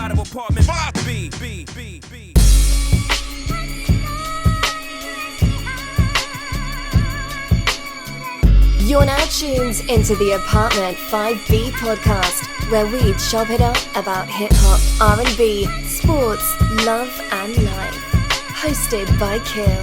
out of apartment 5B. You're now tuned into the Apartment 5B podcast, where we chop it up about hip-hop, R&B, sports, love and life. Hosted by Kill.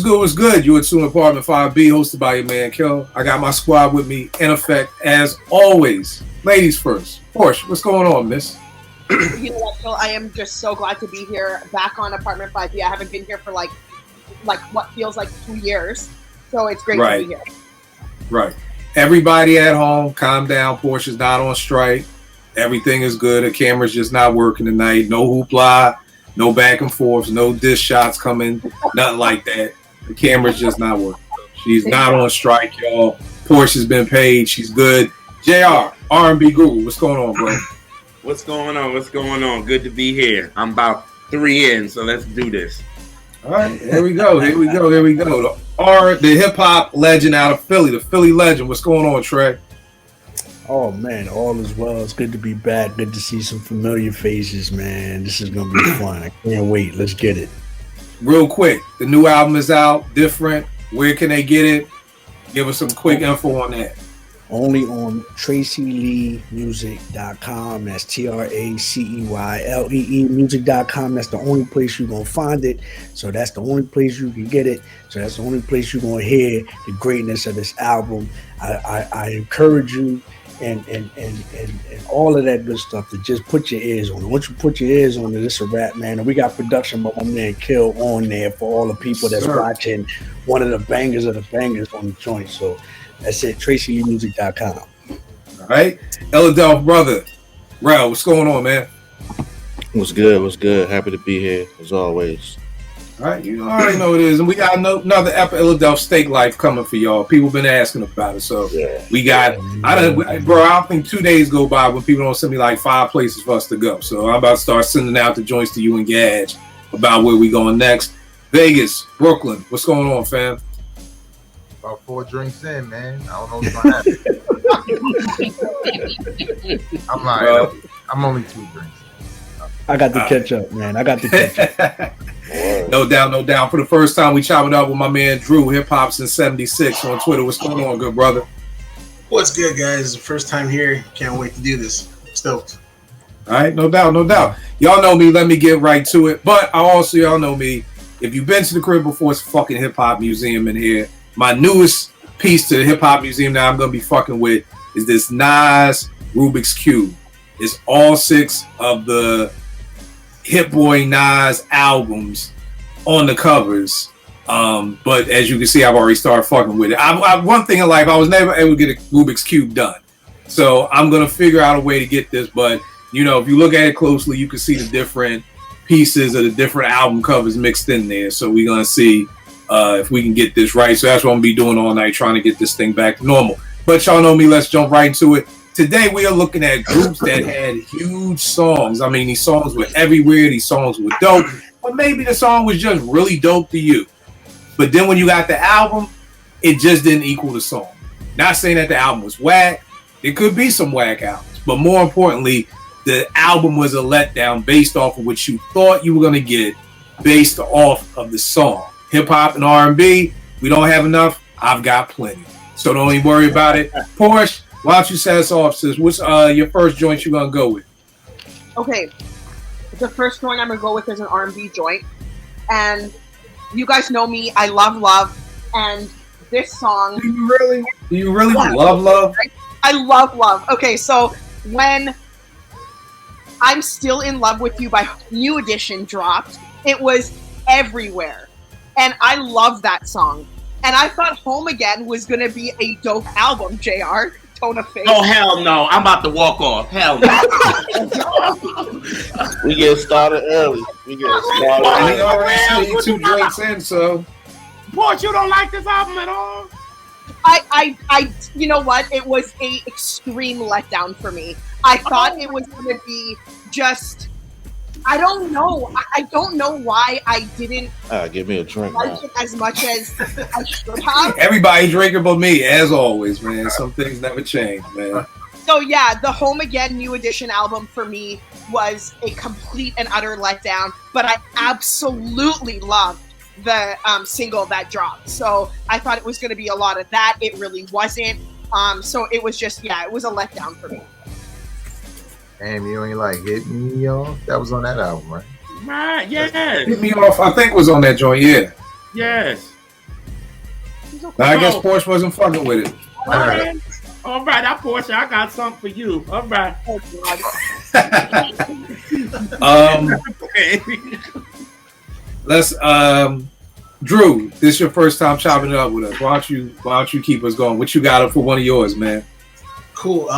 What's good? You are tuned Apartment 5B, hosted by your man, Kel. I got my squad with me in effect, as always. Ladies first. Porsche, what's going on, miss? You know what, Phil? I am just so glad to be here, back on Apartment 5B. I haven't been here for like what feels like 2 years, so it's great to be here. Right. Everybody at home, calm down. Porsche's not on strike. Everything is good. The camera's just not working tonight. No hoopla. No back and forths, no dish shots coming, nothing like that. The camera's just not working. She's not on strike, y'all. Porsche's been paid. She's good. JR, R&B Guru, what's going on, bro? What's going on? Good to be here. I'm about 3 in, so let's do this. All right, here we go. The hip-hop legend out of Philly, the Philly legend. What's going on, Trey? Oh, man, all is well. It's good to be back. Good to see some familiar faces, man. This is going to be fun. I can't wait. Let's get it. Real quick, the new album is out, different. Where can they get it? Give us some quick info on that. Only on TracyLeeMusic.com. That's TracyLee music.com. That's the only place you're going to find it. So that's the only place you can get it. So that's the only place you're going to hear the greatness of this album. I encourage you and all of that good stuff to just put your ears on it. Once you put your ears on it, it's a wrap, man. And we got production by my man Kill on there for all the people that's watching one of the bangers on the joint. So that's it, TracyLeeMusic.com. All right. Eladelph brother, Rel, what's going on, man? What's good? Happy to be here, as always. All right, you already know it is. And we got another Eladelph Steak Life coming for y'all. People been asking about it. So we got, I don't think 2 days go by when people don't send me like 5 places for us to go. So I'm about to start sending out the joints to you and Gage about where we going next. Vegas, Brooklyn, what's going on, fam? About 4 drinks in, man. I don't know what's going to happen. I'm like, I'm only 2 drinks. I got to catch up, man. No doubt. For the first time, we chop it up with my man Drew, Hip Hop since '76 on Twitter. What's going on, good brother? What's good, guys? It's the first time here. Can't wait to do this. Stoked. All right, no doubt. Y'all know me. Let me get right to it. But y'all know me. If you've been to the crib before, it's a fucking hip hop museum in here. My newest piece to the hip hop museum that I'm gonna be fucking with is this Nas Rubik's Cube. It's all 6 of the Hit Boy Nas albums on the covers. But as you can see, I've already started fucking with it. One thing in life, I was never able to get a Rubik's Cube done. So I'm going to figure out a way to get this. But, you know, if you look at it closely, you can see the different pieces of the different album covers mixed in there. So we're going to see if we can get this right. So that's what I'm going to be doing all night, trying to get this thing back to normal. But y'all know me. Let's jump right into it. Today we are looking at groups that had huge songs. I mean, these songs were everywhere. These songs were dope. But maybe the song was just really dope to you. But then when you got the album, it just didn't equal the song. Not saying that the album was whack. There could be some whack albums. But more importantly, the album was a letdown based off of what you thought you were going to get based off of the song. Hip-hop and R&B, we don't have enough. I've got plenty. So don't even worry about it. Porsche, why don't you set us off, sis? What's your first joint you're going to go with? Okay. The first joint I'm going to go with is an R&B joint. And you guys know me. I love. And this song... Do you really love? I love. Okay, so when I'm Still in Love with You by New Edition dropped, it was everywhere. And I love that song. And I thought Home Again was going to be a dope album, JR. tone of face. Oh hell no! I'm about to walk off. Hell no! We get started early. And he already said he 2 drinks in, so. Porch, you don't like this album at all? I, you know what? It was a extreme letdown for me. I thought it was going to be just, I don't know. I don't know why I didn't Give me a drink. like it as much as I should have. Everybody drinking but me, as always, man. Some things never change, man. So yeah, the Home Again New Edition album for me was a complete and utter letdown, but I absolutely loved the single that dropped. So I thought it was going to be a lot of that. It really wasn't. So it was just, it was a letdown for me. Damn, you ain't like Hit Me Off? That was on that album, right? Right, yes. Hit Me Off, I think, was on that joint, yeah. Yes. Now, I guess Porsche wasn't fucking with it. All right, I Portia, I got something for you. All right. Oh, God. Let's Drew, this is your first time chopping it up with us. Why don't you keep us going? What you got for one of yours, man? Cool.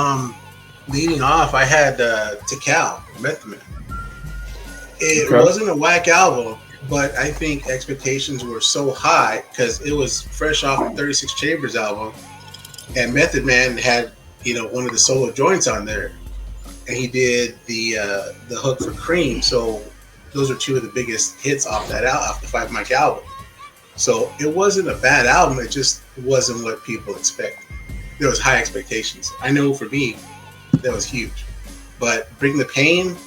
Leading off, I had Tikal, Method Man. It wasn't a whack album, but I think expectations were so high because it was fresh off the 36 Chambers album, and Method Man had one of the solo joints on there, and he did the hook for Cream. So those are 2 of the biggest hits off the 5 Mic album. So it wasn't a bad album. It just wasn't what people expect. There was high expectations. I know for me, that was huge. But Bring the Pain,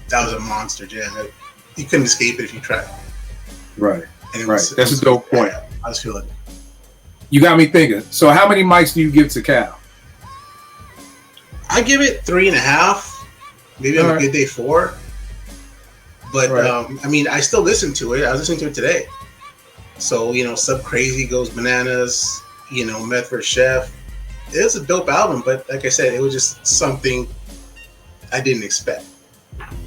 that was a monster jam. You couldn't escape it if you tried. Right. And That's a dope point. I was feeling it. You got me thinking. So how many mics do you give to Cal? I give it 3.5. Maybe on a good day 4. But I still listen to it. I was listening to it today. So, Sub Crazy goes bananas, Meth vs. Chef. It's a dope album, but like I said, it was just something I didn't expect.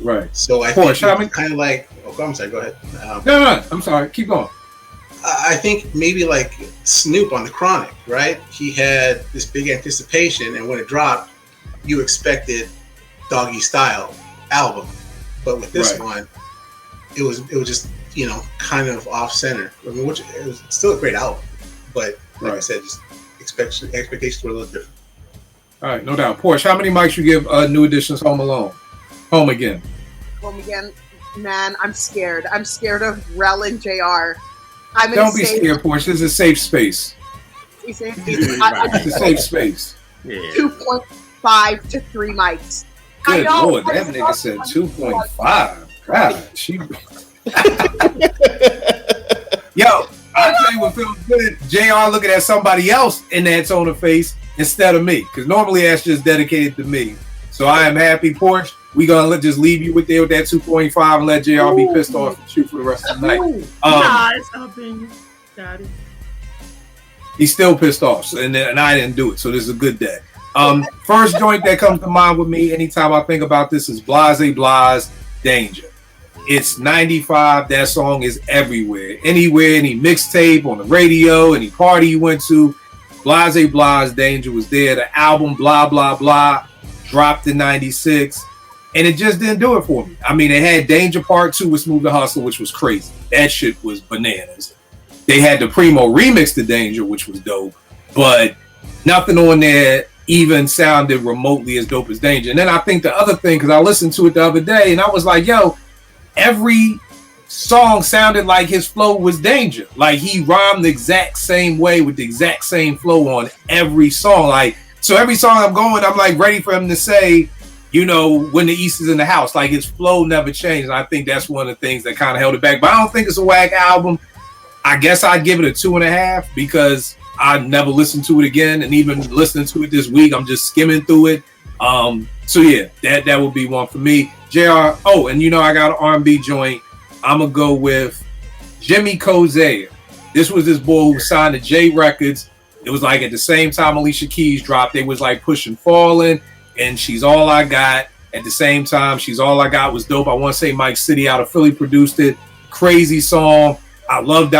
Right. So I think kind of like, I'm sorry, go ahead. No, I'm sorry. Keep going. I think maybe like Snoop on The Chronic, right? He had this big anticipation, and when it dropped, you expected Doggy Style album. But with this one, it was just, kind of off center. I mean, which it was still a great album, but like I said, just expectations were a little different. All right, no doubt. Porsche, how many mics you give New Edition's Home Alone? Home Again. Home Again, man, I'm scared. I'm scared of Rel and JR. Don't be scared, Porsche. This is a safe space. It's a safe space. 2.5 to 3 mics. Good Lord, that nigga said 2.5. God, she... Yo, I'll tell you what feels good. JR looking at somebody else in that tone of face instead of me. Because normally that's just dedicated to me. So I am happy, Porsche. We're going to just leave you with that 2.5 and let JR be pissed off and shoot for the rest of the night. Got it. He's still pissed off, and I didn't do it. So this is a good day. First joint that comes to mind with me anytime I think about this is Blase Blase Danger. It's 95. That song is everywhere. Anywhere, any mixtape, on the radio, any party you went to, Blase Blase Danger was there. The album Blah Blah Blah dropped in 96. And it just didn't do it for me. I mean, it had Danger Part 2 with Smooth the Hustle, which was crazy. That shit was bananas. They had the Primo remix to Danger, which was dope. But nothing on there even sounded remotely as dope as Danger. And then I think the other thing, because I listened to it the other day, and I was like, yo, every song sounded like his flow was Danger. Like, he rhymed the exact same way with the exact same flow on every song. Like, so every song I'm going, I'm like ready for him to say, when the East is in the house. Like, his flow never changed. And I think that's one of the things that kind of held it back. But I don't think it's a whack album. I guess I'd give it a 2.5 because I never listened to it again. And even listening to it this week, I'm just skimming through it. So yeah, that would be one for me. JR. Oh, and I got an R&B joint. I'm gonna go with Jimmy Kosea. This was this boy who signed to J Records. It was like at the same time Alicia Keys dropped. They was like pushing Fallen and She's All I Got. At the same time, She's All I Got was dope. I want to say Mike City out of Philly produced it. Crazy song. I love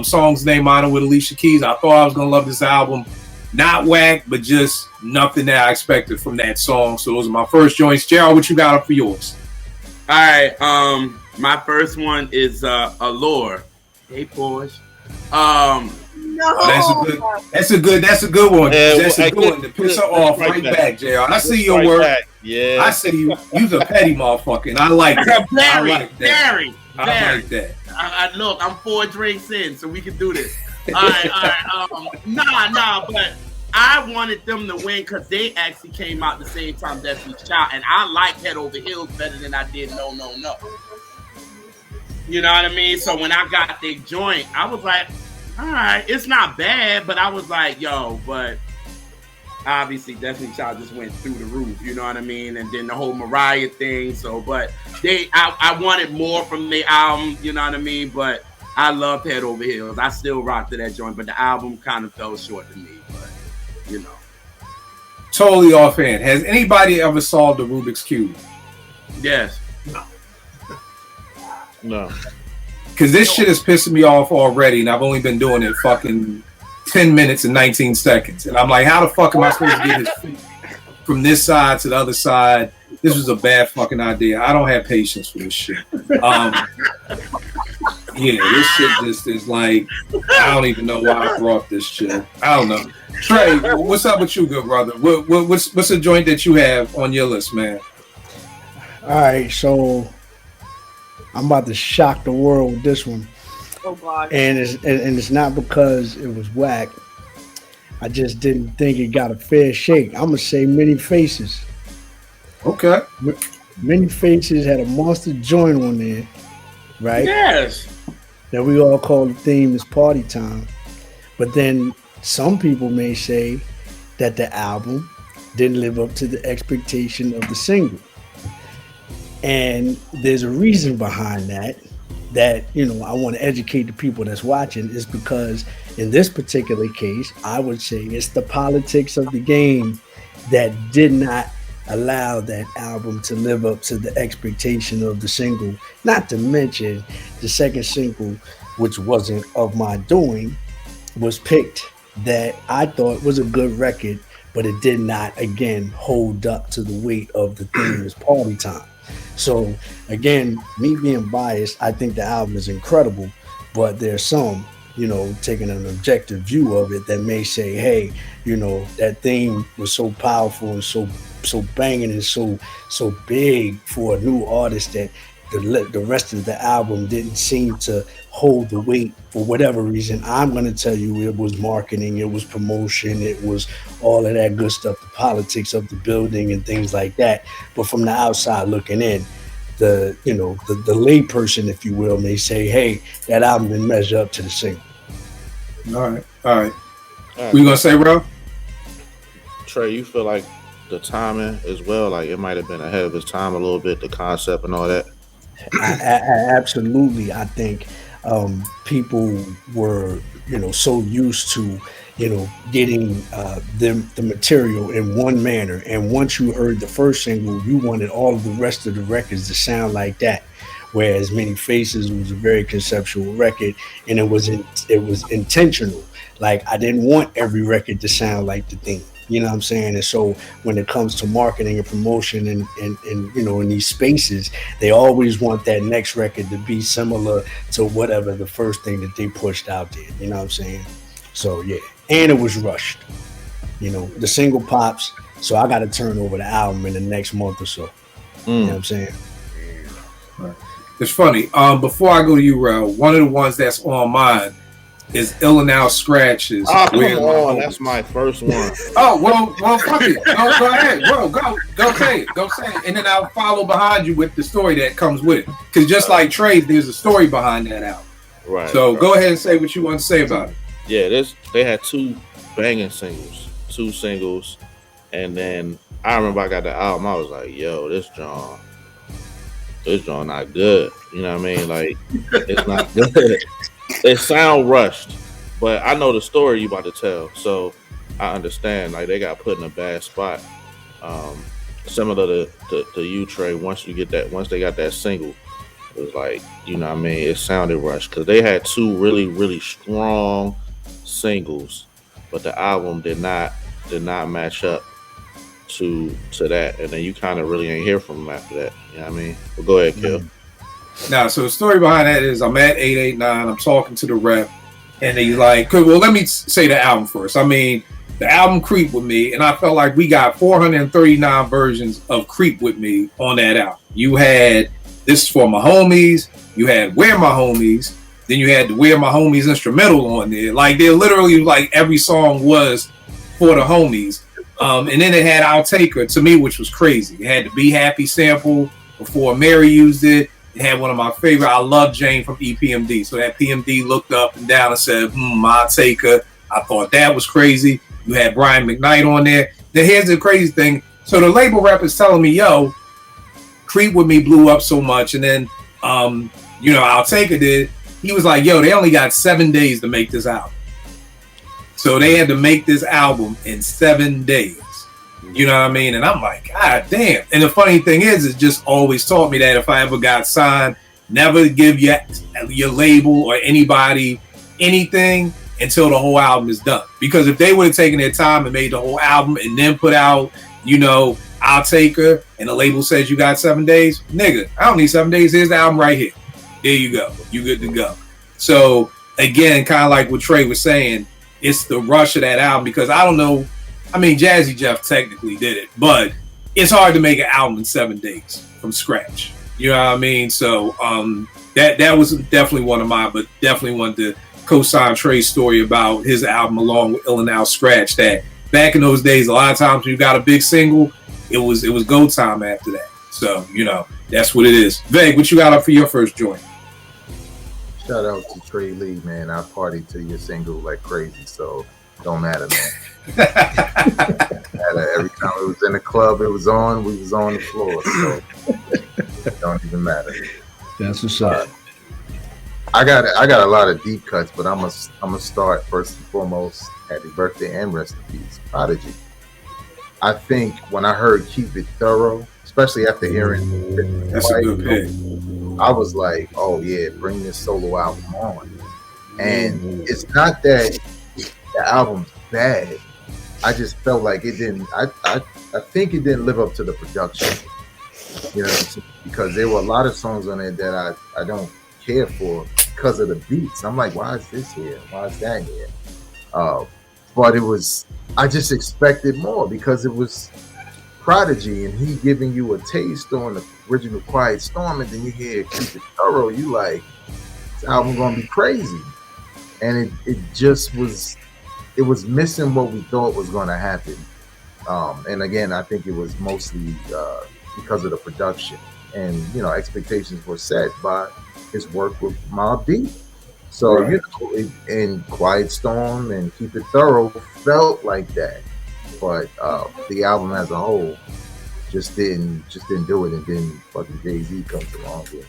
Songs Named Honor with Alicia Keys. I thought I was gonna love this album. not whack, but just nothing that I expected from that song. So those are my first joints. Gerald, what you got up for yours? All right. My first one is Allure. Hey, Porsche. No. That's a good one. Yeah, That's a good one to piss her off right back, JR. I see your work. Back. Yeah. I see you's a petty motherfucker, and I like that. I like that. Very. I like that. I look, I'm 4 drinks in, so we can do this. All right. Nah, but I wanted them to win because they actually came out the same time Destiny Child, and I like Head Over Heels better than I did No. You know what I mean? So when I got their joint, I was like, all right, it's not bad, but I was like, yo, but obviously Destiny Child just went through the roof, you know what I mean? And then the whole Mariah thing. So, but I wanted more from the album, you know what I mean? But I loved Head Over Heels. I still rock to that joint, but the album kind of fell short to me, but you know. Totally offhand. Has anybody ever solved the Rubik's Cube? Yes. No. Because this shit is pissing me off already, and I've only been doing it fucking 10 minutes and 19 seconds. And I'm like, how the fuck am I supposed to get his feet from this side to the other side? This was a bad fucking idea. I don't have patience for this shit. Yeah, this shit just is like, I don't even know why I brought this shit. I don't know. Trey, what's up with you, good brother? What's a joint that you have on your list, man? All right, so I'm about to shock the world with this one. Oh God. And it's not because it was whack. I just didn't think it got a fair shake. I'm gonna say Many Faces. Okay. Many Faces had a monster joint on there, right? Yes. That we all call the theme is Party Time. But then some people may say that the album didn't live up to the expectation of the single. And there's a reason behind that, I want to educate the people that's watching, is because in this particular case, I would say it's the politics of the game that did not allow that album to live up to the expectation of the single. Not to mention the second single, which wasn't of my doing, was picked that I thought was a good record, but it did not, again, hold up to the weight of the theme is Party Time. So again, me being biased, I think the album is incredible, but there's some, taking an objective view of it that may say, hey, that theme was so powerful and so banging and so big for a new artist that the rest of the album didn't seem to hold the weight for whatever reason. I'm going to tell you it was marketing, it was promotion, it was all of that good stuff, the politics of the building and things like that. But from the outside looking in, the layperson, if you will, may say, hey, that album didn't measure up to the single. All right. What you going to say, bro? Trey, you feel like the timing as well, like it might have been ahead of its time a little bit, the concept and all that? I absolutely. I think people were, so used to, getting the material in one manner. And once you heard the first single, you wanted all of the rest of the records to sound like that. Whereas Many Faces was a very conceptual record, and it was intentional. Like, I didn't want every record to sound like the theme. You know what I'm saying? And so when it comes to marketing and promotion and in these spaces, they always want that next record to be similar to whatever the first thing that they pushed out there. You know what I'm saying? So yeah. And it was rushed. The single pops, so I gotta turn over the album in the next month or so. You know what I'm saying? It's funny. Before I go to you, Rel, one of the ones that's on mine is Illinois Scratches. Oh, come on. That's my first one. Oh, well, fuck it. Go ahead. Bro, go say it. And then I'll follow behind you with the story that comes with it. Because just like Trey, there's a story behind that album. Right. So go ahead and say what you want to say about it. Yeah, they had two banging singles. And then I remember I got the album. I was like, yo, this John not good. You know what I mean? Like, it's not good. It sound rushed, but I know the story you about to tell, so I understand. Like, they got put in a bad spot. Similar to you, Trey. Once they got that single, it was like, you know what I mean? It sounded rushed because they had two really, really strong singles, but the album did not match up to that, and then you kind of really ain't hear from him after that. You know what I mean? But go ahead, Kill. Now, so the story behind that is I'm at 889. I'm talking to the rep, and he's like, well, let me say the album first. I mean, the album Creep With Me, and I felt like we got 439 versions of Creep With Me on that album. You had This Is For My Homies, you had Where My Homies, then you had the Where My Homies instrumental on there. Like, they're literally like every song was for the homies. And then it had I'll Take Her, to me, which was crazy. It had the Be Happy sample before Mary used it. It had one of my favorite, I Love Jane from EPMD. So that PMD looked up and down and said, I'll Take Her. I thought that was crazy. You had Brian McKnight on there. Then here's the crazy thing. So the label rep is telling me, yo, Creep With Me blew up so much. And then, I'll Take Her did. He was like, yo, they only got 7 days to make this album. So they had to make this album in 7 days. You know what I mean? And I'm like, God damn. And the funny thing is, it just always taught me that if I ever got signed, never give your label or anybody anything until the whole album is done. Because if they would have taken their time and made the whole album and then put out, I'll Take Her, and the label says you got 7 days, nigga, I don't need 7 days. Here's the album right here. There you go. You good to go. So again, kind of like what Trey was saying, it's the rush of that album, because I don't know. I mean, Jazzy Jeff technically did it, but it's hard to make an album in 7 days from scratch. You know what I mean? So that was definitely one of mine, but definitely wanted to co-sign Trey's story about his album along with Ill and Out Scratch. That back in those days, a lot of times when you got a big single, it was go time after that. So that's what it is. Veg, what you got up for your first joint? Shout out to Trey Lee, man. I partied to your single like crazy, so don't matter, man. Every time it was in the club, it was on. We was on the floor, so it don't even matter. That's what's up. I got a lot of deep cuts, but I'm gonna start first and foremost. Happy birthday and rest in peace, Prodigy. I think when I heard Keep It Thorough, especially after hearing that's a good pick. I was like, oh yeah, bring this solo album on. And it's not that the album's bad. I just felt like it didn't. I think it didn't live up to the production. Because there were a lot of songs on it that I don't care for because of the beats. I'm like, why is this here? Why is that here? But it was. I just expected more because it was Prodigy and he giving you a taste on the original Quiet Storm, and then you hear Keep It Thorough. You like, this album gonna be crazy, and it just was. It was missing what we thought was going to happen. And again, I think it was mostly because of the production. And, expectations were set by his work with Mobb Deep. So, right. And Quiet Storm and Keep It Thorough felt like that. But the album as a whole just didn't do it. And then fucking Jay-Z comes along and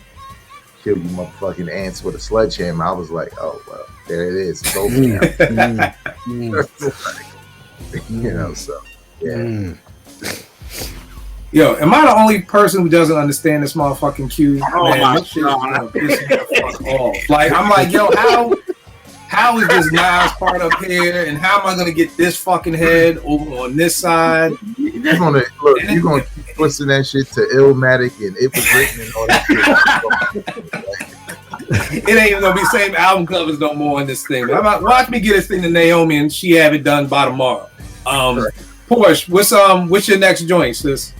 kill you motherfucking ants with a sledgehammer. I was like, oh, well, there it is. It's over now. So, yeah. Yo, am I the only person who doesn't understand this motherfucking cue? Oh, man, my this shit is gonna piss me the fuck off. Like, I'm like, yo, how is this Nas part up here, and how am I gonna get this fucking head over on this side? You're gonna keep twisting that shit to Illmatic and It Was Written and all that shit. It ain't even gonna be same album covers no more in this thing. Watch me get this thing to Naomi and she have it done by tomorrow. Porsche, what's your next joint, sis?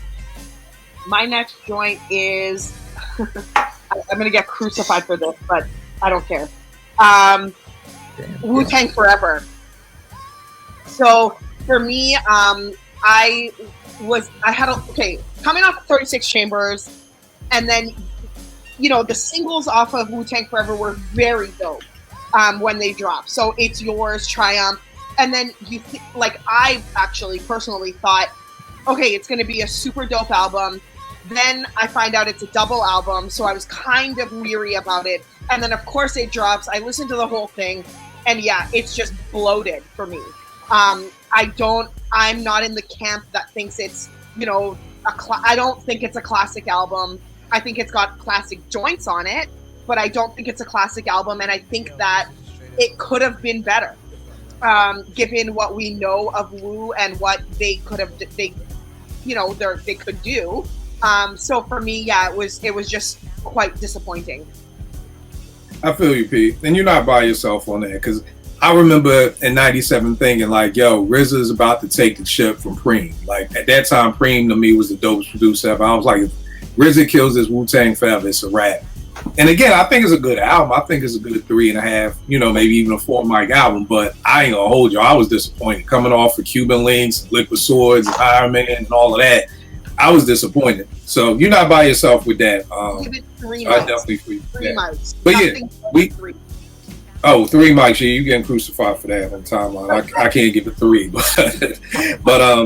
My next joint is I'm gonna get crucified for this, but I don't care. Wu-Tang Forever. So for me, coming off 36 Chambers, and then the singles off of Wu-Tang Forever were very dope when they dropped. So It's Yours, Triumph, and then I actually personally thought, okay, it's going to be a super dope album. Then I find out it's a double album, so I was kind of weary about it. And then of course it drops. I listened to the whole thing, and yeah, it's just bloated for me. I'm not in the camp that thinks it's I don't think it's a classic album. I think it's got classic joints on it, but I don't think it's a classic album, and I think that it could have been better. given what we know of Wu and what they could do. So for me, yeah, it was just quite disappointing. I feel you, Pete. And you're not by yourself on that, because I remember in '97 thinking like, yo, RZA is about to take the chip from Preem. Like at that time, Preem to me was the dopest producer ever. I was like, if RZA kills this Wu-Tang forever, it's a wrap. And again, I think it's a good album. I think it's a good 3.5, maybe even a 4 mic album. But I ain't gonna hold you. I was disappointed coming off of Cuban Links, Liquid Swords, Iron Man, and all of that. I was disappointed. So you're not by yourself with that. Give it 3 I mics. definitely feel you. 3 Yeah. mics. But yeah, Nothing but 3. 3 mics. Yeah, you getting crucified for that on timeline. I can't give it 3, but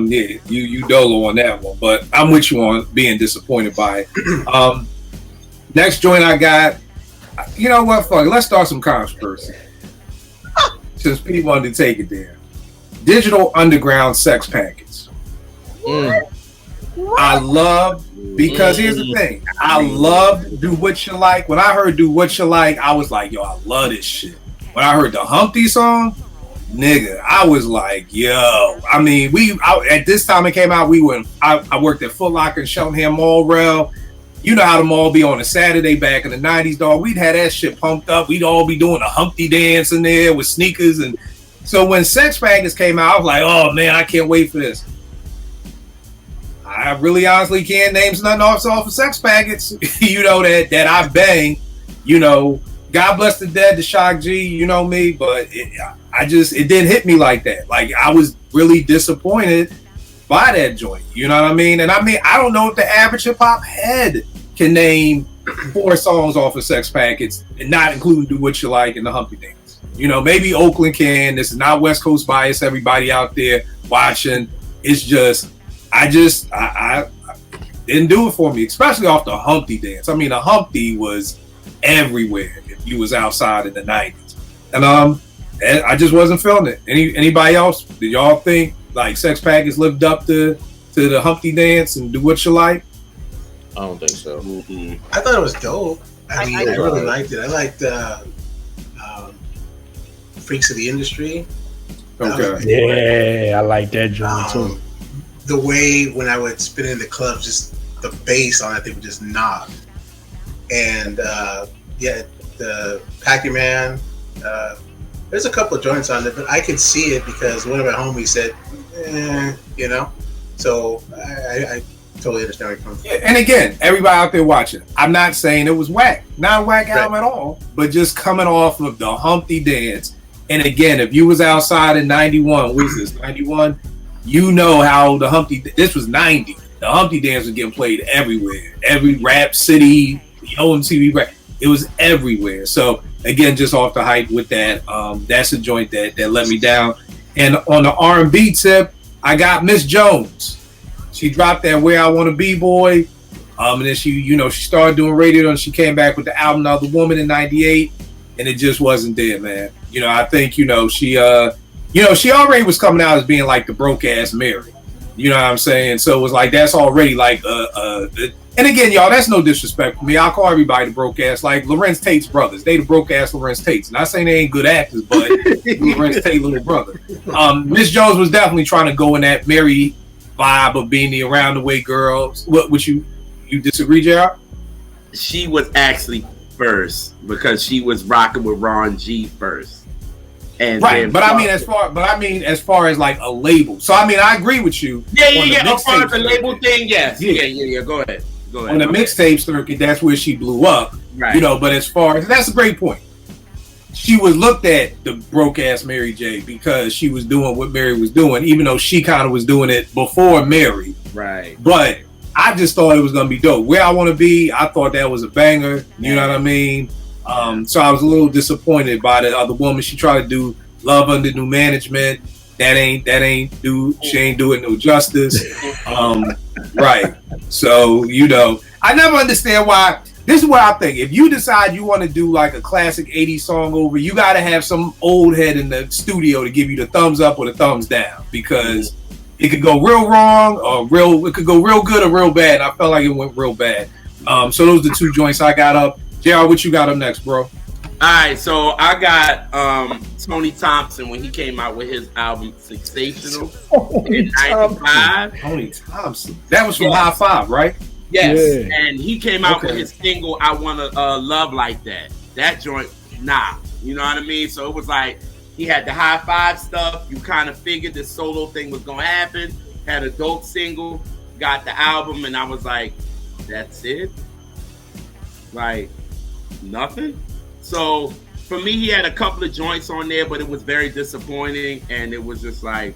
yeah, you dolo on that one. But I'm with you on being disappointed by it. Next joint I got. You know what? Fuck it. Let's start some controversy. Since Pete wanted to take it there. Digital Underground Sex Packets. I love, because here's the thing. I love Do What You Like. When I heard Do What You Like, I was like, yo, I love this shit. When I heard the Humpty song, nigga, I was like, yo. I mean, at this time it came out, I worked at Foot Locker in Cheltenham Mall Rail. You know how the mall be on a Saturday back in the 90s, dog. We'd had that shit pumped up. We'd all be doing a Humpty dance in there with sneakers. And so when Sex Packets came out, I was like, oh, man, I can't wait for this. I really honestly can't name nothing off of Sex Packets, that I bang. God bless the dead, the Shock G, you know me, but it didn't hit me like that. Like, I was really disappointed by that joint. You know what I mean? And I don't know if the average hip hop head can name 4 songs off of Sex Packets and not including Do What You Like and the Humpty Dance. Maybe Oakland can. This is not West Coast bias. Everybody out there watching, it's just, I didn't do it for me, especially off the Humpty Dance. I mean, the Humpty was everywhere if you was outside in the 90s. And I just wasn't feeling it. Anybody else? Did y'all think like Sex Packets lived up to the Humpty Dance and Do What You Like? I don't think so. I thought it was dope. I really liked it. I liked Freaks of the Industry. Okay. Yeah, I like that joint too. The way when I would spin in the club, just the bass on it, they would just knock. And the Pac-Man. There's a couple of joints on there, but I could see it because one of my homies said, So I totally understand where you're coming from. Yeah, and again, everybody out there watching, I'm not saying it was whack. Not a whack album at all, but just coming off of the Humpty Dance. And again, if you was outside in 91, what is this, 91? You know how this was 90. The Humpty Dance was getting played everywhere. Every rap city, OMTV rap, it was everywhere. So again, just off the hype with that, that's a joint that let me down. And on the R&B tip, I got Miss Jones. She dropped that Where I Want to Be Boy. And then she started doing radio, and she came back with the album The Other Woman in 98, and it just wasn't there, man. I think, she already was coming out as being like the broke ass Mary. You know what I'm saying? So it was like, that's already like, and again, y'all, that's no disrespect for me. I'll call everybody the broke ass, like Lorenz Tate's brothers. They the broke ass Lorenz Tate's. Not saying they ain't good actors, but Lorenz Tate little brother. Miss Jones was definitely trying to go in that Mary vibe of being the around the way girls. What would you disagree, JR? She was actually first because she was rocking with Ron G first. And right, but I mean, as far as like a label. So I mean, I agree with you. Yeah. As far as the label thing, yes. Yeah. Go ahead. On the mixtape circuit, that's where she blew up. Right. But as far as that's a great point. She was looked at the broke ass Mary J because she was doing what Mary was doing, even though she kind of was doing it before Mary. Right. But I just thought it was gonna be dope. Where I Want to Be, I thought that was a banger. You know what I mean? So I was a little disappointed by the Other Woman. She tried to do Love Under New Management. She ain't do it no justice. Right. So, I never understand why. This is what I think. If you decide you want to do like a classic 80s song over, you got to have some old head in the studio to give you the thumbs up or the thumbs down, because it could go real wrong or it could go real good or real bad. I felt like it went real bad. So those are the 2 joints I got up. JR, what you got up next, bro? right, so I got Tony Thompson when he came out with his album Sensational in '95. Tony Thompson. That was from High Five, right? Yes, Yeah. and he came out with Okay. his single "I Wanna Love Like That." That joint, nah, you know what I mean. So it was like he had the High Five stuff. You kind of figured this solo thing was gonna happen. Had a dope single, got the album, and I was like, "That's it." Like nothing. So for me, he had a couple of joints on there, but it was very disappointing, and it was just like,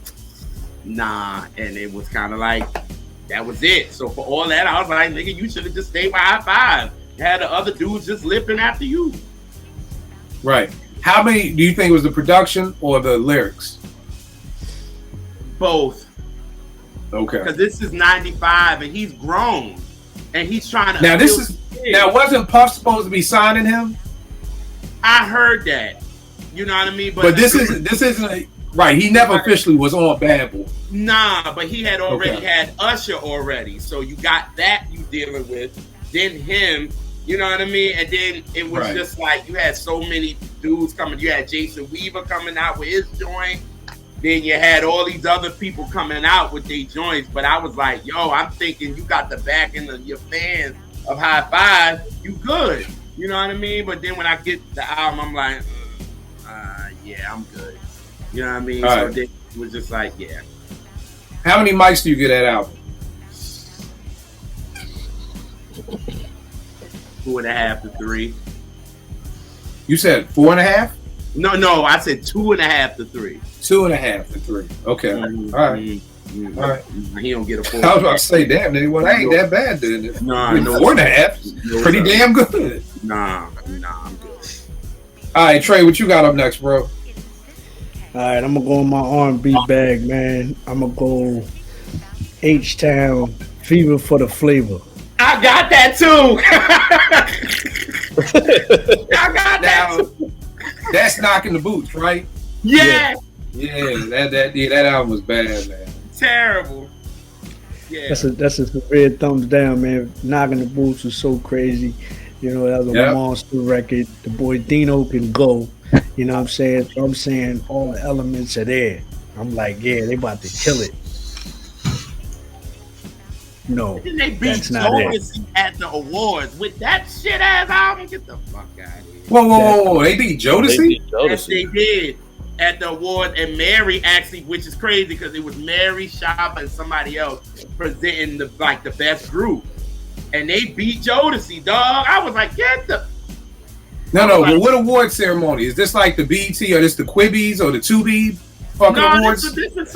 nah. And it was kind of like that was it. So for all that, I was like, nigga, you should have just stayed with High Five. Had the other dudes just lipping after you. Right. How many do you think was the production or the lyrics? Both. Okay. Because this is 95 and he's grown. And he's trying to. Now wasn't Puff supposed to be signing him? I heard that. You know what I mean? But this isn't right. He never officially was on Bad Boy. Nah, but he had already had Usher already. So you got that you dealing with. Then him, you know what I mean? And then it was just like you had so many dudes coming. You had Jason Weaver coming out with his joint. Then you had all these other people coming out with their joints. But I was like, yo, I'm thinking you got the backing of your fans of High Five. You good. You know what I mean? But then when I get the album, I'm like, yeah, I'm good. You know what I mean? All So right. then it was just like, yeah. How many mics do you get that album? 2.5 to 3. You said 4.5? No, I said 2.5 to 3. 2.5 to 3. Okay. Mhm. All right. Mhm. All right. He don't get a 4. I was about to say, damn, well, that ain't that bad, then. Nah, no. 4.5. No, Pretty sir. damn good. Nah, I'm good. All right, Trey, what you got up next, bro? All right, I'm gonna go in my R&B bag, man. I'm gonna go H-Town, Fever for the Flavor. I got that too. I got that too. That's knocking the boots, right? Yeah. Yeah, that album was bad, man. Terrible. Yeah. That's a red thumbs down, man. Knocking the Boots was so crazy. You know, that was a monster record. The boy Dino can go. You know what I'm saying? So I'm saying all the elements are there. I'm like, yeah, they about to kill it. No, Then they beat that's not it. Jodeci at the awards with that shit ass album. Get the fuck out of here. Whoa. They beat Jodeci? Yes, they did at the award, and Mary actually, which is crazy because it was Mary, Shaba, and somebody else presenting the best group, and they beat Jodeci, dog. I was like, get the. No, but what award ceremony? Is this like the BET or this the Quibbies or the Tubi fucking awards? This is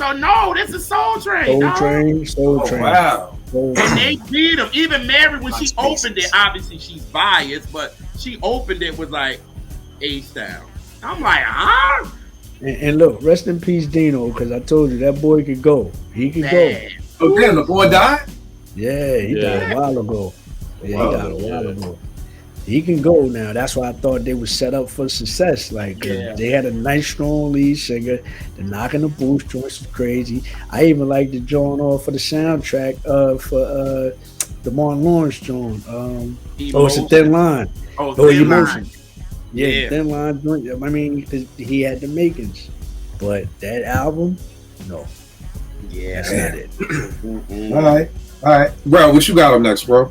Soul Train. Soul dog. Train, Soul Train. Wow. Soul And Train. they beat him. Even Mary, when she Lots of opened it, pieces. obviously she's biased, but she opened it with like A-Style. I'm like, huh? And look, rest in peace, Dino, because I told you that boy could go. He could Man. Oh, damn, the boy died? go. Yeah, he died a while ago. Yeah, Wow. he died a while ago. He can go now. That's why I thought they were set up for success. Like 'cause Yeah. they had a nice, strong lead singer. The Knocking the Boots joints was crazy. I even liked the joint off for the soundtrack for the Martin Lawrence joint. It's a Thin Line. Oh, Oh, Thin Line. Emotion. Yeah, Yeah. Thin Line joint. I mean, he had the makings, but that album, no, Yeah. that's not it. Mm-mm. All right. Bro, what you got up next, bro?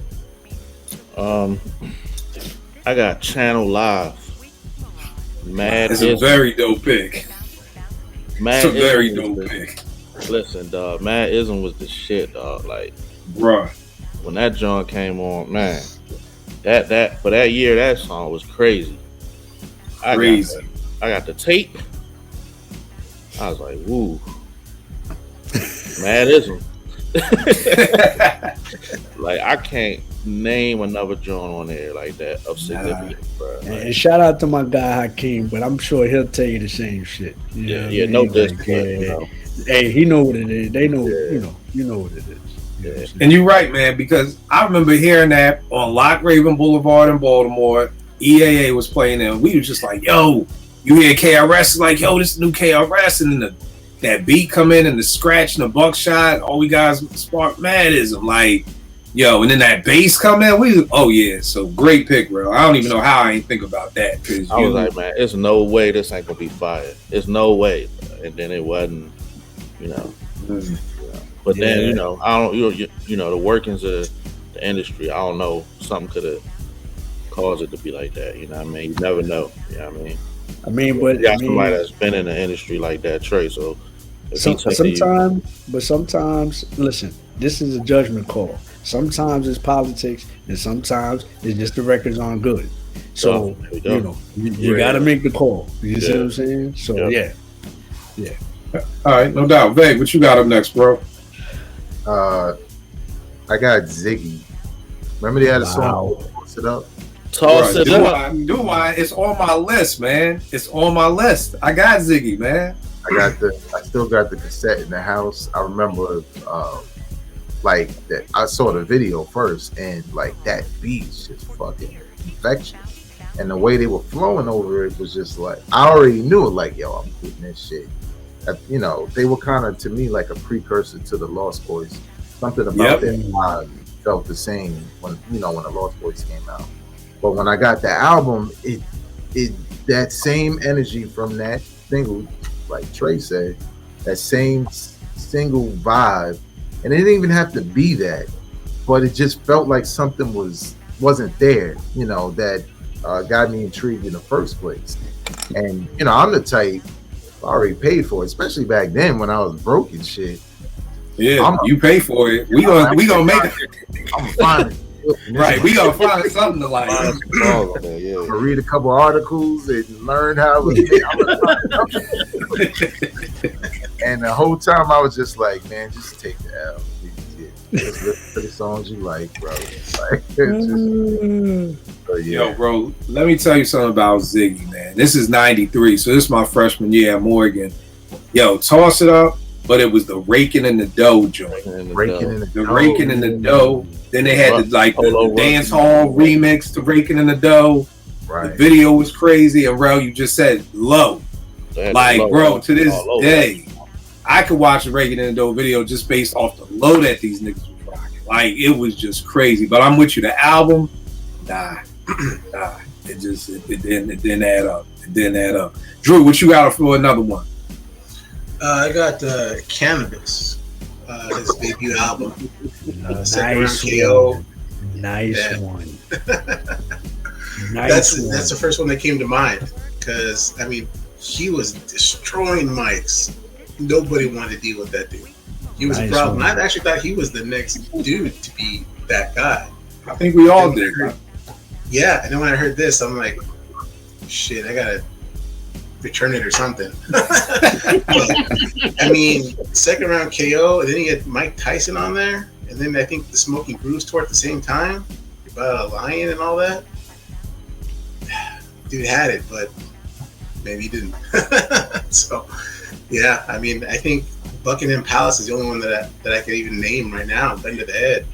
I got Channel Live. Mad It's a Ism. very dope pick. Mad It's a very Ism dope was pick. Listen, dog. Mad Ism was the shit, dog. Like Bro. when that John came on, man. That for that year, that song was crazy. Crazy. I got the tape. I was like, woo. Mad Ism. Like I can't name another joint on there like that of significance, bro. And shout out to my guy Hakeem, but I'm sure he'll tell you the same shit. You know what I mean? no Like, disrespect, you know. Hey, he know what it is. They know, you know what it is. You know what I'm saying? And you're right, man, because I remember hearing that on Lock Raven Boulevard in Baltimore. EAA was playing there. We were just like, yo, you hear KRS, like, yo, this is new KRS. And then that beat come in and the scratch and the buckshot. All we guys spark madism. Like, Yo, and then that bass come in. Oh yeah, so great pick, bro. I don't even know how I ain't think about that. Cause I was like, man, it's no way this ain't gonna be fire. It's no way. And then it wasn't, you know. Mm. But then, you know, I don't, you know, the workings of the industry. I don't know. Something could have caused it to be like that. You know what I mean? You never know. You know what I mean? But you got somebody that's been in the industry like that, Trey. So sometimes, listen, this is a judgment call. Sometimes it's politics, and sometimes it's just the records aren't good. So you know, you got to make the call. You see what I'm saying? So yeah. All right, no doubt. Veg, what you got up next, bro? I got Ziggy. Remember they had a song, Toss It Up? Toss It Up. Do I? It's on my list, man. It's on my list. I got Ziggy, man. I still got the cassette in the house. I remember like that. I saw the video first, and like that beat's just fucking infectious. And the way they were flowing over it was just like, I already knew it, like, yo, I'm putting this shit. You know, they were kind of, to me, like a precursor to the Lost Boys. Something about that vibe felt the same when the Lost Boys came out. But when I got the album, it that same energy from that single, like Trey said, that same single vibe, and it didn't even have to be that, but it just felt like something wasn't there, you know, that got me intrigued in the first place. And you know, I'm the type, I already paid for it, especially back then when I was broke and shit. Yeah, you pay for it. We gonna make it. I'm gonna find it. Right, we gonna find something to like. I'm gonna read a couple articles and learn how to. And the whole time I was just like, man, just take the L. Just listen to the songs you like, bro. Like, Yo, bro, let me tell you something about Ziggy, man. This is 93, so this is my freshman year at Morgan. Yo, Toss It Up, but it was the Raking in the Dough joint. Raking in the Dough. Then they had the dance hall remix to Raking in the Dough. Right. The video was crazy, and bro, you just said low. Like, bro, to this day, I could watch the Raking in the Dough video just based off the low that these niggas was rocking. Like, it was just crazy. But I'm with you. The album, nah. It didn't add up. It didn't add up. Drew, what you got for another one? I got Cannabis, his debut album. Second round KO. Nice one. That's the first one that came to mind, because I mean, he was destroying mics. Nobody wanted to deal with that dude. He was a problem. I actually thought he was the next dude to be that guy. I think we all did. Yeah, and then when I heard this, I'm like, shit, I gotta return it or something. I mean, second round KO, and then you get Mike Tyson on there, and then I think the Smoking Grooves tour at the same time about a lion and all that. Dude had it, but maybe he didn't. So, yeah, I mean, I think Buckingham Palace is the only one that I could even name right now, Bend to the Head.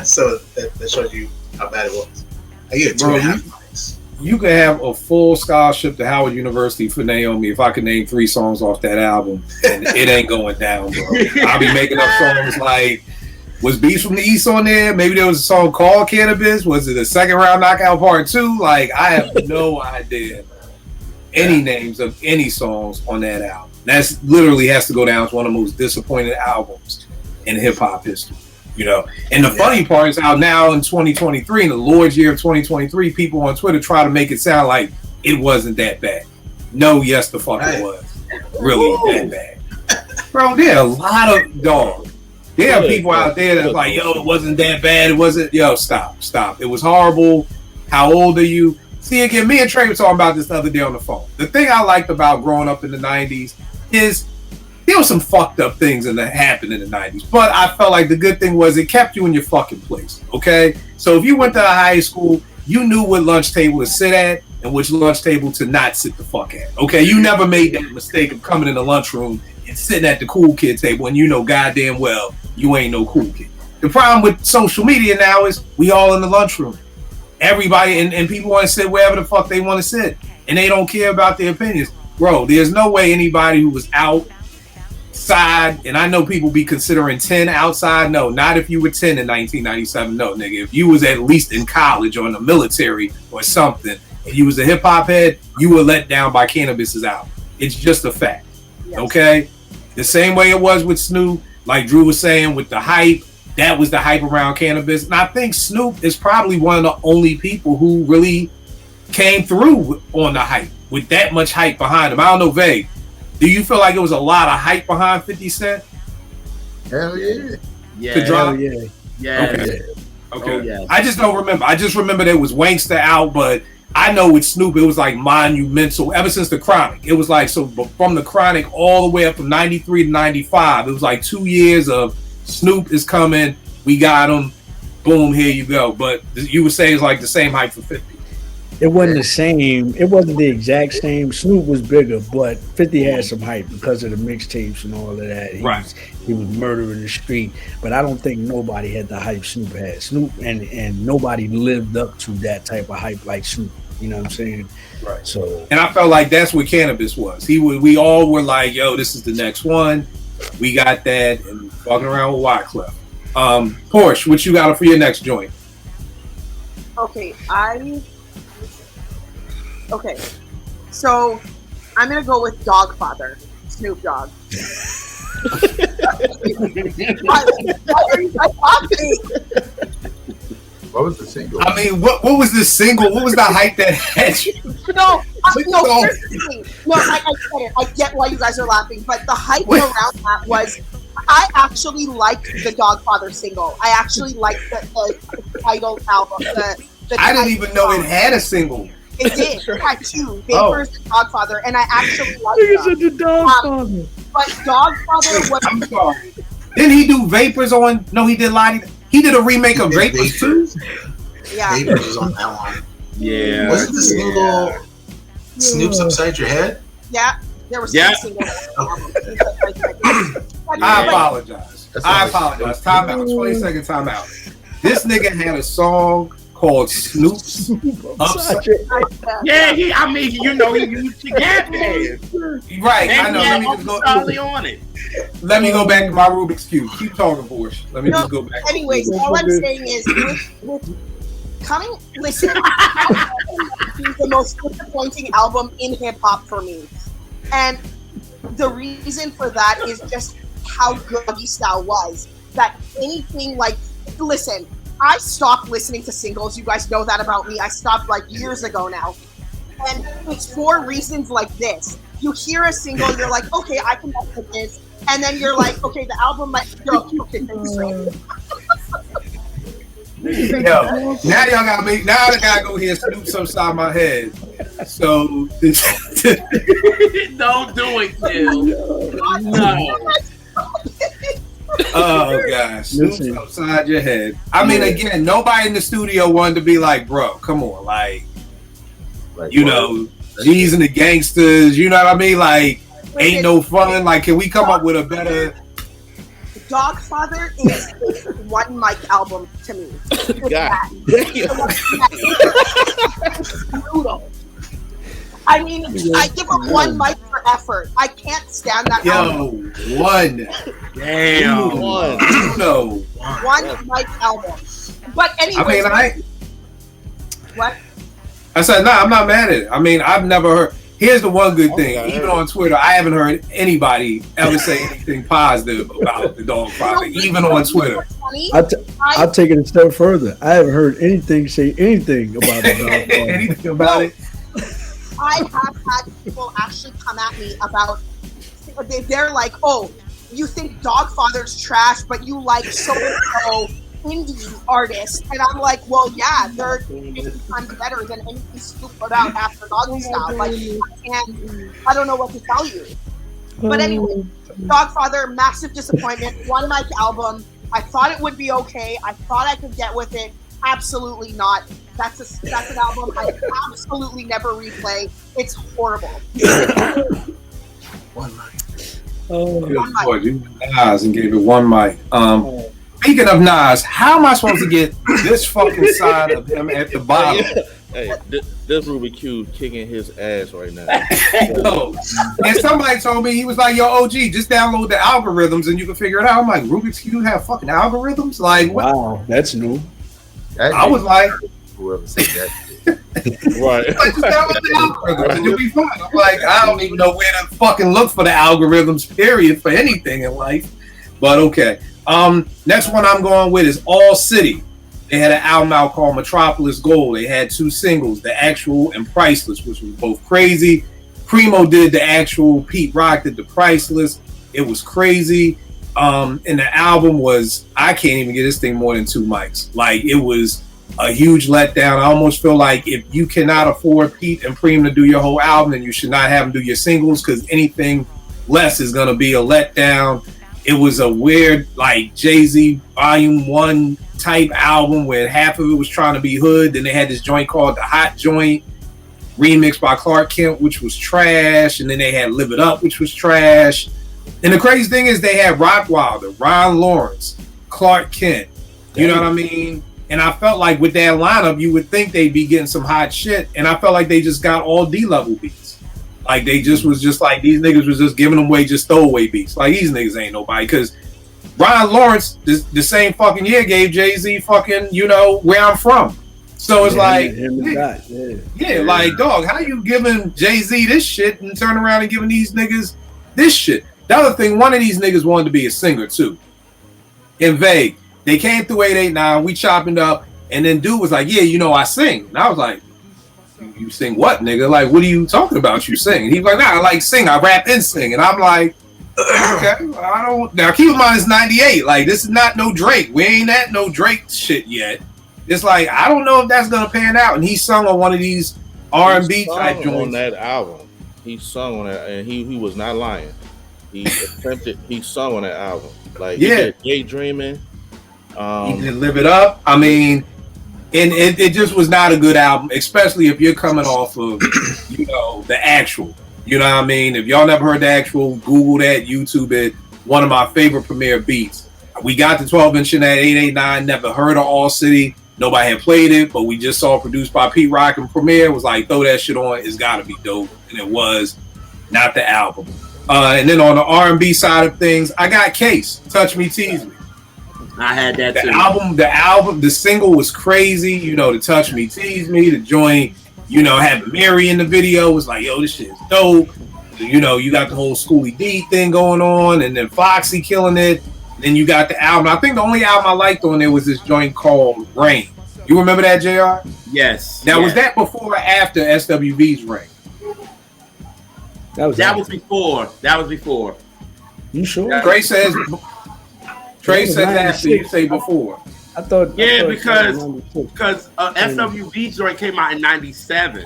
So that shows you how bad it was. I give it 2.5. You can have a full scholarship to Howard University for Naomi if I could name 3 songs off that album, and it ain't going down, bro. I'll be making up songs like, was Beast from the East on there? Maybe there was a song called Cannabis. Was it a Second Round Knockout Part 2? Like, I have no idea any names of any songs on that album. That's literally has to go down as one of the most disappointed albums in hip hop history. You know, and the funny part is how now in 2023, in the Lord's year of 2023, people on Twitter try to make it sound like it wasn't that bad. No, yes, the fuck it was. Really that bad. Bro, there are a lot of dogs. There are people out there that's like, yo, it wasn't that bad. It wasn't, yo, stop. It was horrible. How old are you? See, again, me and Trey were talking about this the other day on the phone. The thing I liked about growing up in the 90s is there were some fucked up things that happened in the 90s, but I felt like the good thing was it kept you in your fucking place, okay? So if you went to a high school, you knew what lunch table to sit at and which lunch table to not sit the fuck at, okay? You never made that mistake of coming in the lunchroom and sitting at the cool kid table and you know goddamn well you ain't no cool kid. The problem with social media now is we all in the lunchroom. Everybody, and people want to sit wherever the fuck they want to sit, and they don't care about their opinions. Bro, there's no way anybody who was out side, and I know people be considering 10 outside. No, not if you were 10 in 1997. No, nigga. If you was at least in college or in the military or something, and you was a hip hop head, you were let down by Cannabis's album. It's just a fact. Yes. Okay? The same way it was with Snoop, like Drew was saying with the hype, that was the hype around Cannabis. And I think Snoop is probably one of the only people who really came through on the hype with that much hype behind him. I don't know, Vague. Do you feel like it was a lot of hype behind 50 Cent? Hell yeah. Yeah. To drop? Yeah. Okay. Okay. Oh, yeah. I just don't remember. I just remember there was Wanksta out, but I know with Snoop, it was like monumental ever since the Chronic. It was like, so from the Chronic all the way up from 93 to 95, it was like 2 years of Snoop is coming, we got him, boom, here you go. But you would say it's like the same hype for 50. It wasn't the same. It wasn't the exact same. Snoop was bigger, but 50 had some hype because of the mixtapes and all of that. He was murdering the street, but I don't think nobody had the hype Snoop had. Snoop and nobody lived up to that type of hype like Snoop. You know what I'm saying? Right. So, and I felt like that's what Cannabis was. We all were like, yo, this is the next one. We got that, and walking around with Wyclef. Porsche, what you got for your next joint? Okay, so I'm gonna go with Dogfather, Snoop Dogg. Why are you guys laughing? What was the single? I mean, what was the single? What was the hype that had you? No, here's the thing. No, I get it. I get why you guys are laughing, but the hype around that was, I actually liked the Dogfather single. I actually liked the title album. I didn't even know it had a single. It did. It had two, Vapors and Dogfather, and I actually liked them. the Dogfather. But Dogfather was... I'm sorry. Didn't he do Vapors on... No, he did Lottie. He did a remake of Vapors too? Yeah. Vapors was on that one. Yeah. Wasn't the single Snoop's Upside Your Head? Yeah. There was singles. I apologize. Time out. 20-second time out. This nigga had a song called Snoop's Upside. Yeah, he used to get it. Right, I know. Let me just go on it. Let me go back to my Rubik's Cube. Keep talking, Porsche. Let me just go back. Anyways, all I'm saying is, listen, he's the most disappointing album in hip hop for me, and the reason for that is just how good Doggy Style was. That anything like, listen, I stopped listening to singles. You guys know that about me. I stopped like years ago now. And it's for reasons like this. You hear a single, you're like, okay, I can mess with this. And then you're like, okay, the album might go. Okay, thanks, Ray. Yo, now y'all got me. Now I gotta go here Snoop's upside my head. So don't do it, Phil. No. Oh gosh, Snoop's upside your head. I mean, again, nobody in the studio wanted to be like, bro, come on, like you know, G's and the Gangsters. You know what I mean? Like, ain't no fun. Like, can we come up with a better? Dogfather is a one mic album to me. It's brutal. I mean, I give him one mic for effort. I can't stand that album. One. Damn. One mic album. But anyway. What? I said, no, I'm not mad at it. I mean, I've never heard. Here's the one good thing. Even on Twitter, I haven't heard anybody ever say anything positive about the Dogfather, even on Twitter. I'll take it a step further. I haven't heard anything say anything about the Dogfather. Anything about it? I have had people actually come at me about, they're like, oh, you think Dogfather's trash, but you like so-and-so indie artists. And I'm like, well, yeah, they're 50 times better than anything Snoop put out after Doggy Style. Like, I don't know what to tell you. But anyway, Dogfather, massive disappointment. One mic album. I thought it would be okay. I thought I could get with it. Absolutely not. That's an album I absolutely never replay. It's horrible. One mic. You Nas and gave it one mic. Speaking of Nas, how am I supposed to get this fucking side of him at the bottom? Hey, this Ruby Q kicking his ass right now. Yo. And somebody told me, he was like, yo, OG, just download the algorithms and you can figure it out. I'm like, Rubik's Cube have fucking algorithms? Like, what? Wow, that's new. I was like, whoever said that. Right. like, just download the algorithms and you'll be fine. I'm like, I don't even know where to fucking look for the algorithms, period, for anything in life. But okay. Next one I'm going with is All City. They had an album out called Metropolis Gold. They had 2 singles, The Actual and Priceless, which was both crazy. Primo did the actual, Pete Rock did the Priceless. It was crazy. And the album was, I can't even get this thing more than 2 mics. Like, it was a huge letdown. I almost feel like if you cannot afford Pete and Preem to do your whole album, then you should not have them do your singles, because anything less is going to be a letdown. It was a weird, like, Jay-Z Volume 1 type album where half of it was trying to be hood. Then they had this joint called The Hot Joint, remixed by Clark Kent, which was trash. And then they had Live It Up, which was trash. And the crazy thing is they had Rock Wilder, Ron Lawrence, Clark Kent. You know what I mean? And I felt like with that lineup, you would think they'd be getting some hot shit. And I felt like they just got all D-level beats. Like, they just was just like, these niggas was just giving them away, just throwaway beats. Like, these niggas ain't nobody. Because Ron Lawrence, the same fucking year, gave Jay-Z fucking, you know, Where I'm From. So it's like, dog, how you giving Jay-Z this shit and turn around and giving these niggas this shit? The other thing, one of these niggas wanted to be a singer, too. In Vague. They came through 889, we chopping up, and then dude was like, yeah, you know, I sing. And I was like, you sing what, nigga? Like, what are you talking about? You sing? And he was like, nah, I like sing. I rap and sing. And I'm like, okay, I don't. Now keep in mind, it's 98. Like, this is not no Drake. We ain't at no Drake shit yet. It's like, I don't know if that's gonna pan out. And he sung on one of these R&B type joints on that album. He sung on that, and he was not lying. He attempted. He sung on that album. Like, yeah, he did Daydreaming. He did Live It Up. I mean, and it just was not a good album, especially if you're coming off of, you know, the actual. You know what I mean? If y'all never heard the actual, Google that, YouTube it. One of my favorite Premier beats. We got the 12-inch in that 889. Never heard of All City. Nobody had played it, but we just saw it produced by Pete Rock and Premier. Was like, throw that shit on. It's got to be dope, and it was. Not the album. And then on the R&B side of things, I got Case. Touch Me, Tease Me. I had that the too. The single was crazy. You know, the Touch Me, Tease Me, the joint. You know, having Mary in the video was like, yo, this shit is dope. You know, you got the whole Schoolie D thing going on, and then Foxy killing it. Then you got the album. I think the only album I liked on there was this joint called Rain. You remember that, JR? Yes. Now, was that before or after SWV's Rain? That was before. That was before. You sure? Trey says after, you say before. I thought. Because SWV joint came out in 97.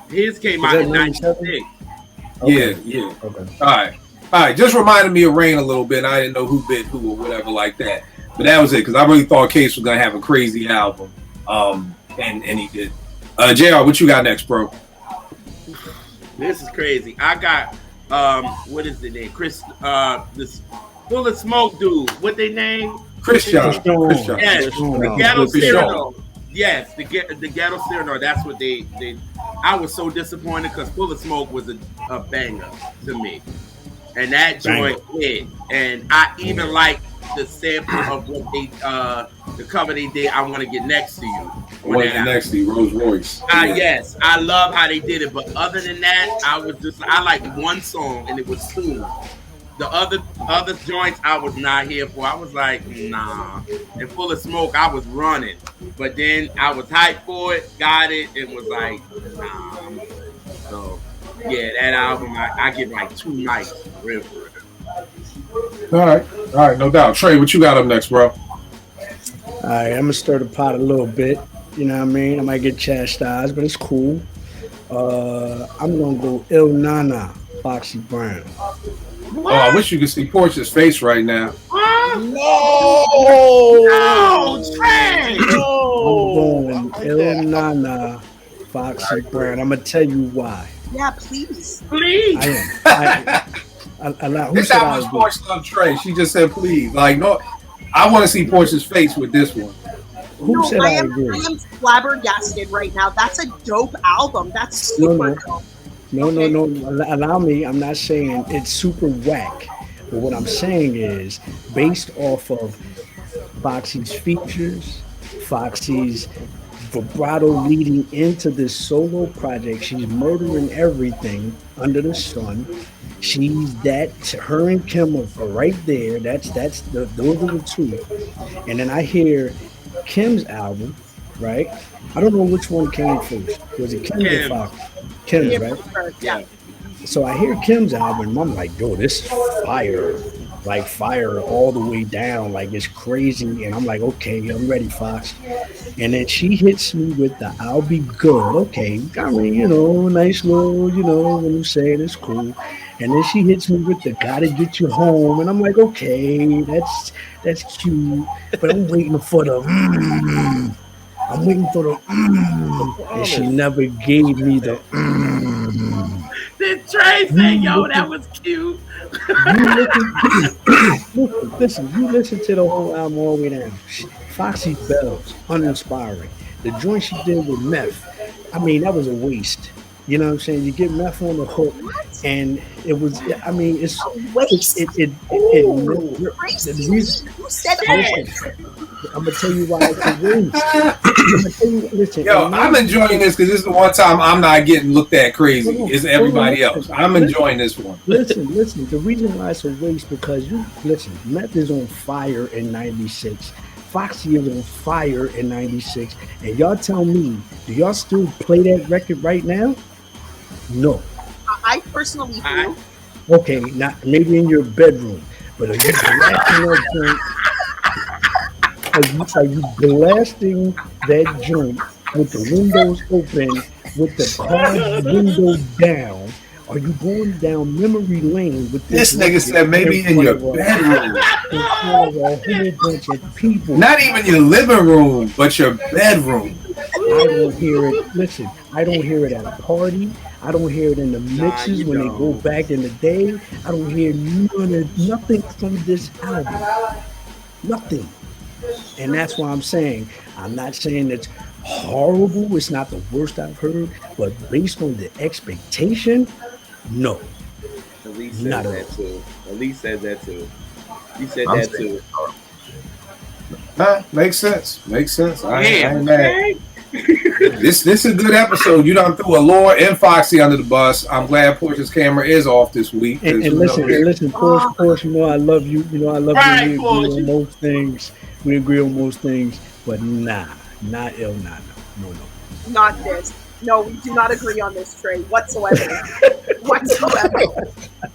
His came out in 96. Okay. Yeah. Okay. All right. Just reminded me of Rain a little bit. I didn't know who bit who or whatever like that. But that was it, because I really thought Case was gonna have a crazy album. And he did. JR, what you got next, bro? This is crazy. I got what is the name? Chris this Full of Smoke dude. What they name? Christian. Yes, the Ghetto Cyrano. Yes, the Ghetto Cyrano. That's what they. I was so disappointed because Full of Smoke was a banger to me, and that joint hit. And I even like the sample of what they the cover they did. I Want to Get Next to You. Next to You, Rolls Royce. Yes, I love how they did it. But other than that, I like one song, and it was Soon. The other joints I was not here for. I was like, nah. And Full of Smoke, I was running. But then I was hyped for it, got it, and was like, nah. So, yeah, that album, I give like 2 nights. Real good. All right, no doubt. Trey, what you got up next, bro? All right, I'm going to stir the pot a little bit. You know what I mean? I might get chastised, but it's cool. I'm going to go Il Nana, Foxy Brown. What? Oh, I wish you could see Portia's face right now. No, Trey! I'm going Il Nana, Foxy Brown. I'm going to tell you why. Yeah, please. Please. I am. This album was Portia Love Trey. She just said please. Like, no, I want to see Portia's face with this one. Who said I agree? I am flabbergasted right now. That's a dope album. That's super dope. No. Allow me. I'm not saying it's super whack. But what I'm saying is, based off of Foxy's features, Foxy's vibrato leading into this solo project, she's murdering everything under the sun. She's that. Her and Kim are right there. Those are the two. And then I hear Kim's album, right? I don't know which one came first. Was it Kim or Fox? Kim's, right? Yeah. So I hear Kim's album, and I'm like, yo, this is fire. Like fire all the way down. Like it's crazy. And I'm like, okay, I'm ready, Fox. And then she hits me with the I'll Be Good. Okay, I mean, nice little, when you say it, it's cool. And then she hits me with the Gotta Get You Home. And I'm like, okay, that's cute. But I'm waiting for the I'm waiting for the and she never gave me the Did Trey say, yo, that was cute? Listen, you listen to the whole album all the way down. Foxy Bells, uninspiring. The joint she did with Meth, I mean, that was a waste. You know what I'm saying? You get Meth on the hook, and it was. I mean, it's waste. The reason. Who said that? I'm gonna tell you why it's a waste. Listen, I'm enjoying this because this is the one time I'm not getting looked at crazy. It's everybody else. I'm enjoying this one. Listen. The reason why it's a waste because Meth is on fire in '96. Foxy is on fire in '96, and y'all tell me, do y'all still play that record right now? No. I personally do. Okay, not maybe in your bedroom, but are you blasting that joint? Are you blasting that joint with the windows open, with the car window down? Are you going down memory lane with this nigga said maybe in your bedroom? A whole bunch of people. Not even your living room, but your bedroom. I don't hear it. Listen, I don't hear it at a party. I don't hear it in the mixes when they go back in the day. I don't hear nothing from this album. Nothing. And that's why I'm saying, I'm not saying it's horrible. It's not the worst I've heard. But based on the expectation, no. Elise said that too. Elise said that too. You said that too. Makes sense. I ain't mad. This is a good episode. You done threw Allure and Foxy under the bus. I'm glad Portia's camera is off this week. And listen, Porsche, I love you. I love right, you. We agree on most things. We agree on most things, but not no. Not this. No, we do not agree on this, Trey, whatsoever.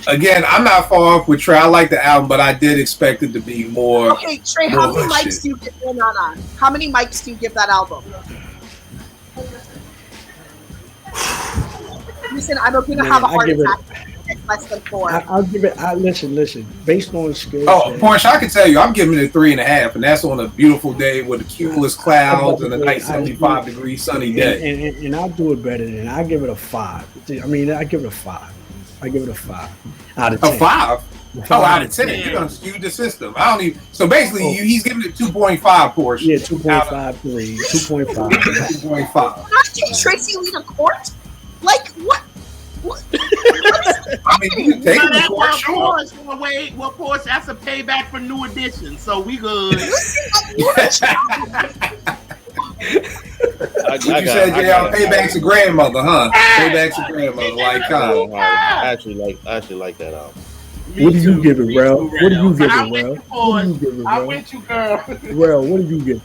Again, I'm not far off with Trey. I like the album, but I did expect it to be more. Okay, Trey, how many mics do you give? No. How many mics do you give that album? Listen, I'm going to have a heart attack. Less than 4. I'll give it. Listen. Based on skill. Porsche, I can tell you, I'm giving it 3.5, and that's on a beautiful day with the cumulus clouds and a nice 75-degree sunny day. And I'll do it better than I give it a 5. I mean, I give it a 5. I give it a 5 out of 10. A 5? Oh, out of 10. You done skewed the system. I don't even. So basically, he's giving it 2.5, Porsche. Yeah, 2.5, 3, 2.5. 2.5. Not take Tracy Lee to court? Like, what? I mean, you can take it to court, sure. Porsche, that's a payback for New Edition, so we good. You said payback's a grandmother, huh? Payback's a grandmother, like I actually like that album. What do you give it, Rel? What do you give it, Rel? I'm with you, girl. Rel, what do you give it?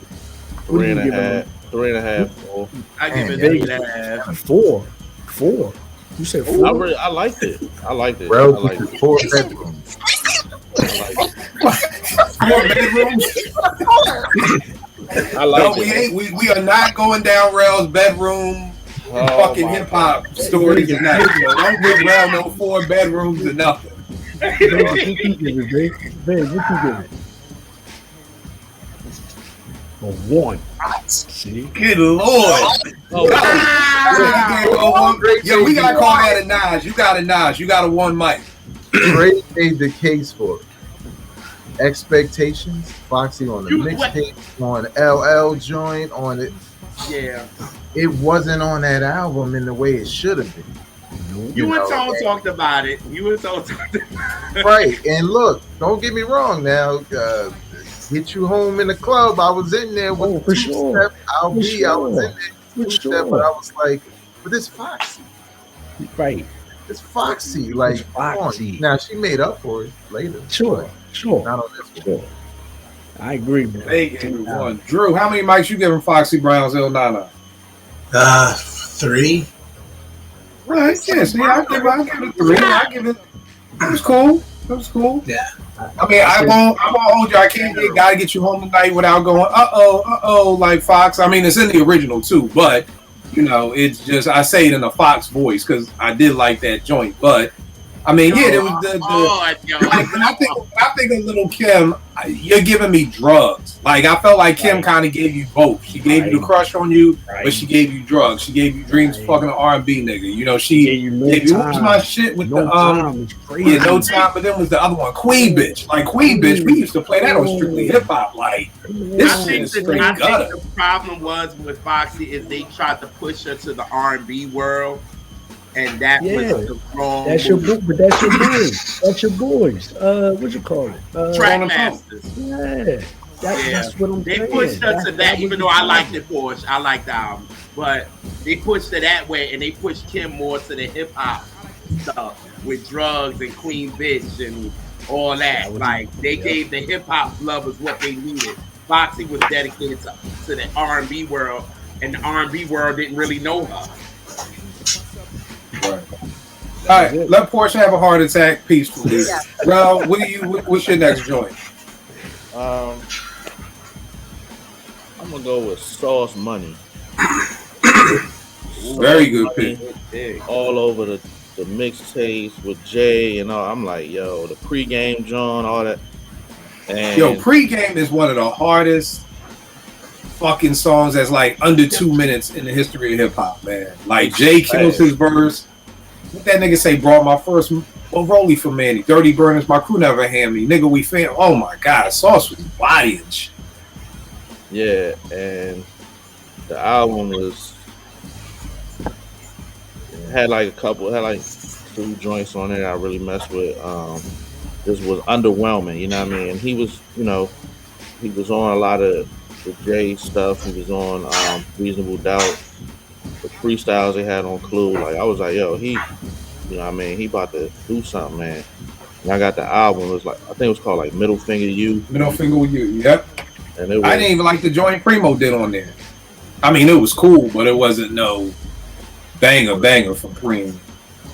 3.5. 3.5. 4. I give it 3.5. 4. You said 4. I liked it. Bro, 4 bedrooms. 4 bedrooms. I like it. We are not going down Rel's bedroom fucking hip hop stories tonight. So don't give Rel no 4 bedrooms or nothing. What you give it? A 1. See? Good Lord. Yo, we got caught at a Nas. You got a 1 mic. Trey made the case for it. Expectations, Foxy on the mixtape, on LL joint, on it. Yeah. It wasn't on that album in the way it should have been. You and Tone talked about it. You and Tone talked about it. Right. And look, don't get me wrong now. Get You Home in the Club. I was in there with for sure. Step. I was in there with Step, but I was like, but this Foxy. Right. It's Foxy. Like, It's Foxy. Now she made up for it later. Sure. Not on this one. I agree, bro. Hey, everyone. Drew, how many mics you giving Foxy Brown's Il Nana? 3. Right, yeah, see, I'll give it 3. I give it. It was cool. It was cool. Yeah. I mean, I won't hold you. I can't Gotta Get You Home Tonight without going, like Fox. I mean, it's in the original too, but you know, it's just I say it in a Fox voice because I did like that joint. But I mean, yeah, there was when I think of Little Kim, you're giving me drugs. Like I felt like Kim kind of gave you both. She gave you the crush on you, but she gave you drugs. She gave you dreams, fucking an R&B nigga. You know, she gave you what was my shit with No Time. But then was the other one, Queen Bitch. Like Queen Bitch, we used to play that on Strictly Hip Hop. Like this shit is straight gutter. I think the problem was with Foxy is they tried to push her to the R&B world. And that was the wrong. That's your boy, but that's your boys. That's your boys. What you call it? Trackmasters. Yeah. That's what I'm saying. They pushed her to that, even though I liked it, Porsche. I liked the album, but they pushed her that way, and they pushed Kim more to the hip hop stuff with drugs and Queen Bitch and all that. Like they gave the hip hop lovers what they needed. Foxy was dedicated to the R&B world, and the R&B world didn't really know her. Right. All right, let Porsche have a heart attack peacefully. Well, what's your next joint? I'm gonna go with Sauce Money. Very good pick. All over the mixtapes with Jay and all. I'm like, yo, the pregame John, all that. And yo, pregame is one of the hardest fucking songs that's like under 2 minutes in the history of hip hop, man. Like Jay kills his verse. What that nigga say? Brought my first rollie for Manny. 30 burners, my crew never hand me. Nigga, we fan. Oh my god, Sauce was bodying shit. Yeah, and the album had like 2 joints on it I really messed with. This was underwhelming, you know what I mean? And he was, he was on a lot of the Jay stuff. He was on Reasonable Doubt. The freestyles they had on Clue, like I was like, yo, he about to do something, man. And I got the album. It was like, I think it was called like Middle Finger You. Middle Finger You, yep. And it was, I didn't even like the joint Primo did on there. I mean, it was cool, but it wasn't no banger from Primo.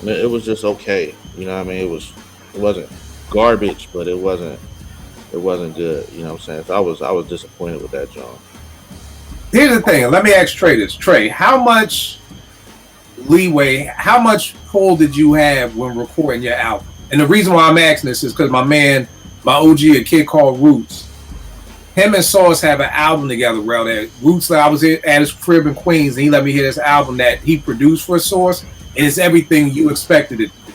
It was just okay, you know what I mean? It wasn't garbage, but it wasn't good, you know what I'm saying? So I was disappointed with that joint. Here's the thing. Let me ask Trey this. Trey, how much leeway, how much pull did you have when recording your album? And the reason why I'm asking this is because my OG, a kid called Roots, him and Sauce have an album together, bro. That Roots, I was at his crib in Queens, and he let me hear this album that he produced for Sauce, and it's everything you expected it to be.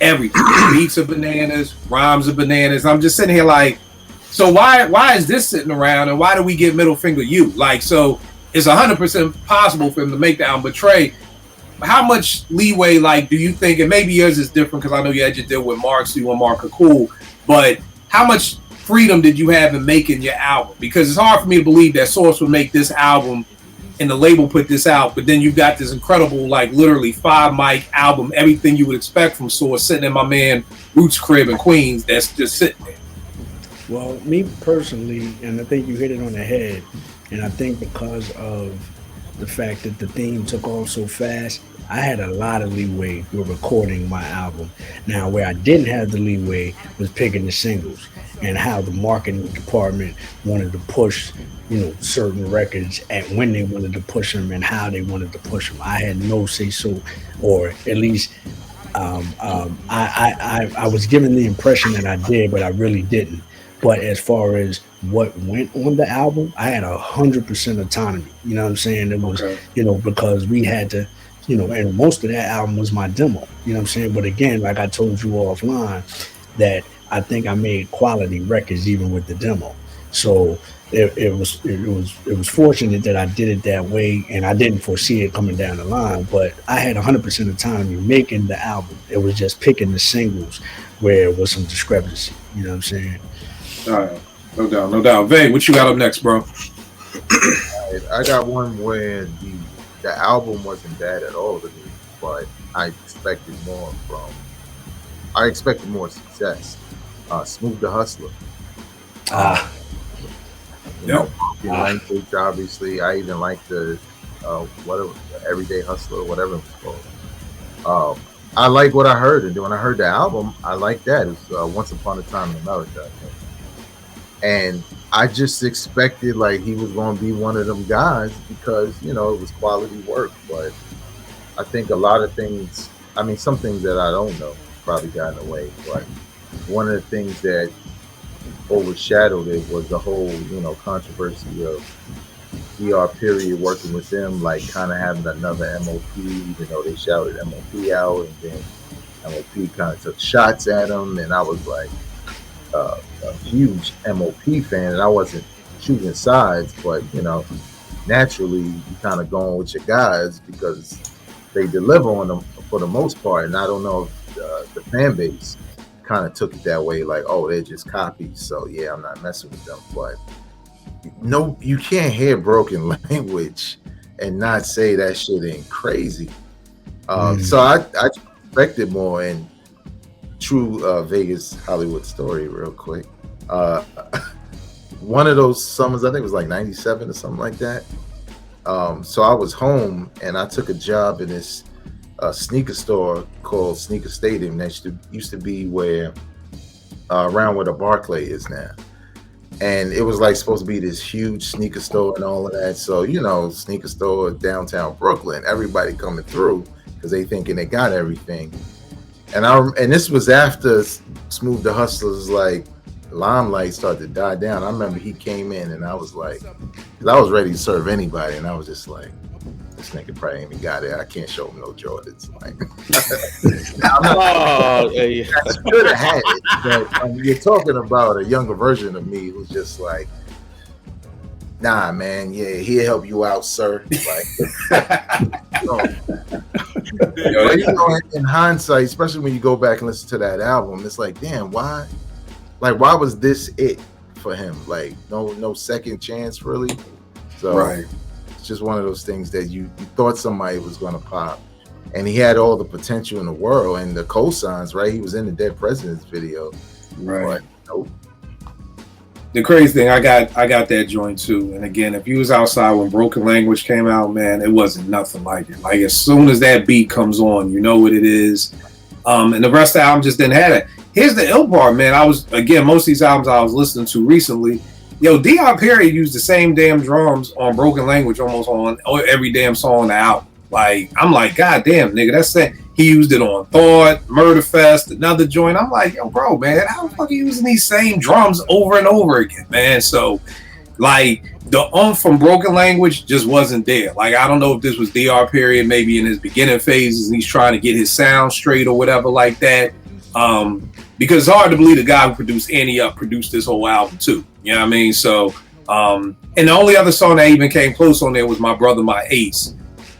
Everything. Beats of bananas, rhymes of bananas. I'm just sitting here like, so why is this sitting around, and why do we get Middle Finger You? Like, so it's 100% possible for him to make the album. But Trey, how much leeway, like, do you think, and maybe yours is different because I know you had your deal with Mark, so you and Mark are cool, but how much freedom did you have in making your album? Because it's hard for me to believe that Source would make this album and the label put this out, but then you got this incredible, like, literally 5 mic album, everything you would expect from Source, sitting in my man Roots' crib in Queens, that's just sitting there. Well, me personally, and I think you hit it on the head, and I think because of the fact that the theme took off so fast, I had a lot of leeway with recording my album. Now, where I didn't have the leeway was picking the singles and how the marketing department wanted to push, certain records at when they wanted to push them and how they wanted to push them. I had no say so, or at least I was given the impression that I did, but I really didn't. But as far as what went on the album, I had 100% autonomy. You know what I'm saying? It was, because we had to, and most of that album was my demo. You know what I'm saying? But again, like I told you offline, that I think I made quality records even with the demo. So it was fortunate that I did it that way, and I didn't foresee it coming down the line. But I had 100% autonomy making the album. It was just picking the singles where it was some discrepancy. You know what I'm saying? All right, no doubt. Vay, what you got up next, bro? I got one where the album wasn't bad at all to me, but I expected more success. Smooth the Hustler. Language, obviously. I even like the whatever, Everyday Hustler, whatever it was called. I like what I heard, and when I heard the album, I liked that. It was Once Upon a Time in America, I think. And I just expected like he was going to be one of them guys because it was quality work. But I think a lot of things, some things that I don't know probably got in the way. But one of the things that overshadowed it was the whole controversy of DR Period working with them, like kind of having another MOP. They shouted MOP out, and then MOP kind of took shots at him, and I was like a huge MOP fan, and I wasn't choosing sides, but naturally you kind of going with your guys because they deliver on them for the most part. And I don't know if the fan base kind of took it that way, like, oh, they're just copies, so yeah, I'm not messing with them. But no, you can't hear Broken Language and not say that shit ain't crazy. So I expected more. And true Vegas Hollywood story real quick. One of those summers, I think it was like 97 or something like that. So I was home and I took a job in this sneaker store called Sneaker Stadium that used to be where around where the Barclay is now. And it was like supposed to be this huge sneaker store and all of that. So, sneaker store downtown Brooklyn, everybody coming through because they thinking they got everything. And this was after Smooth the Hustler's like limelight started to die down. I remember he came in and I was like, because I was ready to serve anybody, and I was just like, this nigga probably ain't even got it. I can't show him no Jordans. Like, I should have had it, but you're talking about a younger version of me who's just like, nah, man, yeah, he'll help you out, sir. Like, but, in hindsight, especially when you go back and listen to that album, it's like, damn, why was this it for him? Like, no second chance, really. So right. It's just one of those things that you thought somebody was going to pop, and he had all the potential in the world and the cosigns, right? He was in the Dead Presidents video, right? But, nope. The crazy thing, I got that joint too. And again, if you was outside when Broken Language came out, man, it wasn't nothing like it. Like, as soon as that beat comes on, you know what it is. And the rest of the album just didn't have it. Here's the ill part, man. Most of these albums I was listening to recently, DR Period used the same damn drums on Broken Language almost on every damn song on the album. Like, I'm like, God damn, nigga, that's it. He used it on Thought, Murder Fest, another joint. I'm like, yo, bro, man, how the fuck are you using these same drums over and over again, man? So, like, the from Broken Language just wasn't there. Like, I don't know if this was DR Period, maybe in his beginning phases, and he's trying to get his sound straight or whatever like that. Because it's hard to believe the guy who produced Annie Up produced this whole album too. You know what I mean? So, and the only other song that even came close on there was My Brother, My Ace,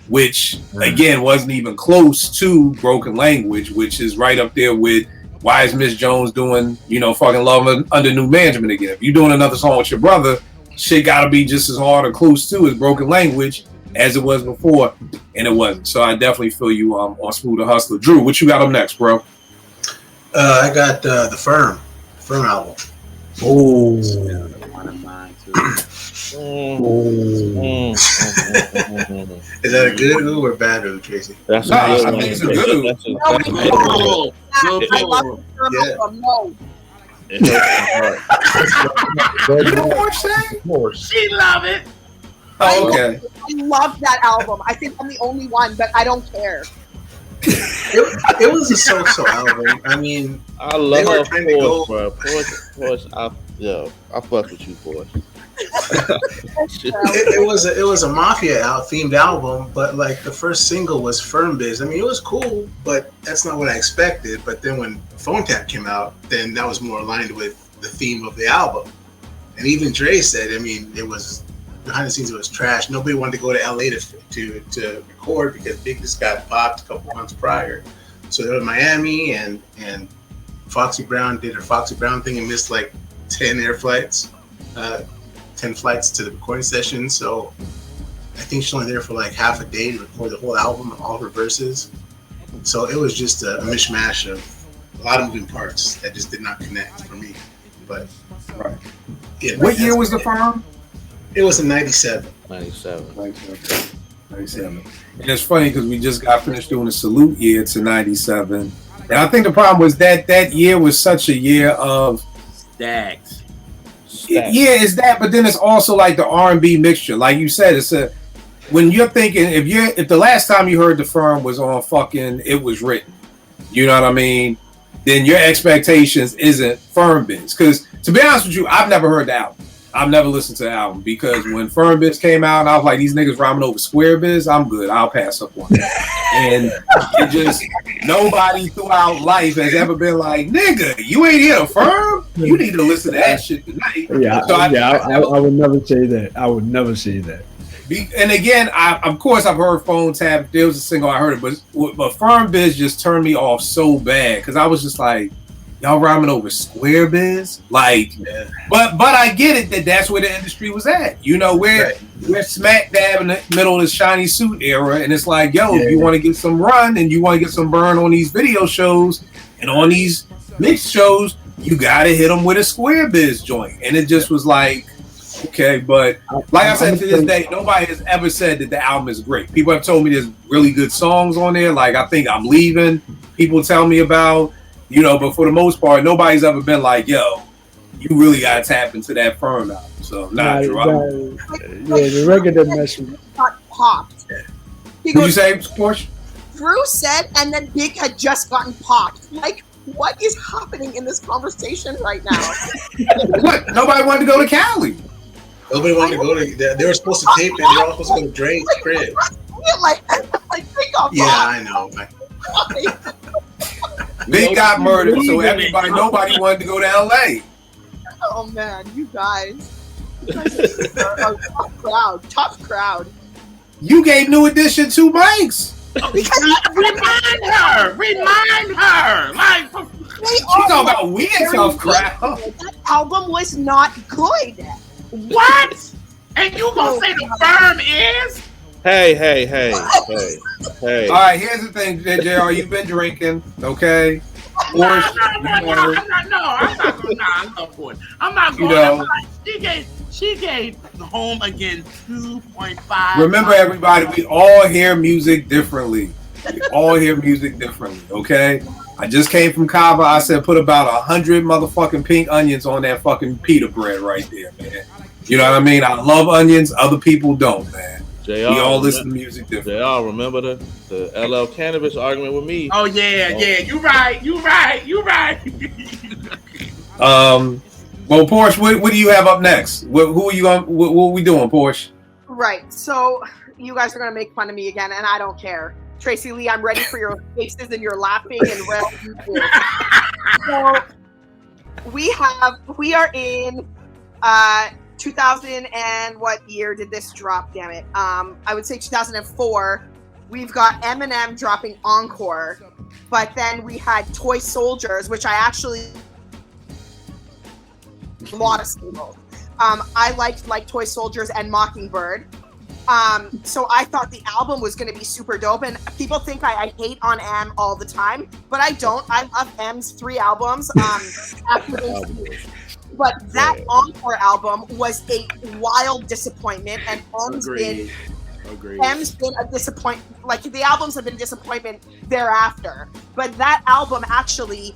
which again wasn't even close to Broken Language, which is right up there with why is Miss Jones doing, fucking Love Under New Management again? If you're doing another song with your brother, shit gotta be just as hard or close to as Broken Language as it was before, and it wasn't. So I definitely feel you on Smooth the Hustler. Drew, what you got up next, bro? I got the Firm album. Oh, One of mine too. Is that a good ooh or bad ooh, Tracy? That's I a think it's a good ooh. That's a Good I love pull. the Firm album. No. It hurts my heart. You don't watch that? Of course. She love it. Oh, okay. I love that album. I think I'm the only one, but I don't care. It was a so-so album. I mean, I love were trying to Force, go- bro. Force, I fuck with you, Force. It was a mafia themed album, but like the first single was Firm Biz. I mean, it was cool, but that's not what I expected. But then when Phone Tap came out, then that was more aligned with the theme of the album. And even Dre said, I mean, it was behind the scenes, it was trash. Nobody wanted to go to LA to record because Big just got popped a couple months prior. So they were in Miami, and Foxy Brown did her Foxy Brown thing and missed like 10 air flights. 10 flights to the recording session, so I think she's only there for like half a day to record the whole album, all her verses. So it was just a mishmash of a lot of moving parts that just did not connect for me. But Right. yeah, What year was the Firm? It was in '97. 97. 97. And it's funny because we just got finished doing a salute year to 97. And I think the problem was that year was such a year of Stacks. yeah, it's that, but then it's also like the R&B mixture. Like you said, it's a when you're thinking if the last time you heard the Firm was on fucking It Was Written, you know what I mean? Then your expectations isn't Firm Biz. Because to be honest with you, I've never heard the album. I've never listened to the album because when Firm Biz came out, I was like, these niggas rhyming over Square Biz. I'm good. I'll pass up on that. And it just nobody throughout life has ever been like, nigga, you ain't here to Firm. You need to listen to that shit tonight. Yeah, So I would never say that. I would never say that. And again, of course, I've heard Phone Tap. There was a single I heard it, but Firm Biz just turned me off so bad because I was just like, y'all rhyming over Square Biz, like. Yeah. But I get it that's where the industry was at. You know, we're smack dab in the middle of the shiny suit era, and it's like, yo, if you want to get some run and you want to get some burn on these video shows and on these mix shows, you gotta hit them with a Square Biz joint. And it just was like, okay, but like I said, to this day, nobody has ever said that the album is great. People have told me there's really good songs on there. Like I think I'm Leaving, people tell me about, you know, but for the most part, nobody's ever been like, yo, you really gotta tap into that Firm album. So the record didn't mess with me. Got popped. He What'd you goes, say, Porsche? Drew said, and then Big had just gotten popped. Like, what is happening in this conversation right now? What? Nobody wanted to go to Cali. Nobody wanted to go to. They were supposed to tape it. They were all supposed to go to Dre's crib. like Big got Yeah, popped. I know. Big got murdered, so nobody wanted to go to LA. Oh man, you guys are a tough crowd. You gave New Edition 2 mics. Remind her. Like, She's talking about we a tough crowd. That album was not good. what? And you gonna say the Firm is? Hey. All right, here's the thing, JR. You've been drinking, okay? I'm not going. She gave Home Again 2.5. Remember, everybody, we all hear music differently. We all hear music differently, okay? I just came from Cava. I said put about 100 motherfucking pink onions on that fucking pita bread right there, man. You know what I mean? I love onions. Other people don't, man. We all listen to music differently. JR, remember the LL Cannabis argument with me? Oh yeah. You right. Well, Porsche, what do you have up next? Who are you going? What are we doing, Porsche? Right. So you guys are gonna make fun of me again, and I don't care. Tracy Lee, I'm ready for your faces and your laughing and so we are in 2000 and what year did this drop? Damn it. I would say 2004. We've got Eminem dropping Encore, but then we had Toy Soldiers, which I actually a lot of singles. I liked like Toy Soldiers and Mockingbird. So I thought the album was going to be super dope, and people think I hate on M all the time, but I don't. I love M's 3 albums. But that Encore album was a wild disappointment, and M's been a disappointment. Like the albums have been disappointment thereafter, but that album actually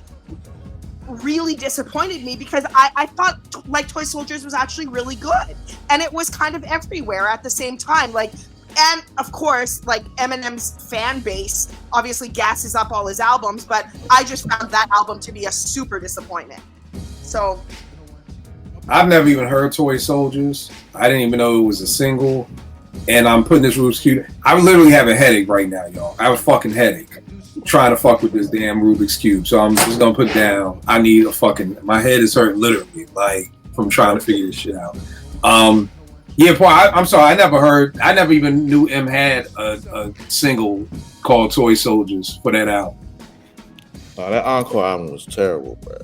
really disappointed me because I thought like Toy Soldiers was actually really good, and it was kind of everywhere at the same time. Like, and of course, like Eminem's fan base obviously gasses up all his albums, but I just found that album to be a super disappointment. So I've never even heard Toy Soldiers. I didn't even know it was a single. And I'm putting this Rubik's Cube. I literally have a headache right now, y'all. I have a fucking headache trying to fuck with this damn Rubik's Cube. So I'm just gonna put it down. I need a fucking. My head is hurting literally, like from trying to figure this shit out. Yeah, Paul. I'm sorry. I never even knew M had a single called Toy Soldiers for that album. Oh, that Encore album was terrible, bro.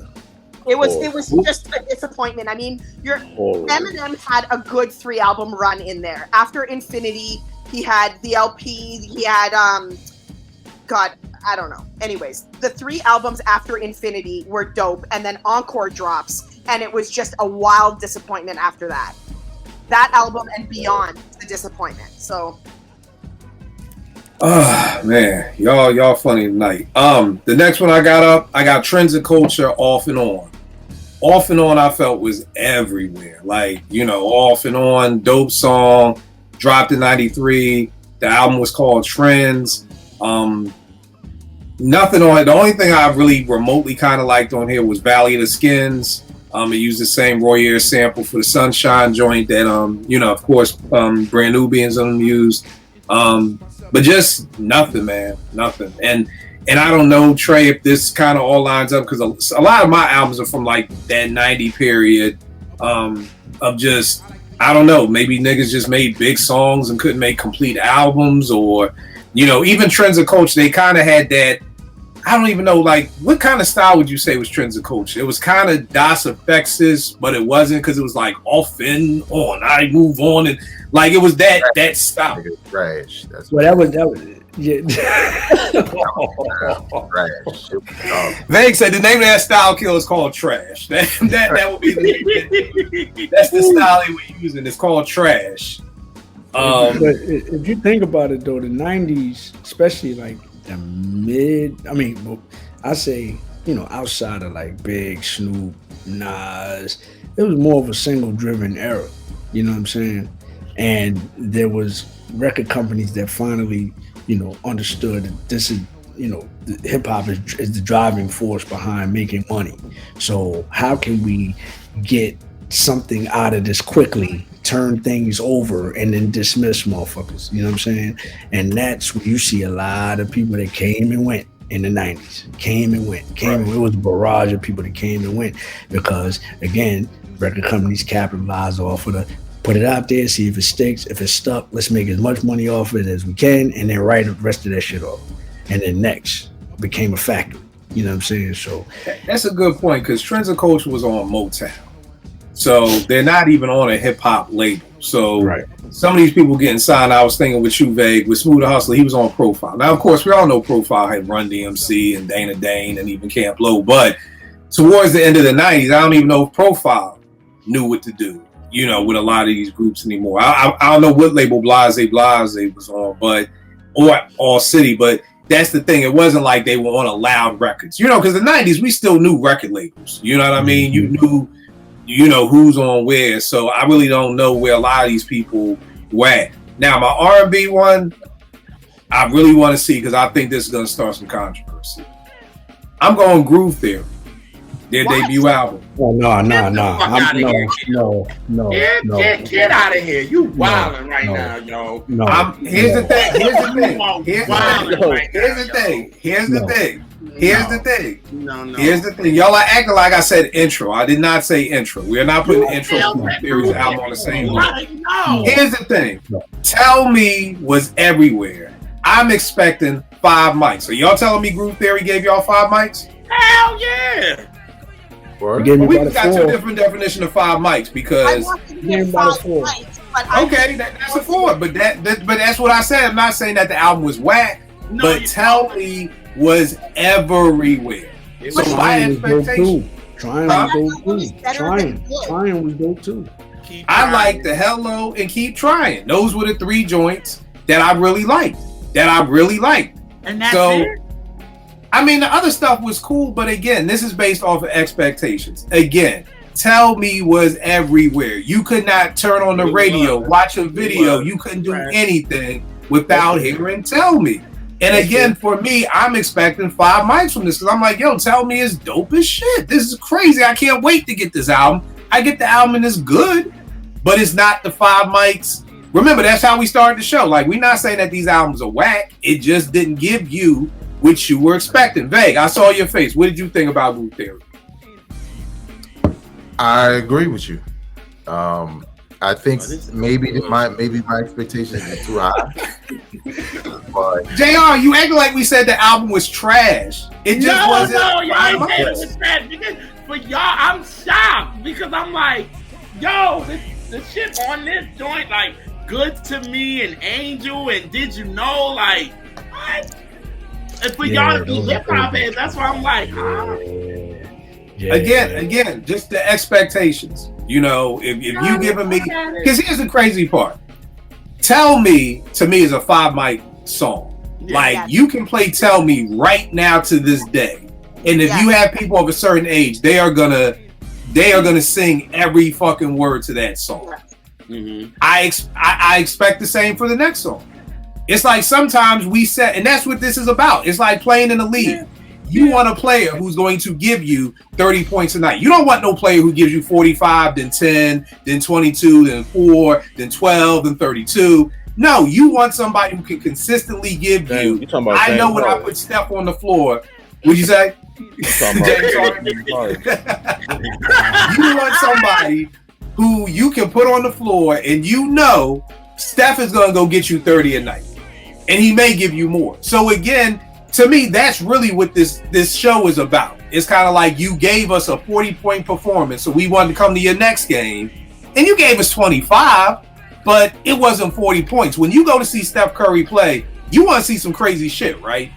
It was just a disappointment. I mean, Eminem had a good 3-album run in there. After Infinity, he had the LP, he had God, I don't know. Anyways, the 3 albums after Infinity were dope, and then Encore drops, and it was just a wild disappointment after that. That album and beyond the disappointment. So oh man, y'all funny tonight. The next one I got Trends and Culture, Off and On. Off and On I felt was everywhere. Like, you know, Off and On, dope song, dropped in 93. The album was called Trends. Nothing on it. The only thing I really remotely kind of liked on here was Valley of the Skins. It used the same Roy Ayers sample for the Sunshine joint that, you know, of course, Brand Nubians used. But just nothing, man. Nothing. And I don't know, Trey, if this kind of all lines up, because a lot of my albums are from like that 90 period of just, I don't know, maybe niggas just made big songs and couldn't make complete albums, or, you know, even Trends and Culture, they kind of had that, I don't even know, like, what kind of style would you say was Trends and Culture? It was kind of Das Effects, but it wasn't, because it was like off and on, I move on, and like it was that style. Trash. That's Well, that was yeah. trash. Veg said the name of that style kill is called Trash. That would be the name. That's the style they were using. It's called Trash. But if you think about it, though, the 90s, especially like the I say, you know, outside of like Big, Snoop, Nas, it was more of a single-driven era. You know what I'm saying? And there was record companies that finally, you know, understood that this is, you know, hip hop is the driving force behind making money. So how can we get something out of this quickly, turn things over, and then dismiss motherfuckers? You know what I'm saying? And that's where you see a lot of people that came and went in the 90s. Came and went. It was a barrage of people that came and went because, again, record companies capitalize off of the put it out there, see if it sticks. If it's stuck, let's make as much money off it as we can, and then write the rest of that shit off. And then next became a factory. You know what I'm saying? So that's a good point, because Trends and Culture was on Motown, so they're not even on a hip hop label. So some of these people getting signed, I was thinking with you, Vague, with Smooth the Hustler, he was on Profile. Now, of course, we all know Profile had Run DMC and Dana Dane and even Camp Low, but towards the end of the 90s, I don't even know if Profile knew what to do, you know, with a lot of these groups anymore. I don't know what label Blase was on, or All City, but that's the thing. It wasn't like they were on a Loud Records, you know, because the 90s, we still knew record labels. You know what I mean? You knew, you know, who's on where. So I really don't know where a lot of these people were at. Now, my R&B one, I really want to see, because I think this is going to start some controversy. I'm going Groove Theory. Their debut album. Oh, no. Get out of here. You wilding right now, yo. No. Here's the thing. Y'all are acting like I said intro. I did not say intro. We are not putting intro and Theory's album on the same line. Here's the thing. Tell Me was everywhere. I'm expecting 5 mics. So y'all telling me Groove Theory gave y'all 5 mics? Hell yeah. We got 2 different definitions of 5 mics, because okay, that's a 4, but that's what I said. I'm not saying that the album was whack, but Tell Me was everywhere. So my expectation, Trying was dope too. I like the Hello and Keep Trying. Those were the 3 joints that I really liked. And that's it. I mean, the other stuff was cool, but again, this is based off of expectations. Again, Tell Me was everywhere. You could not turn on the radio, watch a video. You couldn't do anything without hearing Tell Me. And again, for me, I'm expecting 5 mics from this, because I'm like, yo, Tell Me is dope as shit. This is crazy. I can't wait to get this album. I get the album is good, but it's not the Five Mics. Remember, that's how we started the show. Like, we're not saying that these albums are whack. It just didn't give you what you were expecting. Vague, I saw your face. What did you think about Groove Theory? I agree with you. I think maybe my expectations are too high. But JR, you acting like we said the album was trash. It just wasn't. No, y'all ain't saying it was trash. Because for y'all, I'm shocked because I'm like, yo, the shit on this joint, like, Good to Me and Angel and Did You Know, like, what? And for y'all to be hip hop heads, that's why I'm like, huh? Yeah. Again, just the expectations. You know, if you giving me, because here's the crazy part. Tell Me, to me, is a Five Mic song. Yeah. Like, you can play Tell Me right now to this day. And if you have people of a certain age, they are gonna sing every fucking word to that song. Mm-hmm. I expect the same for the next song. It's like sometimes we set, and that's what this is about. It's like playing in the league. You want a player who's going to give you 30 points a night. You don't want no player who gives you 45, then 10, then 22, then 4, then 12, then 32. No, you want somebody who can consistently give you. I know when I put Steph on the floor. What'd you say? You want somebody who you can put on the floor and you know Steph is going to go get you 30 a night. And he may give you more. So again, to me, that's really what this show is about. It's kind of like you gave us a 40-point performance, so we wanted to come to your next game, and you gave us 25, but it wasn't 40 points. When you go to see Steph Curry play, you want to see some crazy shit, right?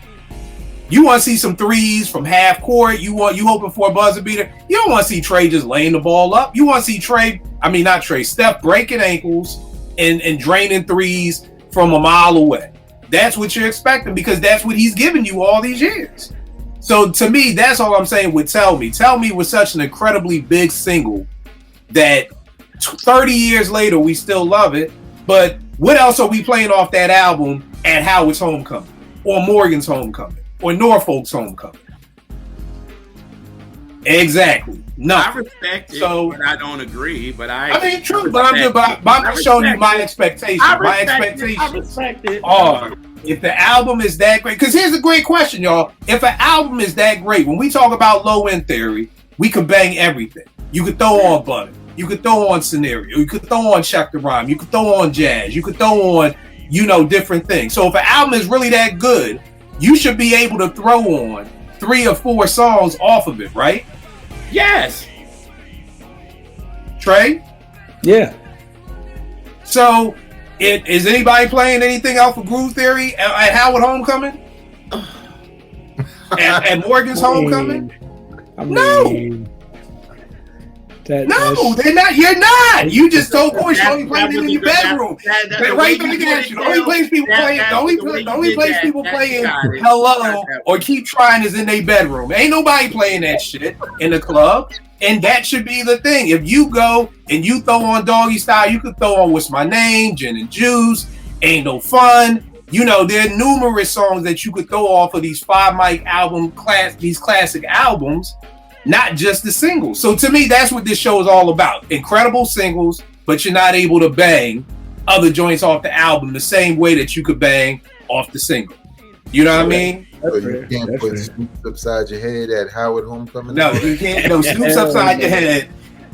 You want to see some threes from half court. You hoping for a buzzer beater. You don't want to see Trey just laying the ball up. You want to see Steph breaking ankles and draining threes from a mile away. That's what you're expecting because that's what he's given you all these years. So to me, that's all I'm saying with Tell Me. Tell Me was such an incredibly big single that 30 years later, we still love it. But what else are we playing off that album at Howard's Homecoming or Morgan's Homecoming or Norfolk's Homecoming? Exactly. No, I respect it, but I don't agree. But I mean, true. But I'm just showing you my expectations. My expectations. I respect it. If the album is that great, because here's a great question, y'all. If an album is that great, when we talk about Low End Theory, we could bang everything. You could throw on Butter. You could throw on Scenario. You could throw on Check the Rhyme. You could throw on Jazz. You could throw on, different things. So if an album is really that good, you should be able to throw on 3 or 4 songs off of it, right? Yes. Trey? Yeah. So, is anybody playing anything out for Groove Theory at Howard Homecoming? at Morgan's Homecoming? No. They're not. You're not. You just told Bush you only playing it in your bedroom. Right back at you. The only place people playing Hello or Keep Trying is in their bedroom. Ain't nobody playing that shit in the club. And that should be the thing. If you go and you throw on Doggy Style, you could throw on What's My Name, Gin and Juice, Ain't No Fun. There are numerous songs that you could throw off of these Five Mic these classic albums. Not just the singles. So to me, that's what this show is all about. Incredible singles, but you're not able to bang other joints off the album the same way that you could bang off the single. You know what I mean? So you can't put Snoops Upside Your Head at Howard Homecoming? No, you can't. No, Snoops Upside Your Head.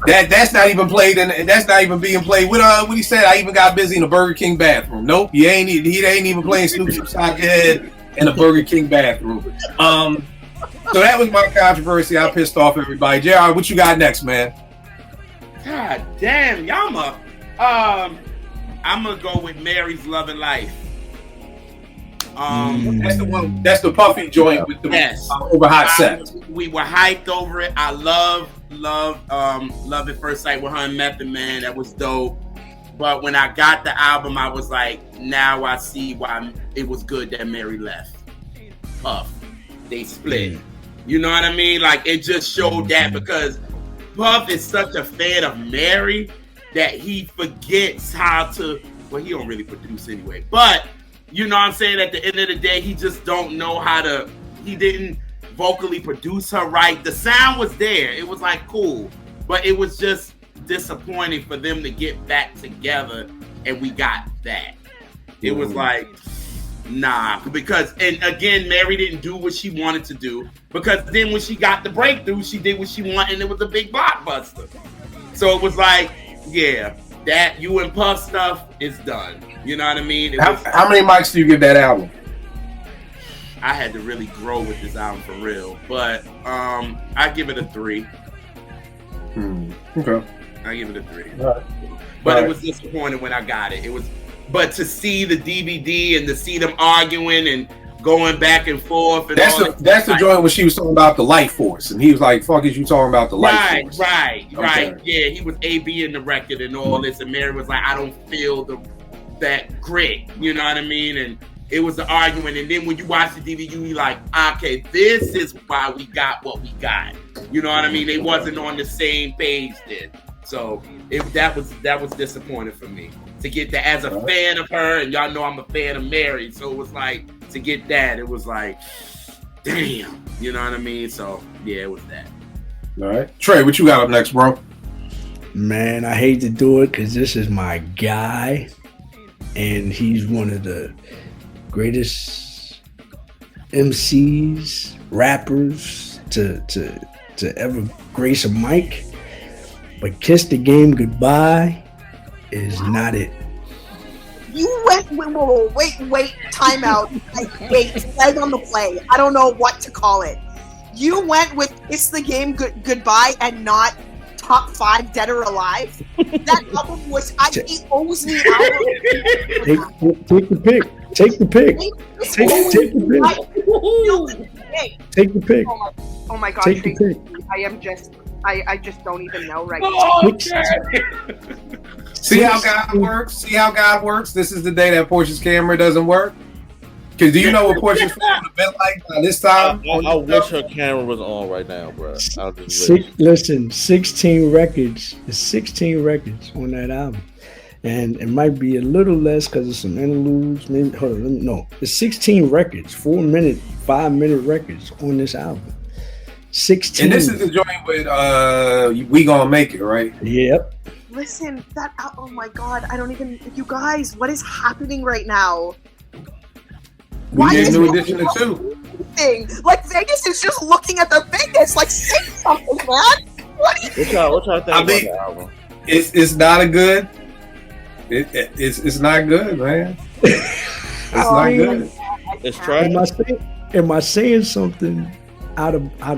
That's not even played, and that's not even being played. What he said, I even got busy in the Burger King bathroom. Nope, he ain't even playing Snoops Upside Your Head in the Burger King bathroom. So that was my controversy. I pissed off everybody. JR, what you got next, man? God damn, y'all I'm gonna go with Mary's Love and Life. That's the one. That's the puffy joint with the over hot sex. We were hyped over it. I love at First Sight with her and Method Man. That was dope. But when I got the album, I was like, now I see why it was good that Mary left. Puff, they split. You know what I mean? Like, it just showed that because Puff is such a fan of Mary that he forgets how to, well, he don't really produce anyway, but you know what I'm saying? At the end of the day, he just don't know how to, he didn't vocally produce her right. The sound was there. It was like cool, but it was just, disappointing for them to get back together, and we got that. It was like, nah, because, and again, Mary didn't do what she wanted to do, because then when she got the breakthrough, she did what she wanted, and it was a big blockbuster. So it was like, yeah, that You and Puff stuff is done. You know what I mean? How many mics do you give that album? I had to really grow with this album for real, but I give it a 3. Okay, I give it a 3. right. But it was disappointing when I got it. But to see the DVD and to see them arguing and going back and forth, and that's the joint when she was talking about the life force, and he was like, "Fuck is you talking about the life force?" Right. Okay. Yeah, he was AB in the record and all this, and Mary was like, "I don't feel that grit." You know what I mean? And it was the argument, and then when you watch the DVD, you like, okay, this is why we got what we got. You know what I mean? They wasn't on the same page then, so that was disappointing for me to get that as a fan of her, and y'all know I'm a fan of Mary, so it was like to get that, it was like, damn, you know what I mean? So yeah, it was that. All right, Trey, what you got up next, bro? Man, I hate to do it because this is my guy, and he's one of the greatest MCs, rappers to ever grace a mic. But Kiss the Game Goodbye is not it. You wait, time out. Leg on the play. I don't know what to call it. You went with Kiss the Game Goodbye and not top 5 Dead or Alive. That album was, he owes me album. Take the pick. Take the pick. Take the pick. Oh my God, Take the Tracy, pick. I just don't even know right now. See how God works? See how God works? This is the day that Portia's camera doesn't work. Because do you know what Portia's phone would have been like by this time? I wish her camera was on right now, bro. Listen, 16 records. There's 16 records on that album. And it might be a little less because of some interludes. Maybe, hold on, no. There's 16 records, 4-minute, 5-minute records on this album. 16. And this is the joint with We Gonna Make It, right? Yep. Listen, oh my God, I don't even, you guys, what is happening right now? We did New Edition to 2. Like, Vegas is just looking at the Vegas, like, say something, man. What y'all think about the album? It's not a good. It's not good, man. It's not good. It's trash. Am I saying something out of I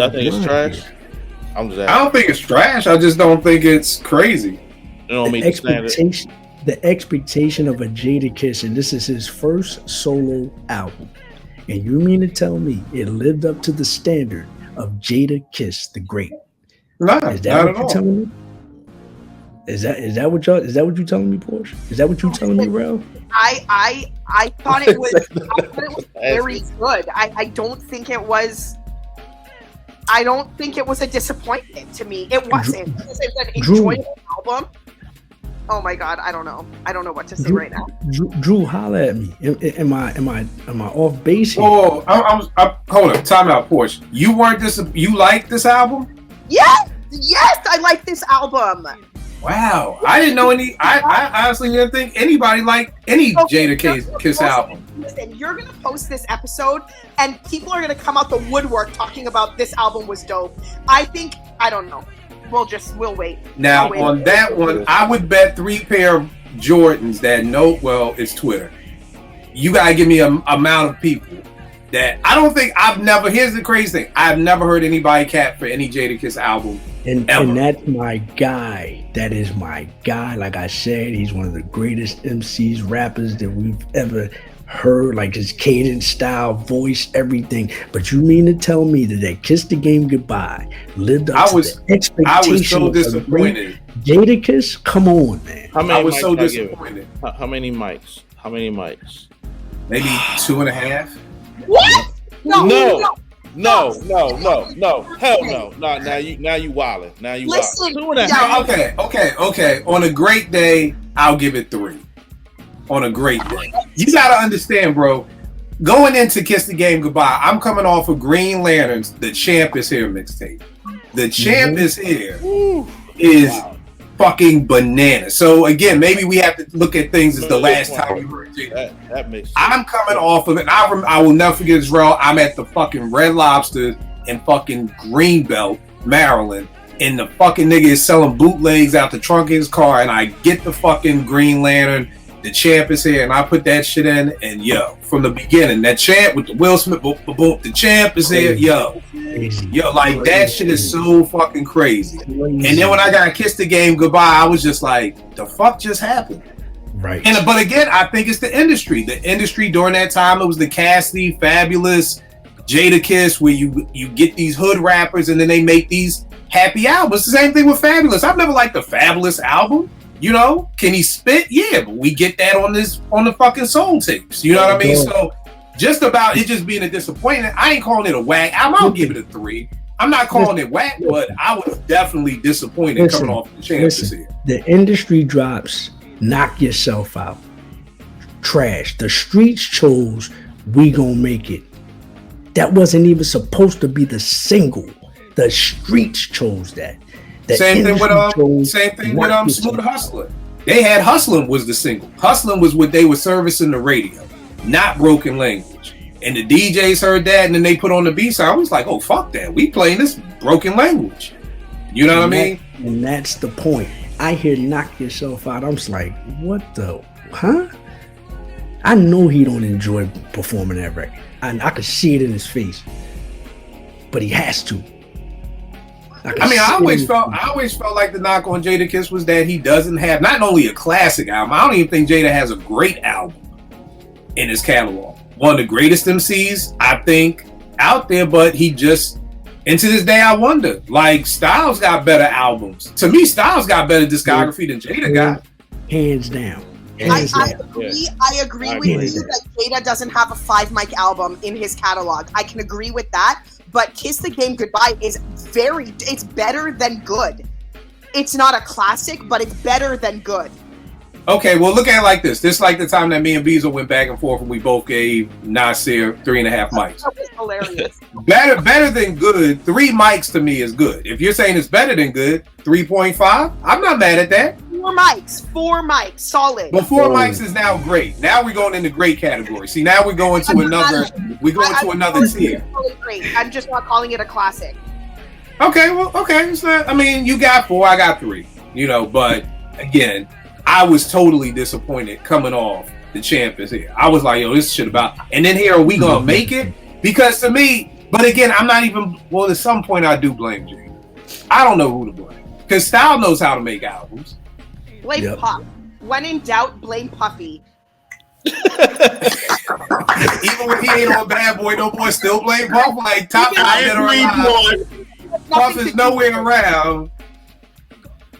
think it's trash. I'm just asking. I don't think it's trash. I just don't think it's crazy. You don't mean the expectation of a Jadakiss, and this is his first solo album, and you mean to tell me it lived up to the standard of Jadakiss the Great? No, is that not what at you're all. telling me? Is that what you're telling me, Porsche? Is that what you're telling me, Rel? I thought it was very good. I don't think it was a disappointment to me. It wasn't. It was an enjoyable album. Oh my God, I don't know what to say right now. Drew, holla at me. Am I off base here? Oh, I'm hold up. Time out, Porsche. You weren't you liked this album? Yes, I like this album. Wow, I didn't know any. I honestly didn't think anybody liked any Jadakiss album. Listen, you're gonna post this episode, and people are gonna come out the woodwork talking about this album was dope. I don't know. We'll wait. Now on that one, I would bet 3 pair of Jordans that it's Twitter. You gotta give me a amount of people that I don't think here's the crazy thing. I've never heard anybody cap for any Jadakiss album. And that's my guy. That is my guy. Like I said, he's one of the greatest MCs, rappers that we've ever heard. Like his cadence, style, voice, everything. But you mean to tell me that Kiss the Game Goodbye lived up to the expectation? I was so disappointed. Jadakiss, come on, man. I was so disappointed. How many mics? Maybe 2.5. What? No. Hell no. Now you wildin'. Now you listen. 2.5. Okay. On a great day, I'll give it 3. On a great day. You gotta understand, bro. Going into Kiss the Game Goodbye, I'm coming off of Green Lanterns, The Champ Is Here mixtape. The Champ Is Here is fucking bananas. So again, maybe we have to look at things as the last time you heard Jada. That makes sense. I'm coming off of it. And I will never forget this, bro. I'm at the fucking Red Lobster in fucking Greenbelt, Maryland, and the fucking nigga is selling bootlegs out the trunk of his car, and I get the fucking Green Lantern. The champ is here, and I put that shit in, and yo, from the beginning, that champ with the Will Smith, boom, boom, boom, the champ is here, yo, like that shit is so fucking crazy. And then when I got Kiss the Game Goodbye, I was just like, the fuck just happened? Right. And but again, I think it's the industry. The industry during that time, it was the Cassidy, Fabulous, Jadakiss, where you get these hood rappers, and then they make these happy albums. The same thing with Fabulous. I've never liked the Fabulous album. You know, can he spit? Yeah, but we get that on the fucking soul tapes. You know what I mean? So just about it just being a disappointment. I ain't calling it a whack. I'll give it a 3. I'm not calling it whack, but I was definitely disappointed coming off the chances here. The industry drops Knock Yourself Out. Trash. The streets chose We Gon' Make It. That wasn't even supposed to be the single. The streets chose that. Same thing with Smooth Hustler. They had Hustlin' was the single. Hustlin' was what they were servicing the radio, not Broken Language. And the DJs heard that, and then they put on the B-side. I was like, oh, fuck that. We playing this Broken Language. You know what I mean? And that's the point. I hear Knock Yourself Out. I'm just like, what the, huh? I know he don't enjoy performing that record. I could see it in his face. But he has to. I always felt like the knock on Jadakiss was that he doesn't have not only a classic album. I don't even think Jada has a great album in his catalog. One of the greatest MCs I think out there, but he just, and to this day I wonder, like, Styles got better albums. To me, Styles got better discography than Jada got. Hands down. I agree with you that Jada doesn't have a 5 mic album in his catalog. I can agree with that. But Kiss the Game Goodbye is it's better than good. It's not a classic, but it's better than good. Okay, well, look at it like this. This is like the time that me and Beezel went back and forth and we both gave Nasir 3.5 mics. That was hilarious. Better than good, 3 mics to me is good. If you're saying it's better than good, 3.5, I'm not mad at that. 4 mics, solid. But 4 mics is now great. Now we're going in the great category. See, now we're going to another tier. Great. I'm just not calling it a classic. Okay, well, okay. It's not, I mean, you got 4, I got 3. You know, but again, I was totally disappointed coming off the champ is here. I was like, yo, this shit about, and then here, are we gonna make it? Because to me, but again, I'm not even, well, at some point I do blame Jay. I don't know who to blame. Because Style knows how to make albums. Blame Puff. When in doubt, blame Puffy. Even when he ain't on Bad Boy, no boy still blame Puff. Like, top Puff is nowhere around.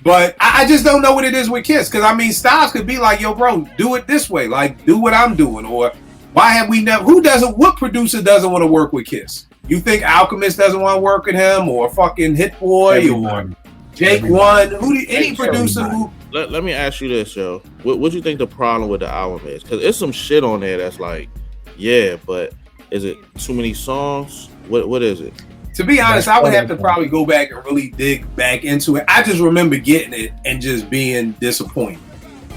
But I just don't know what it is with Kiss. Because, I mean, Styles could be like, yo, bro, do it this way. Like, do what I'm doing. Or why have we never... What producer doesn't want to work with Kiss? You think Alchemist doesn't want to work with him? Or fucking Hit Boy? Or Jake One? Any producer who... Let me ask you this, yo. What do you think the problem with the album is? Because there's some shit on there that's like, yeah, but is it too many songs? What is it? To be honest, I would have to probably go back and really dig back into it. I just remember getting it and just being disappointed.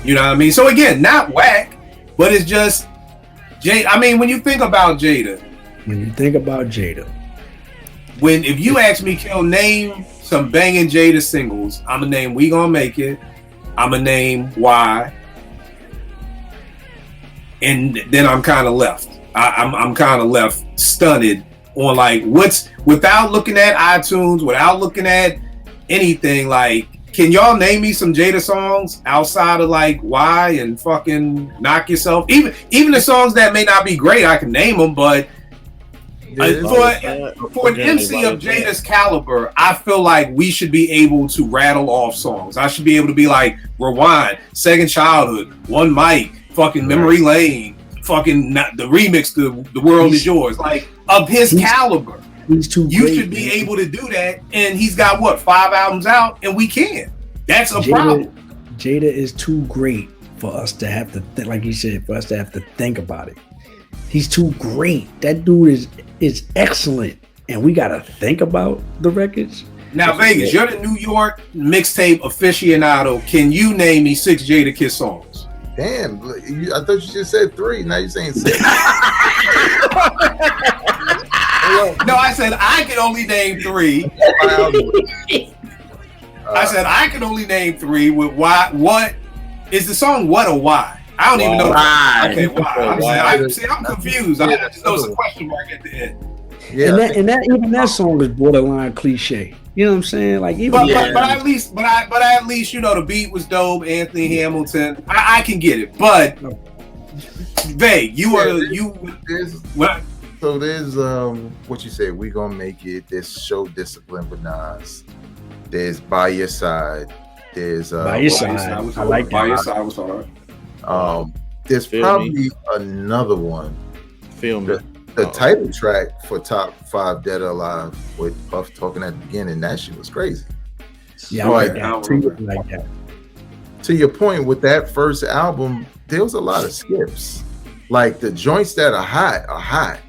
You know what I mean? So again, not whack, but it's just Jada. I mean, when you think about Jada, if you ask me, Kill, name some banging Jada singles, I'm gonna name We Gonna Make It. I'm gonna name Why, and then I'm kind of left. I'm kind of left stunned on like what's, without looking at iTunes, without looking at anything. Like, can y'all name me some Jada songs outside of like Why and fucking Knock Yourself? Even the songs that may not be great, I can name them, but. For an MC of Jada's caliber, I feel like we should be able to rattle off songs. I should be able to be like Rewind, Second Childhood, One Mic, fucking Memory Lane, fucking the remix to The World Is Yours. Like, of his caliber, you should be able to do that. And he's got 5 albums out, and we can. That's a problem. Jada is too great for us to have to, like you said, for us to have to think about it. He's too great. That dude is excellent, and we gotta think about the records. Now, Vegas, you're the New York mixtape aficionado. Can you name me 6 Jadakiss songs? Damn, I thought you just said 3. Now you're saying 6. No, I said I can only name 3. I said I can only name 3 with why. What is the song? What or why? I don't even know. Why? Okay, why? I'm confused. I just know it's a question mark at the end. Yeah, and that song is borderline cliche. You know what I'm saying? Like even but at least you know the beat was dope. Anthony Hamilton, I can get it. But Vay, So there's what you say, We Gonna Make It. There's Show Discipline with Nas. There's By Your Side. There's By Your Side. I like that. By Your Side was hard. There's probably another one. Feel Me. The title track for Top 5 Dead or Alive with Puff talking at the beginning, that shit was crazy. Yeah, I like that. To your point, with that first album, there was a lot of skips. Like the joints that are hot.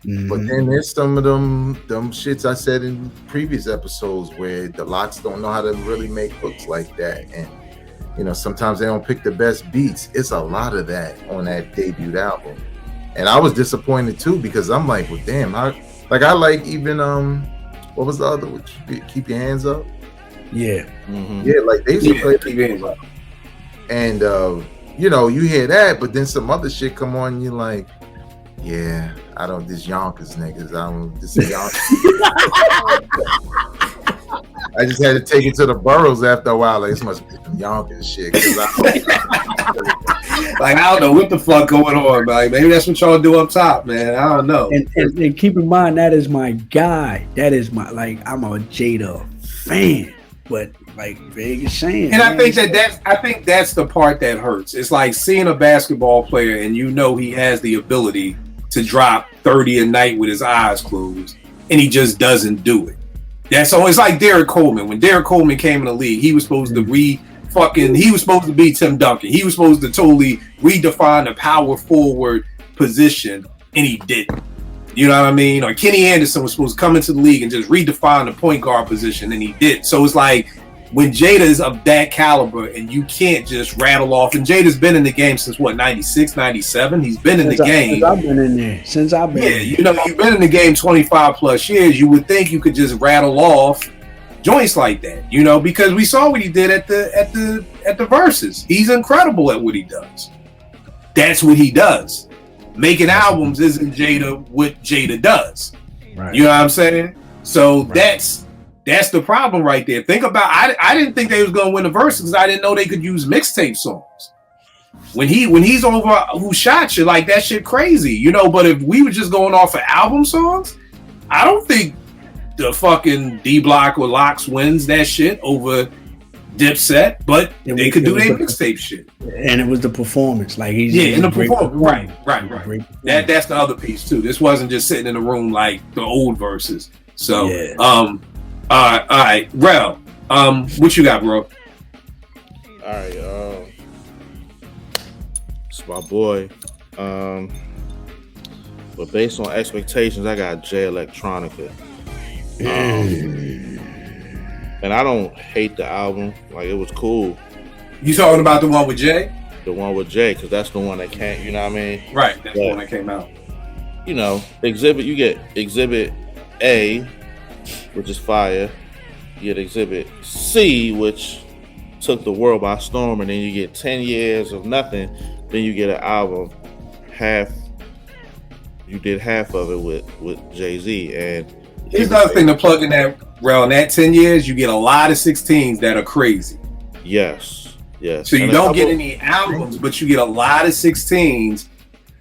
Mm-hmm. But then there's some of them shits I said in previous episodes where the Lox don't know how to really make hooks like that. And you know, sometimes they don't pick the best beats. It's a lot of that on that debut album. And I was disappointed too because I'm like, well, damn, I like even what was the other one? Keep Your Hands Up. Yeah, yeah, like they used to play Keep Your Hands Up. And you know, you hear that, but then some other shit come on, and you're like, yeah, this Yonkers niggas, this is Yonkers. I just had to take it to the boroughs after a while. Like, this must be some Yonkers shit. Like, I don't know what the fuck going on, man. Maybe that's what y'all do up top, man. I don't know. And keep in mind, that is my guy. That is my, like, I'm a Jada fan. But like Vegas saying, and I think that's the part that hurts. It's like seeing a basketball player and you know he has the ability to drop 30 a night with his eyes closed, and he just doesn't do it. That's always like Derek Coleman. When Derek Coleman came in the league, he was supposed to he was supposed to be Tim Duncan. He was supposed to totally redefine the power forward position, and he didn't. You know what I mean? Or Kenny Anderson was supposed to come into the league and just redefine the point guard position, and he did. So it's like when Jada is of that caliber and you can't just rattle off, and Jada's been in the game since what, 96, 97? He's been in the game. Since I've been in there. Yeah, you know, you've been in the game 25 plus years. You would think you could just rattle off joints like that, you know, because we saw what he did at the Versus. He's incredible at what he does. That's what he does. Making albums isn't what Jada does. Right. You know what I'm saying? So that's the problem right there. Think about, I didn't think they was gonna win the Versus because I didn't know they could use mixtape songs. When he's over Who Shot You, like that shit crazy, you know. But if we were just going off of album songs, I don't think the fucking D Block or Lox wins that shit over Dipset, but they could do their mixtape shit. And it was the performance, like and the performance, right. That's the other piece too. This wasn't just sitting in the room like the old Verses. So, all right, Rel, what you got, bro? All right, it's my boy. But based on expectations, I got Jay Electronica. And I don't hate the album. Like, it was cool. You talking about the one with Jay? The one with Jay, because that's the one that came, you know what I mean? Right, that's the one that came out. You know, you get Exhibit A, which is fire. You get Exhibit C, which took the world by storm, and then you get 10 years of nothing. Then you get an album, you did half of it with Jay-Z. And here's another thing to plug in that, Rel, in that 10 years, you get a lot of 16s that are crazy. Yes. So you don't get any albums, but you get a lot of 16s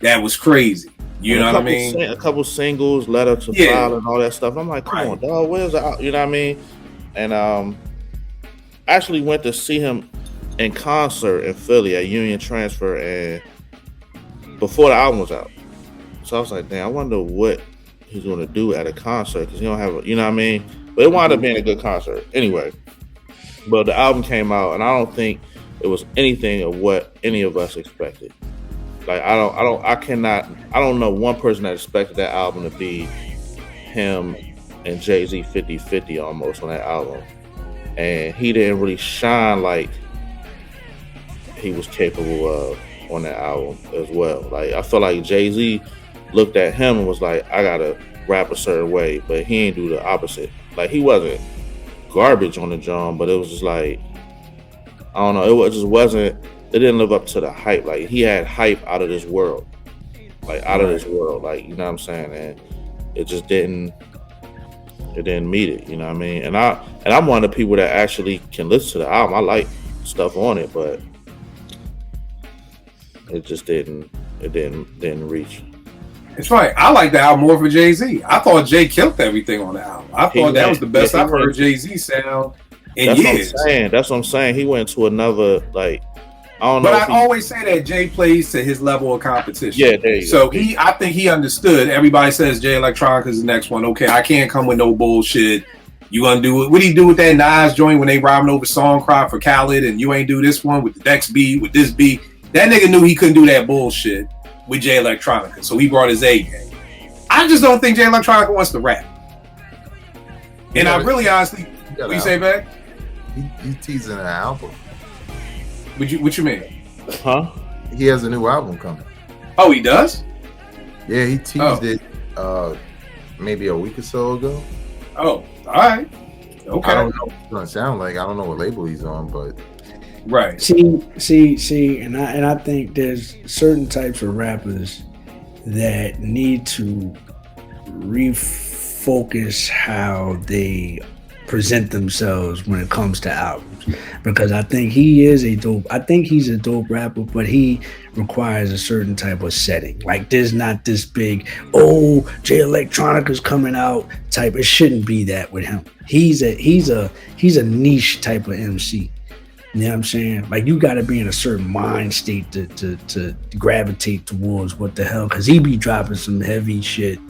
that was crazy. You know what I mean? A couple singles, Letter to File, and all that stuff. I'm like, come on, dog, where's the, you know what I mean? And I actually went to see him in concert in Philly at Union Transfer, and before the album was out. So I was like, damn, I wonder what he's going to do at a concert, because he don't have a, you know what I mean? But it wound up being a good concert anyway. But the album came out, and I don't think it was anything of what any of us expected. Like, I don't know one person that expected that album to be him and Jay-Z 50-50 almost on that album. And he didn't really shine like he was capable of on that album as well. Like, I feel like Jay-Z looked at him and was like, I gotta rap a certain way, but he ain't do the opposite. Like, he wasn't garbage on the drum, but it was just like, I don't know, it didn't live up to the hype. Like, he had hype out of this world. Like, out of this world. Like, you know what I'm saying? And it just didn't meet it, you know what I mean? And I'm one of the people that actually can listen to the album. I like stuff on it, but it just didn't reach. It's right. I like the album more for Jay-Z. I thought Jay killed everything on the album. I thought that was the best I've heard Jay-Z sound in years. That's what I'm saying. He went to another, like, I don't know. But I always say that Jay plays to his level of competition. Yeah, there you go. So I think he understood. Everybody says Jay Electronica is the next one. Okay, I can't come with no bullshit. You gonna do it? What do you do with that Nas joint when they rhyming over Song Cry for Khaled, and you ain't do this one with the next beat, with this beat? That nigga knew he couldn't do that bullshit with Jay Electronica, so he brought his A game. I just don't think Jay Electronica wants to rap. And I really honestly, what you say, back? He teasing an album. What you mean? Huh? He has a new album coming. Oh, he does? Yeah, he teased it maybe a week or so ago. Oh, all right. Okay. I don't know what it's gonna sound like. I don't know what label he's on, but right. See, and I think there's certain types of rappers that need to refocus how they present themselves when it comes to albums, because I think he's a dope rapper, but he requires a certain type of setting. Like, there's not this big, Jay Electronica's coming out type. It shouldn't be that with him. He's a niche type of MC. You know what I'm saying? Like, you got to be in a certain mind state to gravitate towards what the hell, because he be dropping some heavy shit,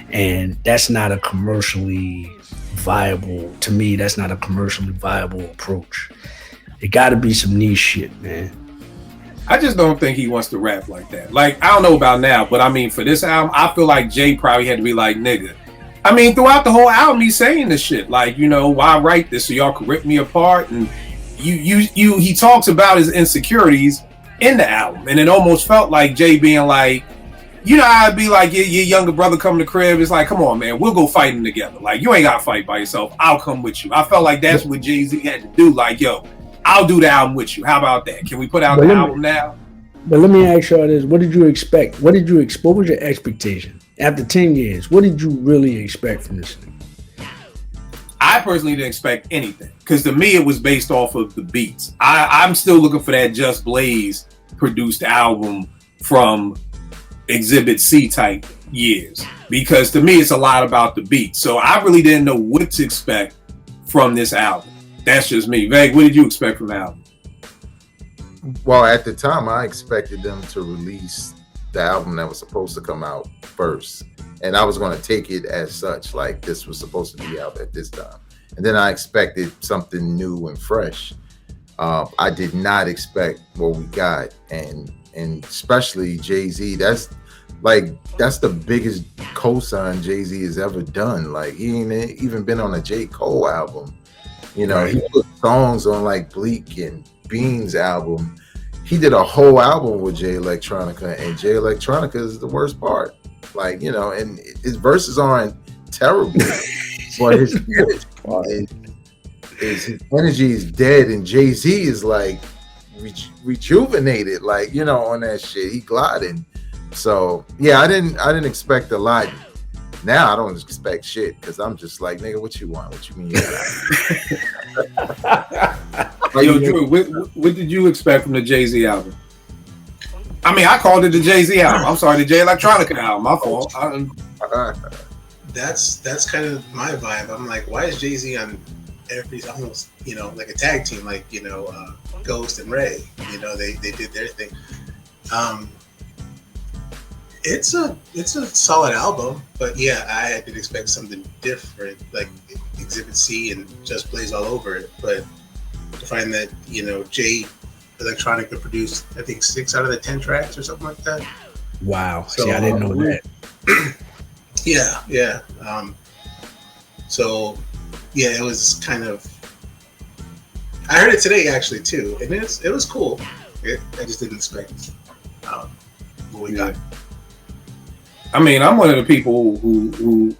and that's not a commercially viable, to me, that's not a commercially viable approach. It got to be some niche shit, man. I just don't think he wants to rap like that. Like, I don't know about now, but I mean, for this album, I feel like Jay probably had to be like, nigga. I mean, throughout the whole album, he's saying this shit. Like, you know, why write this so y'all could rip me apart? And he talks about his insecurities in the album. And it almost felt like Jay being like, you know how it'd be like your younger brother come to the crib. It's like, come on, man, we'll go fighting together. Like, you ain't got to fight by yourself. I'll come with you. I felt like that's what Jay-Z had to do. Like, yo, I'll do the album with you. How about that? Can we put out the album now? But let me ask y'all this. What did you expect? What was your expectation? After 10 years, what did you really expect from this thing? I personally didn't expect anything, because to me, it was based off of the beats. I'm still looking for that Just Blaze produced album from Exhibit C type years, because to me, it's a lot about the beats. So I really didn't know what to expect from this album. That's just me. Veg, what did you expect from the album? Well, at the time, I expected them to release the album that was supposed to come out first. And I was going to take it as such, like this was supposed to be out at this time. And then I expected something new and fresh. I did not expect what we got. And especially Jay-Z, that's the biggest co-sign Jay-Z has ever done. Like, he ain't even been on a J. Cole album. You know, he put songs on like Bleak and Beans album. He did a whole album with Jay Electronica, and Jay Electronica is the worst part. Like, you know, and his verses aren't terrible, but his energy is dead, and Jay-Z is like rejuvenated, like, you know, on that shit. He gliding. So yeah, I didn't expect a lot. Now I don't expect shit, because I'm just like, nigga, what you want? What you mean? Yo, Drew, what did you expect from the Jay-Z album? I mean, I called it the Jay-Z album. I'm sorry, the Jay Electronica album. My fault. That's kind of my vibe. I'm like, why is Jay-Z on every, almost, you know, like a tag team, like, you know, Ghost and Ray? You know, they did their thing. It's a solid album, but yeah, I did expect something different, like Exhibit C and Just Blaze all over it. But to find that, you know, Jay Electronica produced, I think, 6 out of the 10 tracks or something like that. Wow. So, see, I didn't know that. Yeah. So yeah, it was kind of. I heard it today actually too, and it was cool. I just didn't expect what we got. I mean, I'm one of the people who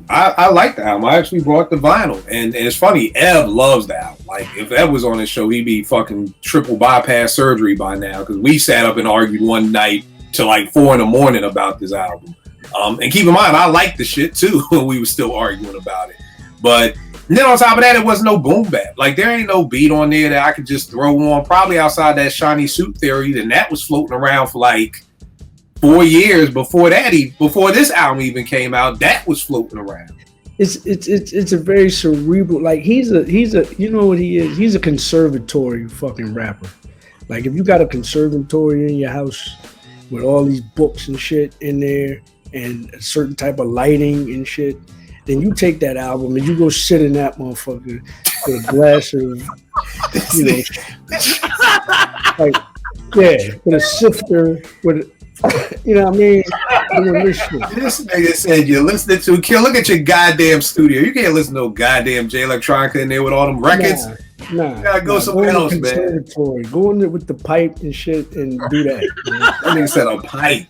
I like the album. I actually brought the vinyl, and it's funny. Ev loves the album. Like if Ev was on the show, he'd be fucking triple bypass surgery by now because we sat up and argued one night till like 4 a.m. about this album. And keep in mind, I liked the shit too when we were still arguing about it. But then on top of that, it wasn't no boom bap. Like there ain't no beat on there that I could just throw on. Probably outside that Shiny Suit Theory, and that was floating around for like 4 years before that. Before this album even came out, that was floating around. It's a very cerebral. Like he's a you know what he is? He's a conservatory fucking rapper. Like if you got a conservatory in your house with all these books and shit in there and a certain type of lighting and shit, then you take that album and you go sit in that motherfucker with a glass of, you know, like, yeah, with a sifter, with, you know what I mean? This nigga said you're listening to Kill. Look at your goddamn studio. You can't listen to no goddamn Jay Electronica in there with all them records. Nah, you gotta go somewhere else, man. Go in there with the pipe and shit and do that. That nigga said a pipe.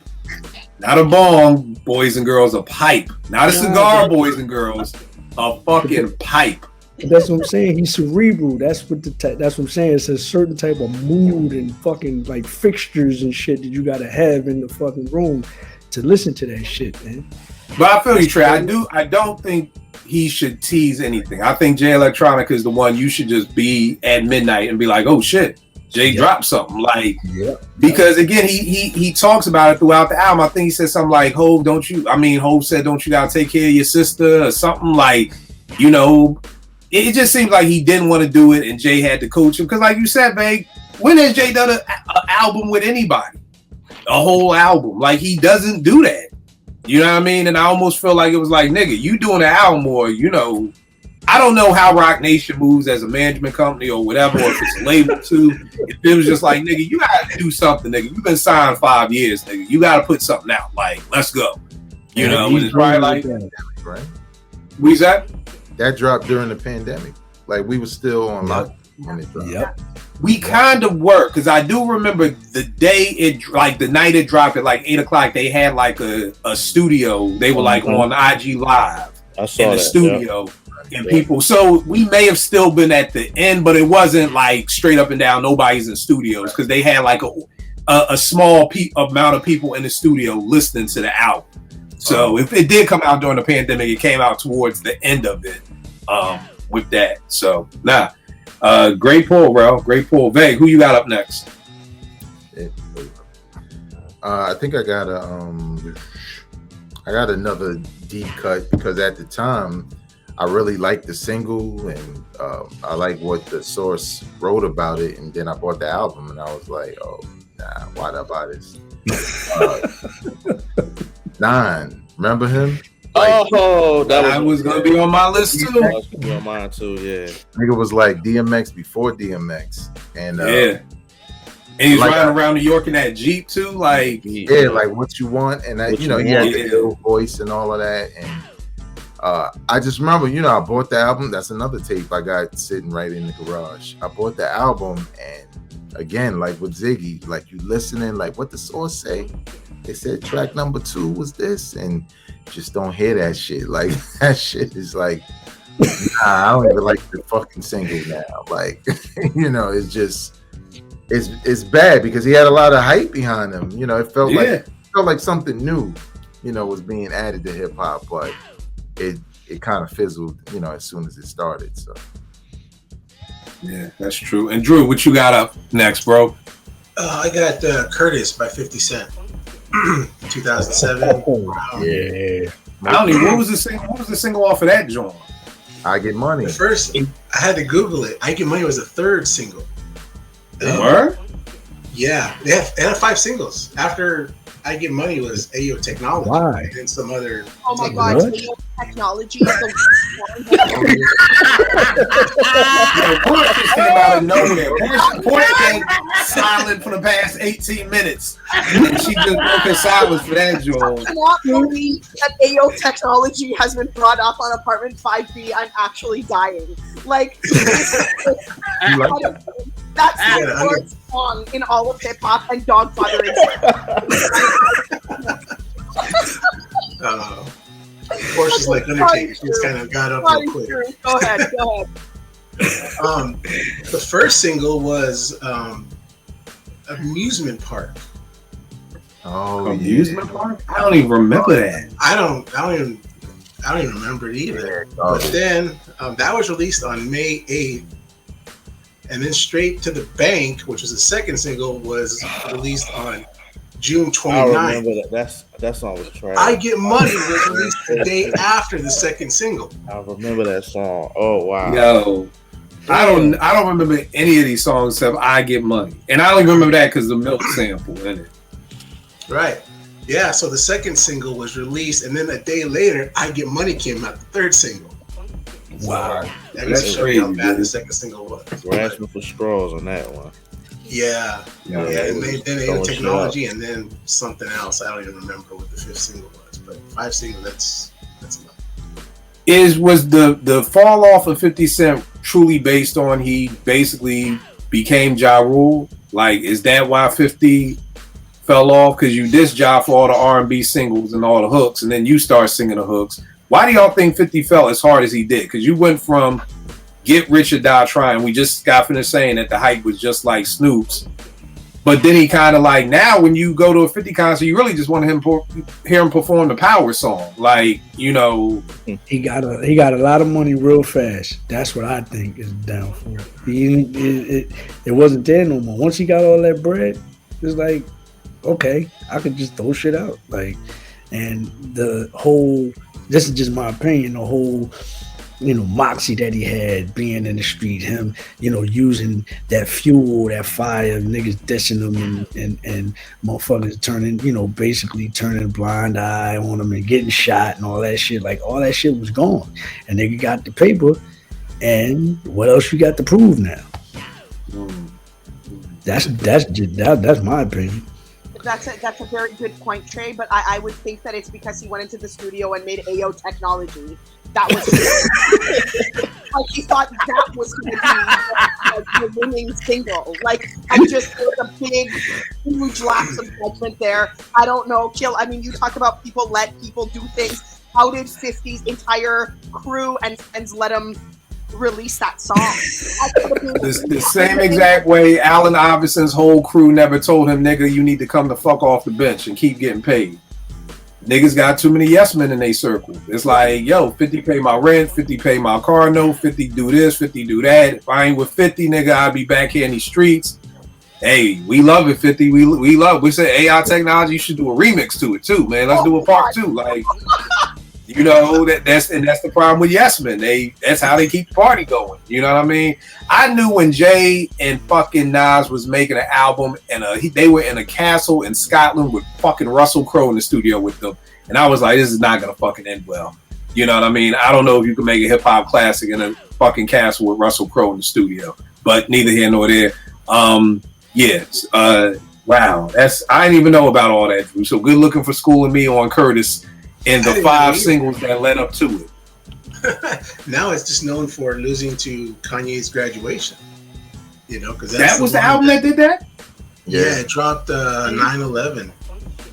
Not a bong, boys and girls, a pipe. Not a cigar, boys and girls. A fucking pipe. That's what I'm saying. He's cerebral. That's what I'm saying. It's a certain type of mood and fucking like fixtures and shit that you gotta have in the fucking room to listen to that shit, man. But I feel you, Trey. I don't think he should tease anything. I think Jay Electronica is the one you should just be at midnight and be like, oh shit, Jay dropped something. Like, because again, he talks about it throughout the album. I think he said something like, Hov said, don't you gotta take care of your sister or something like, you know, it just seems like he didn't want to do it and Jay had to coach him. Because like you said, babe, when has Jay done an album with anybody? A whole album. Like he doesn't do that. You know what I mean? And I almost feel like it was like, nigga, you doing an album or, you know, I don't know how Rock Nation moves as a management company or whatever, or if it's a label too. If it was just like, nigga, you gotta do something, nigga. You've been signed 5 years, nigga. You gotta put something out. Like, let's go. You know, it's probably like, right? What's that? That dropped during the pandemic. Like we were still on lockdown when it dropped. Yep. We kind of were, because I do remember the day the night it dropped at like 8 o'clock, they had like a studio. They were like on IG Live in the studio. And people, so we may have still been at the end, but it wasn't like straight up and down. Nobody's in studios because they had like a small amount of people in the studio listening to the album. So if it did come out during the pandemic, it came out towards the end of it with that. So great pull, bro. Great pull. Veg, who you got up next? I think I got another deep cut because at the time I really liked the single and I like what the source wrote about it, and then I bought the album and I was like, oh nah, why'd I buy this? 9, remember him? That was gonna be on my list too. That was gonna be on mine too, yeah. Nigga was like DMX before DMX, and and he's like, riding around New York in that Jeep too, like like What You Want, and that, he had the little voice and all of that, and I just remember, I bought the album. That's another tape I got sitting right in the garage. I bought the album, and again, like with Ziggy, like you listening, like what the source say. They said track number 2 was this, and just don't hear that shit. Like that shit is like, I don't even like the fucking single now. Like, it's just, it's bad because he had a lot of hype behind him. It felt like something new, was being added to hip hop, but it kind of fizzled, as soon as it started. So. Yeah, that's true. And Drew, what you got up next, bro? I got Curtis by 50 Cent. 2007. Yeah. I don't even. What was the single off of that joint? I Get Money. The first, I had to Google it. I Get Money was the third single. Word? Yeah, they had 5 singles. After I Get Money was Ayo Technology. Why? And then some other. Oh my some God, other- What? Ayo Technology is the Yo, Portia just came out of nowhere. Portia been silent for the past 18 minutes. And she just broke her silence for that, I Joel. cannot believe that Ayo Technology has been brought up on Apartment 5B. I'm actually dying. Like, You like that? that's Yeah, the worst song in all of hip hop and Dogfather. Portia's like Undertaker. She just kind of got up real quick. Go ahead. The first single was Amusement Park. Oh, Amusement park? I don't even remember that. I don't even remember it either. But then that was released on May 8th. And then Straight to the Bank, which was the second single, was released on June I 29th. remember that song was trash. I Get Money was released the day after the second single. I remember that song. Oh wow. Yo, I don't remember any of these songs except I Get Money. And I only remember that because the milk sample in it. Right. Yeah, so the second single was released, and then a day later, I Get Money came out, the third single. Wow. That That's just showed you how crazy, bad dude. the second single was. Grasping for straws on that one. Yeah. Yeah, Yeah, it and was then throwing Ayo shit Technology, and then something else. I don't even remember what the fifth single was, but 5 singles, that's enough. Was the fall off of 50 Cent truly based on he basically became Ja Rule? Like, is that why 50 fell off? Because you dissed Ja for all the R&B singles and all the hooks, and then you start singing the hooks. Why do y'all think 50 fell as hard as he did? Because you went from Get Rich or Die Trying. We just got finished saying that the hype was just like Snoop's. But then he kind of like, now when you go to a 50 concert, you really just want him hear him perform the Power song. Like, you know. He got a lot of money real fast. That's what I think is down for. It wasn't there no more. Once he got all that bread, it's like, okay, I could just throw shit out. Like, and the whole, this is just my opinion, the whole, moxie that he had being in the street, him, using that fuel, that fire, niggas dissing him and motherfuckers turning, basically turning a blind eye on him and getting shot and all that shit. Like, all that shit was gone. And nigga got the paper, and what else you got to prove now? That's my opinion. That's a very good point, Trey. But I would think that it's because he went into the studio and made Ayo Technology. That was like he thought that was going to be like the winning single. Like, I just there's a big, huge lapse of judgment there. I don't know, Kill. I mean, you talk about people let people do things. How did 50's entire crew and friends let him release that song? The same exact way Allen Iverson's whole crew never told him, nigga, you need to come the fuck off the bench and keep getting paid. Niggas got too many yes men in their circle. It's like, yo, 50 pay my rent, 50 pay my car note, 50 do this, 50 do that. If I ain't with 50, nigga, I'll be back here in these streets. Hey, we love it, 50. We love it. We say AI Technology, you should do a remix to it too, man. Let's do a part 2. Like, that's the problem with yes men. That's how they keep the party going. You know what I mean? I knew when Jay and fucking Nas was making an album and they were in a castle in Scotland with fucking Russell Crowe in the studio with them, and I was like, this is not gonna fucking end well. You know what I mean? I don't know if you can make a hip hop classic in a fucking castle with Russell Crowe in the studio, but neither here nor there. Yes. Wow. I didn't even know about all that. So good looking for School and Me on Curtis. And the 5 singles that led up to it. Now it's just known for losing to Kanye's Graduation. Because that was the album that did that? Yeah, it dropped 9/11.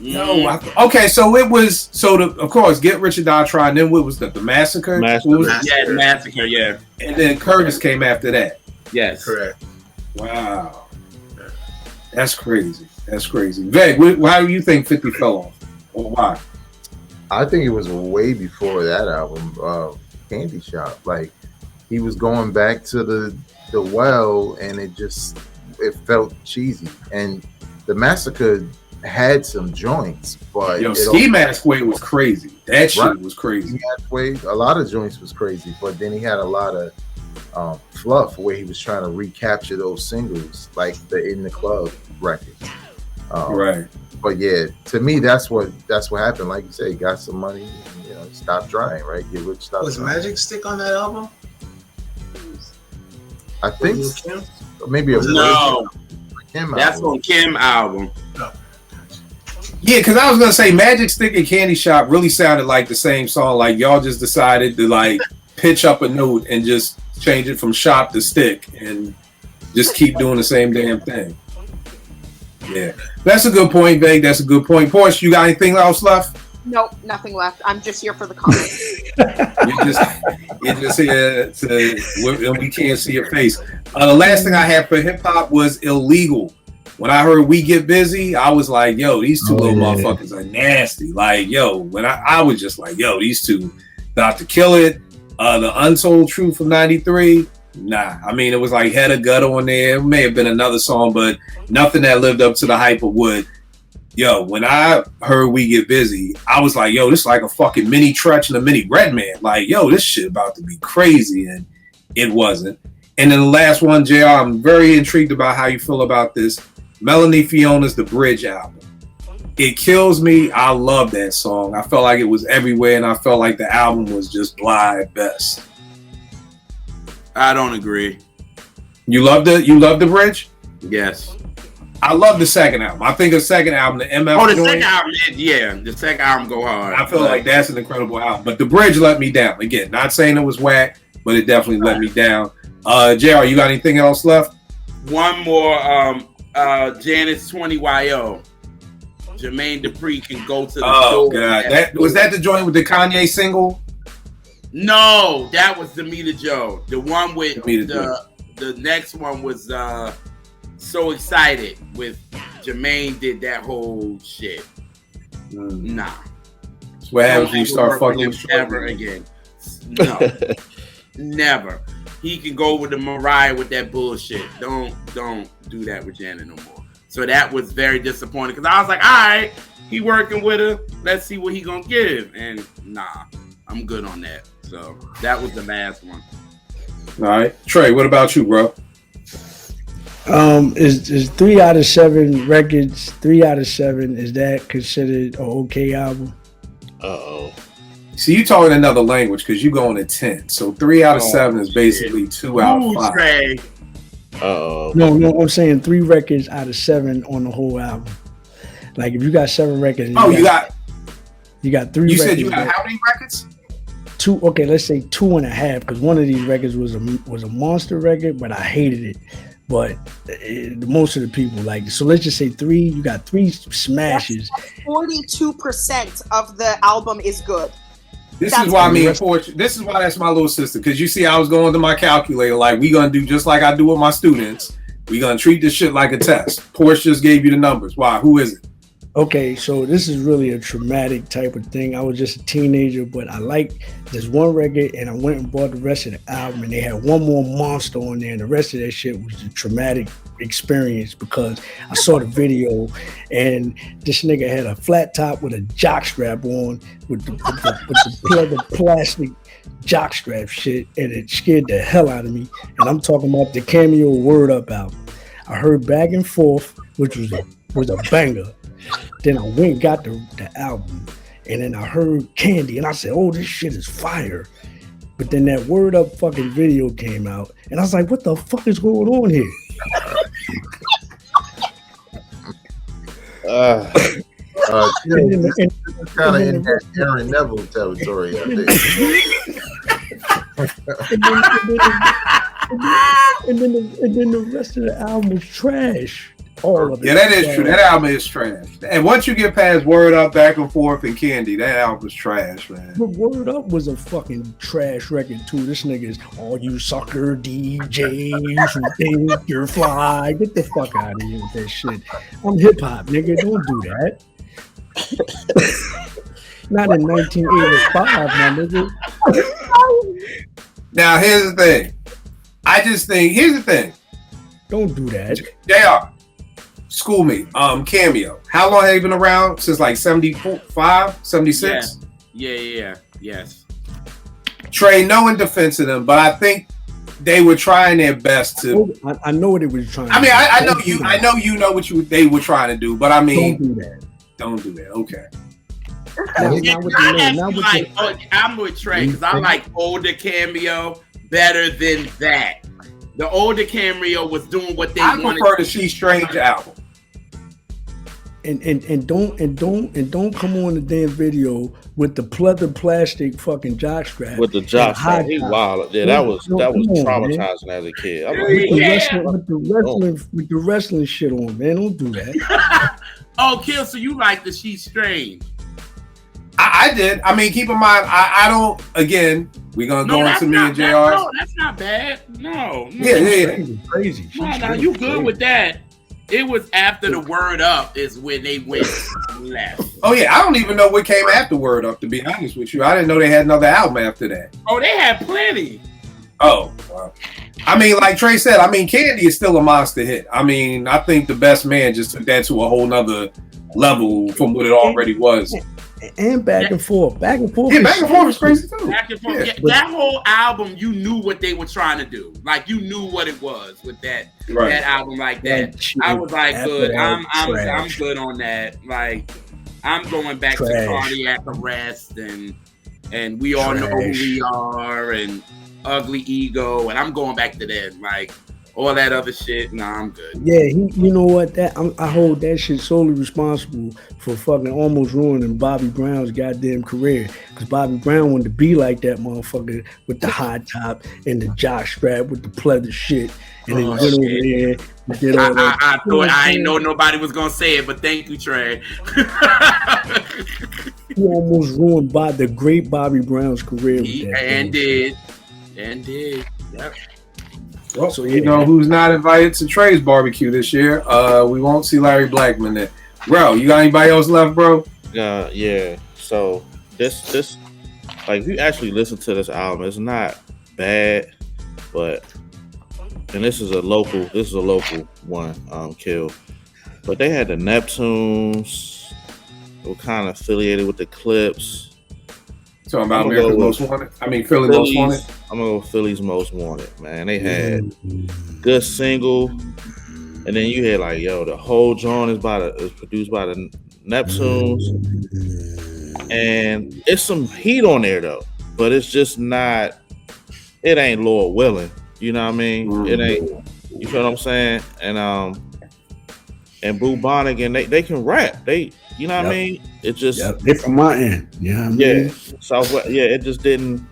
No, okay, so it was of course Get Rich or Die Trying. Then what was that? The Massacre? Yeah, the Massacre. Yeah, and then Curtis came after that. Yes, correct. Wow, that's crazy. That's crazy. Veg, how do you think 50 fell off, or why? I think it was way before that album, Candy Shop. Like, he was going back to the well, and it felt cheesy. And the Massacre had some joints, but Ski Mask Way was crazy. That shit was crazy. Ski Mask Way, a lot of joints was crazy, but then he had a lot of fluff where he was trying to recapture those singles, like the In the Club records. Right. But yeah, to me, that's what happened. Like you say, got some money, you know, stop trying, right? Get rich, stop. Was trying. Magic Stick on that album? I think Was it Kim? maybe a No, Kim that's album. on Kim album. Yeah, because I was gonna say Magic Stick and Candy Shop really sounded like the same song. Like y'all just decided to like pitch up a note and just change it from shop to stick and just keep doing the same damn thing. Yeah, that's a good point, Veg. That's a good point. Porsche, you got anything else left? Nope, nothing left. I'm just here for the comments. You're just here and we can't see your face. The last thing I had for hip hop was Illegal. When I heard We Get Busy, I was like, yo, these two little motherfuckers are nasty. Like, yo, when I was just like, yo, these two about to kill it. The Untold Truth from 93, nah. I mean, it was like Head of Gutter on there. It may have been another song, but nothing that lived up to the hype of Wood. Yo, when I heard We Get Busy, I was like, yo, this is like a fucking mini Tretch and a mini Redman. Like, yo, this shit about to be crazy. And it wasn't. And then the last one, JR, I'm very intrigued about how you feel about this. Melanie Fiona's The Bridge album. It kills me. I love that song. I felt like it was everywhere, and I felt like the album was just blah at best. I don't agree. You love the Bridge? Yes. I love the second album. I think the second album, the MF. Oh, the joint, second album, yeah, the second album go hard. I feel like that's an incredible album. But the Bridge let me down. Again, not saying it was whack, but it definitely let me down. JR, you got anything else left? One more, Janice 20YO. Jermaine Dupri can go to the Oh store. god, that was that the joint with the Kanye single? No, that was Demita Joe. The one with Demita the next one was So Excited with Jermaine did that whole shit. Nah. That's what happens when you start fucking with ever again. No. Never. He can go with the Mariah with that bullshit. Don't do that with Janet no more. So that was very disappointing because I was like, all right, he working with her. Let's see what he gonna give. And nah, I'm good on that. So that was the last one. All right, Trey, what about you, bro? Is 3 out of 7 records? 3 out of 7 is that considered an okay album? See, you talking another language because you going to 10. So 3 out of 7 is basically 2 out of 5. Trey. No, I'm saying 3 records out of 7 on the whole album. Like if you got 7 records, you got 3 You records. said you got how many records? 2. Okay, let's say 2.5 because one of these records was a monster record, but I hated it. But most of the people like it. So let's just say 3. You got 3 smashes. 42% of the album is good. This is why this is why that's my little sister. Because you see, I was going to my calculator, like we gonna do just like I do with my students. We gonna treat this shit like a test. Porsche just gave you the numbers. Why? Who is it? Okay, so this is really a traumatic type of thing. I was just a teenager, but I liked this one record, and I went and bought the rest of the album, and they had one more monster on there, and the rest of that shit was a traumatic experience because I saw the video, and this nigga had a flat top with a jock strap on, with the plastic jock strap shit, and it scared the hell out of me. And I'm talking about the Cameo Word Up album. I heard Back and Forth, which was a banger. Then I went and got the album, and then I heard Candy, and I said, oh, this shit is fire. But then that Word Up fucking video came out, and I was like, what the fuck is going on here? Kind of in that Aaron Neville territory, I think. And then the rest of the album was trash. All of it. Yeah, that is true. That album is trash. And once you get past Word Up, Back and Forth, and Candy, that album is trash, man. But Word Up was a fucking trash record too. This nigga is all you sucker DJs who think you're fly. Get the fuck out of here with that shit. I'm hip hop, nigga. Don't do that. Not in 1985, my nigga. Now here's the thing. Here's the thing. Don't do that. JR. School me. Cameo. How long have you been around? Since like 75, 76? Yeah. Yes. Trey, no in defense of them, but I think they were trying their best to. I know what they were trying. I mean, I know you know what they were trying to do, but I mean, don't do that. Don't do that. Okay. Not with the name, not with the- I'm with Trey because I like older Cameo better than that. The older Cameo was doing what they wanted. I prefer the She Strange album. And don't come on the damn video with the pleather plastic fucking jock strap. With the jock strap, he wild. Yeah, that was traumatizing as a kid. I'm like, with the wrestling shit on, man. Don't do that. Oh, Kill, so you like the She Strange? I did. I mean, keep in mind, I don't. Again, we're gonna go into me and JR. No, that's not bad. No. Yeah. Crazy. No, you good with that? It was after the Word Up is when they went left. Oh yeah, I don't even know what came after Word Up. To be honest with you, I didn't know they had another album after that. Oh, they had plenty. Oh, wow. I mean, like Trey said, I mean, Candy is still a monster hit. I mean, I think The Best Man just took that to a whole nother level from what it already was. And back and forth. Yeah, back and forth is crazy too. Back and forth. Yeah, that whole album, you knew what they were trying to do. Like you knew what it was with that album like that. I was like, good. I'm good on that. Like I'm going back to Cardiac Arrest and We All Know Who We Are and Ugly Ego, and I'm going back to that. Like all that other shit. Nah, I'm good. Yeah, you know what? I hold that shit solely responsible for fucking almost ruining Bobby Brown's goddamn career. Because Bobby Brown wanted to be like that motherfucker with the high top and the jock strap with the pleather shit. And then he went over there and did all that. I thought I didn't know nobody was gonna say it, but thank you, Trey. He almost ruined the great Bobby Brown's career. And did. Yep. Well, so you know who's not invited to Trey's barbecue this year? We won't see Larry Blackman there. Bro, you got anybody else left, bro? Yeah. So this like if you actually listen to this album, it's not bad, but and this is a local one, Kill. But they had the Neptunes, they were kind of affiliated with the Clips. Talking about America's Most Wanted? I mean, Philly's Most Wanted? I'm going to go Philly's Most Wanted, man. They had good single. And then you had like, the whole joint is produced by the Neptunes. And it's some heat on there, though. But it's just not, it ain't Lord willing. You know what I mean? It ain't, you feel what I'm saying? And Bubonic, and they can rap. You know what I mean? It just they from my end. Yeah, Southwest. Yeah, it just didn't.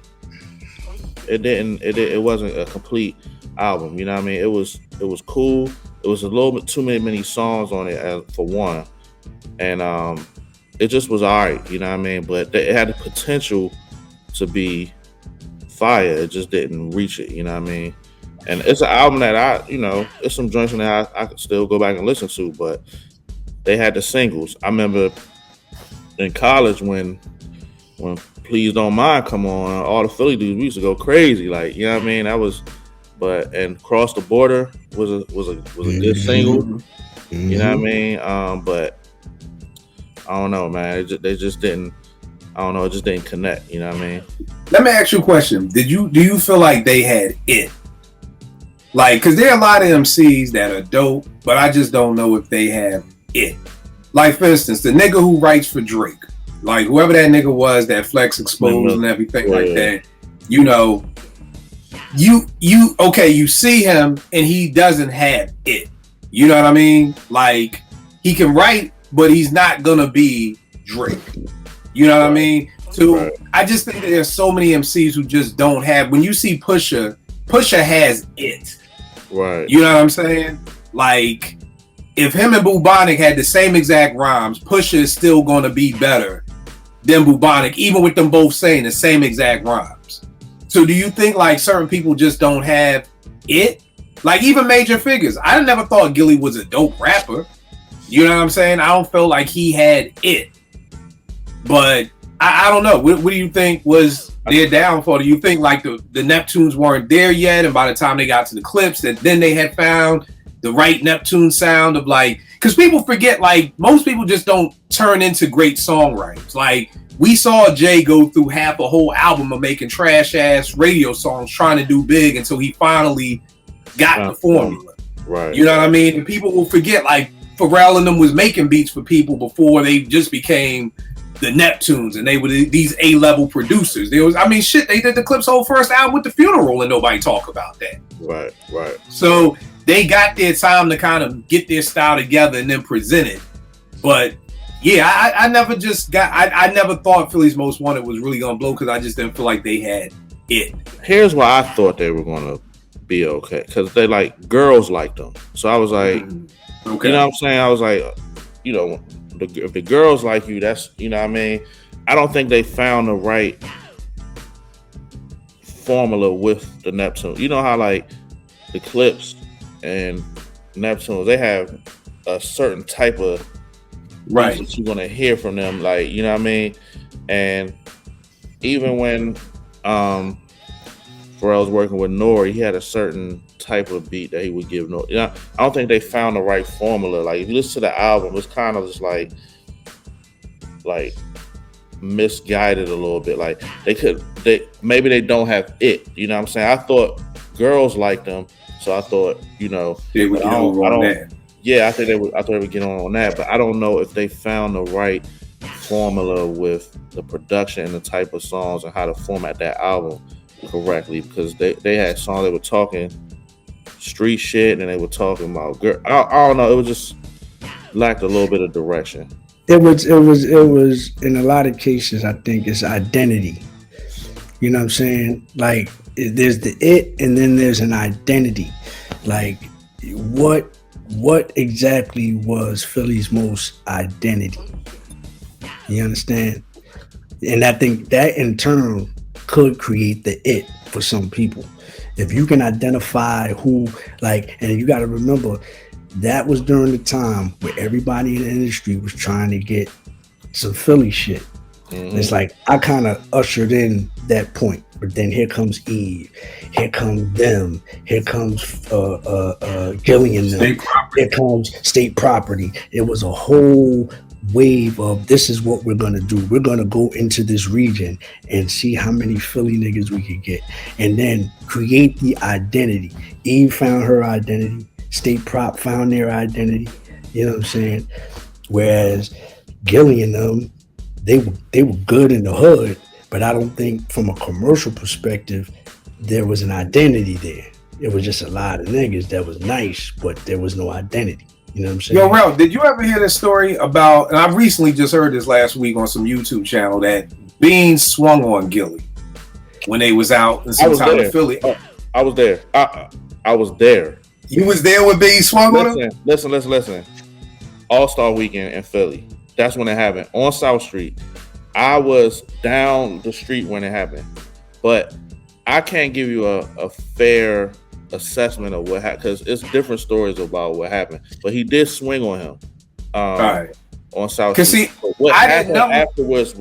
It wasn't a complete album. You know what I mean? It was cool. It was a little bit too many songs on it for one, and it just was alright. You know what I mean? But it had the potential to be fire. It just didn't reach it. You know what I mean? And it's an album that it's some joints in there I could still go back and listen to, but they had the singles. I remember in college when Please Don't Mind come on, all the Philly dudes, we used to go crazy. Like, you know what I mean? That was, and Cross the Border was a good single. You know what I mean? But I don't know, man. They just didn't. I don't know. It just didn't connect. You know what I mean? Let me ask you a question. Do you feel like they had it? Like, because there are a lot of MCs that are dope, but I just don't know if they have it. Like, for instance, the nigga who writes for Drake, like whoever that nigga was that Flex exposed and everything like that, you see him and he doesn't have it. You know what I mean? Like, he can write, but he's not gonna be Drake. You know what I mean? So I just think that there's so many MCs who just don't have. When you see Pusha has it. Right. You know what I'm saying? Like, if him and Bubonic had the same exact rhymes, Pusha is still going to be better than Bubonic, even with them both saying the same exact rhymes. So do you think like certain people just don't have it? Like even Major Figures. I never thought Gilly was a dope rapper. You know what I'm saying? I don't feel like he had it. But I don't know. What do you think was their downfall? Do you think like the Neptunes weren't there yet, and by the time they got to the Clips, that then they had found the right Neptune sound of like, because people forget, like most people just don't turn into great songwriters. Like we saw Jay go through half a whole album of making trash ass radio songs trying to do big until he finally got the formula. Right. You know what I mean? And people will forget, like Pharrell and them was making beats for people before they just became the Neptunes, and they were these A-level producers. There was, I mean, shit, they did the Clip's whole first album with The Funeral, and nobody talk about that. Right. So they got their time to kind of get their style together and then present it. But yeah, I never just got, I never thought Philly's Most Wanted was really gonna blow because I just didn't feel like they had it. Here's why I thought they were gonna be okay, because they like girls liked them. So I was like, Okay. you know what I'm saying? I was like, you know, if the girls like you, that's, you know what I mean? I don't think they found the right formula with the Neptune. You know how like the Clips and Neptunes, they have a certain type of Right. that you're gonna hear from them, like, you know what I mean? And even when Pharrell's working with Nori, he had a certain type of beat that he would give Nori. You know, I don't think they found the right formula. Like if you listen to the album, it's kind of just like misguided a little bit. Like maybe they don't have it. You know what I'm saying? I thought girls liked them, so I thought, you know, They would get over on that. yeah, I thought they would get on that, but I don't know if they found the right formula with the production and the type of songs and how to format that album correctly, because they had songs that were talking street shit and they were talking about girl. I don't know. It was just lacked a little bit of direction. It was in a lot of cases, I think it's identity. You know what I'm saying? Like there's the it and then there's an identity. Like what exactly was Philly's Most identity? You understand? And I think that in turn could create the it for some people. If you can identify who, like, and you got to remember, that was during the time where everybody in the industry was trying to get some Philly shit. Mm-hmm. It's like I kind of ushered in that point, but then here comes Eve, here comes them, here comes Gillian, them. Here comes State Property. It was a whole wave of this is what we're gonna do. We're gonna go into this region and see how many Philly niggas we could get, and then create the identity. Eve found her identity. State Prop found their identity. You know what I'm saying? Whereas Gillian, them, they were good in the hood, but I don't think from a commercial perspective there was an identity there. It was just a lot of niggas that was nice, but there was no identity. You know what I'm saying? Yo, Ralph, did you ever hear this story about, and I recently just heard this last week on some YouTube channel, that Beans swung on Gilly when they was out in some time in Philly? I was there. I was there. You was there when Beans swung on him? Listen. All-Star Weekend in Philly. That's when it happened. On South Street. I was down the street when it happened. But I can't give you a fair assessment of what happened, because it's different stories about what happened. But he did swing on him on South Street. See, but what I happened didn't know afterwards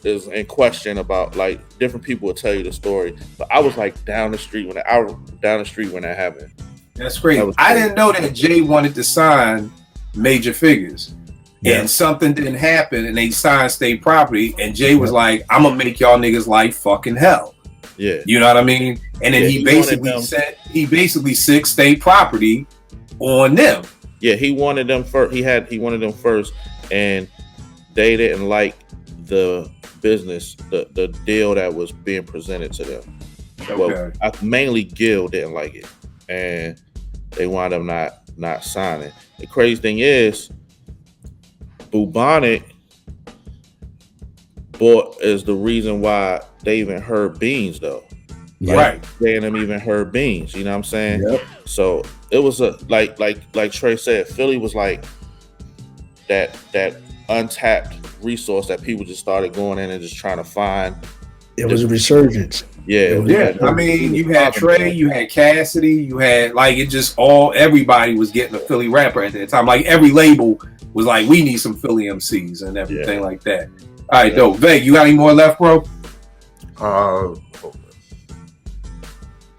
is in question. About like different people will tell you the story. But I was like down the street when that happened. That's great. I didn't know that Jay wanted to sign Major Figures. Yeah. And something didn't happen and they signed State Property, and Jay was like, I'm gonna make y'all niggas life fucking hell. Yeah. You know what I mean? And then he basically sick State Property on them. Yeah, he wanted them first. He wanted them first, and they didn't like the business, the deal that was being presented to them. Okay. Well, mainly Gil didn't like it, and they wound up not signing. The crazy thing is, Bubonic is the reason why they even heard Beans, though. Right. They and them even heard Beans. You know what I'm saying? Yep. So it was a like Trey said, Philly was like that untapped resource that people just started going in and just trying to find. It was a resurgence. Yeah. I mean, you had Trey, you had Cassidy, you had everybody was getting a Philly rapper at that time. Like every label was like, we need some Philly MCs and everything like that. All right, dope. Veg, you got any more left, bro?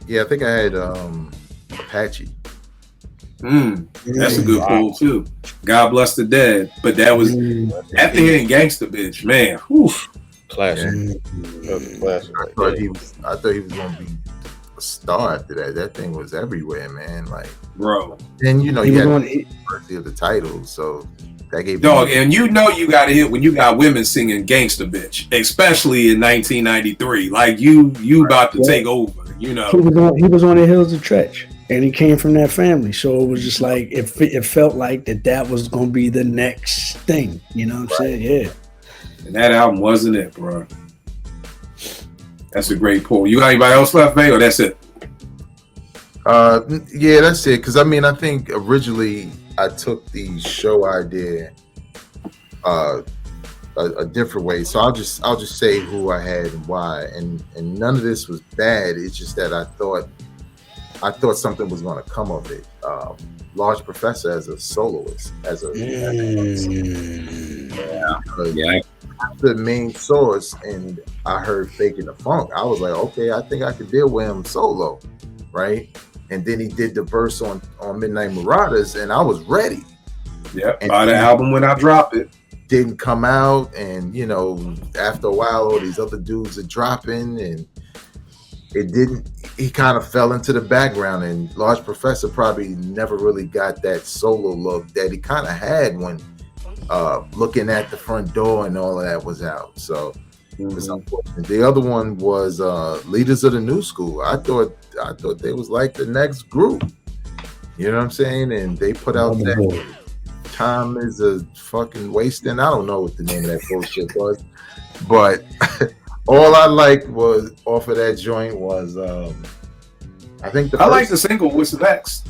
Yeah, I think I had Apache. That's a good pull too. God bless the dead. But that was after hitting Gangsta Bitch, man. Whew. Classic. Yeah. I thought he was gonna be a star after that. That thing was everywhere, man. Like, bro. And you He had was on- the diversity of the titles, so that gave Dog, and you know you got a hit when you got women singing "Gangsta Bitch," especially in 1993. Like you about to take over. You know, he was on the Hills of Tretch, and he came from that family, so it was just like it felt like that was gonna be the next thing. You know what I'm saying? Yeah. And that album wasn't it, bro. That's a great pull. You got anybody else left, May, or that's it? Yeah, that's it. Because I mean, I think originally I took the show idea a different way. So I'll just say who I had and why. And none of this was bad. It's just that I thought something was going to come of it. Large Professor as a soloist, the main source, and I heard Faking the Funk. I was like, okay, I think I could deal with him solo, right? And then he did the verse on Midnight Marauders, and I was ready. Yep, buy the album when I drop it. Didn't come out, and you know, after a while, all these other dudes are dropping, and it didn't. He kind of fell into the background, and Large Professor probably never really got that solo look that he kind of had when Looking at the Front Door and all of that was out. So it was unfortunate. The other one was Leaders of the New School. I thought they was like the next group. You know what I'm saying? And they put out that Time Is a Fucking Wasting. I don't know what the name of that bullshit was, but all I liked was off of that joint was I think I like the single What's Next.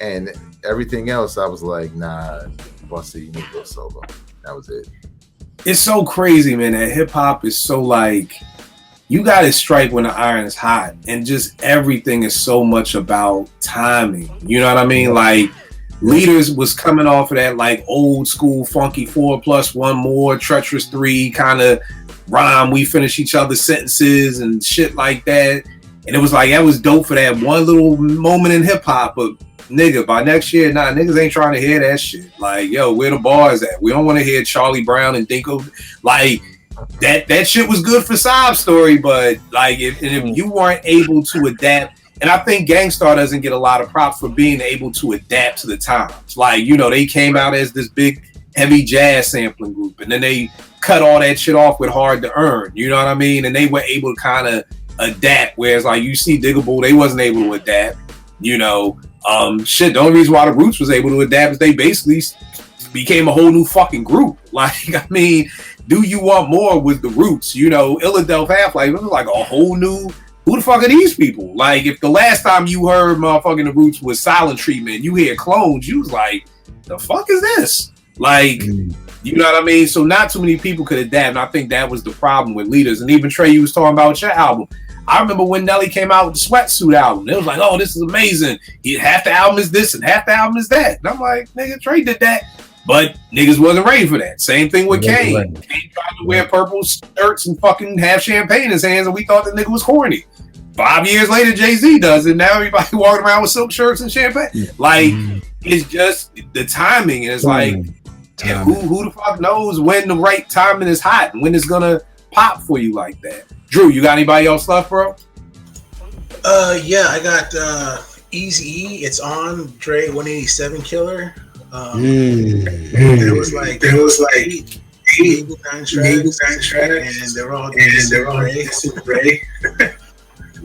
And everything else, I was like, nah, Buster, you need to go solo. That was it. It's so crazy, man, that hip hop is so like, you got to strike when the iron is hot, and just everything is so much about timing. You know what I mean? Like, Leaders was coming off of that like old school funky 4+1 more treacherous 3 kind of rhyme. We finish each other's sentences and shit like that. And it was like, that was dope for that one little moment in hip hop. But nigga, by next year, nah, niggas ain't trying to hear that shit. Like, yo, where the bars at? We don't want to hear Charlie Brown and Dinko. Like, that shit was good for Sob Story, but like, if you weren't able to adapt, and I think Gang Starr doesn't get a lot of props for being able to adapt to the times. Like, you know, they came out as this big, heavy jazz sampling group, and then they cut all that shit off with Hard to Earn. You know what I mean? And they were able to kind of adapt, whereas like you see Diggable, they wasn't able to adapt. You know, the only reason why the Roots was able to adapt is they basically became a whole new fucking group. Like, I mean, Do You Want More with the Roots? You know, Illadelph Half-Life, it was like a whole new, who the fuck are these people? Like, if the last time you heard motherfucking the Roots was Silent Treatment, you hear Clones, you was like, the fuck is this? Like, you know what I mean? So not too many people could adapt, and I think that was the problem with Leaders. And even Trey, you was talking about your album. I remember when Nelly came out with the Sweatsuit album. It was like, oh, this is amazing. Half the album is this and half the album is that. And I'm like, nigga, Trey did that. But niggas wasn't ready for that. Same thing with Kane. Kane tried to wear purple shirts and fucking have champagne in his hands, and we thought the nigga was corny. 5 years later, Jay-Z does it. Now everybody walking around with silk shirts and champagne. Like, it's just the timing. And it's like, yeah, who the fuck knows when the right timing is hot and when it's going to pop for you like that. Drew, you got anybody else left, bro? Yeah, I got Eazy-E. It's on Dre 187 Killer. There was like 89 tracks, and they're all Super Ray.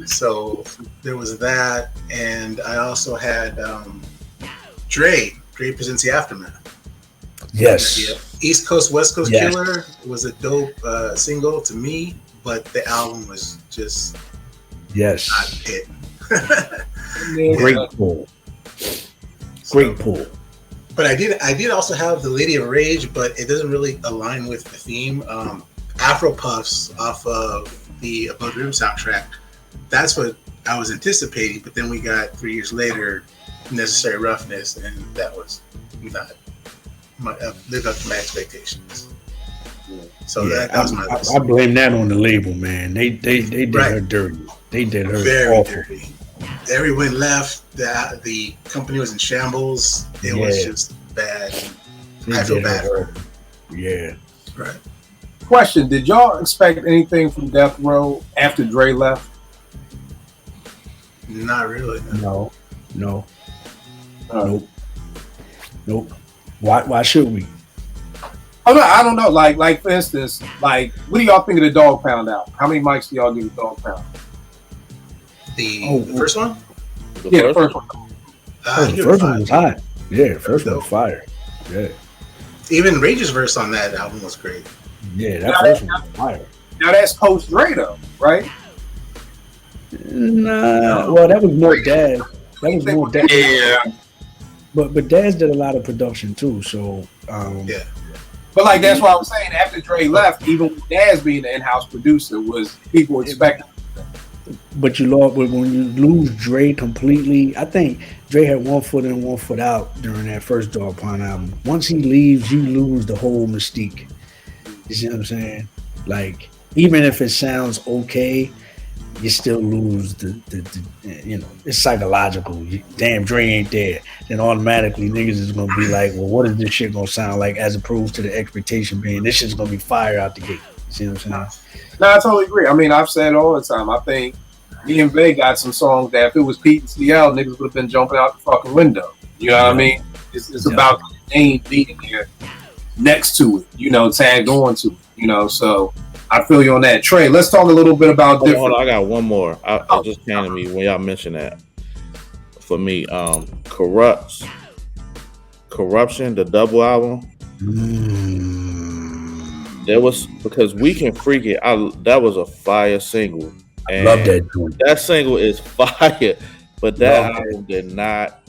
So there was that, and I also had Dre Presents the Aftermath. Yes. Yeah. East Coast, West Coast Killer was a dope single to me, but the album was just not hit. Great pull. Great pull. But I did also have the Lady of Rage, but it doesn't really align with the theme. Afro Puffs off of the Above the Rim soundtrack. That's what I was anticipating, but then we got 3 years later Necessary Roughness, and that was not lived up to my expectations. So that was my list. I blame that on the label, man. They did her dirty. They did her very awful. dirty. Everyone left. The company was in shambles. It was just bad. I feel bad for her. Yeah. Right. Question: did y'all expect anything from Death Row after Dre left? Not really. No. Nope. Why should we? Oh no, I don't know. Like for instance, like what do y'all think of the Dog Pound album? How many mics do y'all give the Dog Pound? The first one? The first one. The first one was hot. Yeah, the first one was fire. Yeah. Even Rage's verse on that album was great. Yeah, that first one was fire. Now that's post Dre though, right? Nah. Well, that was more Daz. That was more Daz. Yeah. But Daz did a lot of production too. So yeah. But like that's why I was saying after Dre left, even with Daz being the in-house producer, was people expecting. But when you lose Dre completely, I think Dre had 1 foot in, 1 foot out during that first Dog Pound album. Once he leaves, you lose the whole mystique. You see what I'm saying? Like, even if it sounds okay, you still lose the it's psychological. Damn, Dre ain't there. Then automatically niggas is gonna be like, well, what is this shit gonna sound like, as opposed to the expectation being this shit's gonna be fire out the gate. You see what I'm saying? No, I totally agree. I mean, I've said all the time. I think me and Vay got some songs that if it was Pete and CL, niggas would have been jumping out the fucking window. You know what I mean? It's about the name being here next to it, tagged on to it, so I feel you on that. Trey, let's talk a little bit about different. Hold on, I got one more. It just came to me when y'all mentioned that. For me, Corruption, the double album. There was, because We Can Freak It. That was a fire single. And love that joint. That single is fire, but that album did not.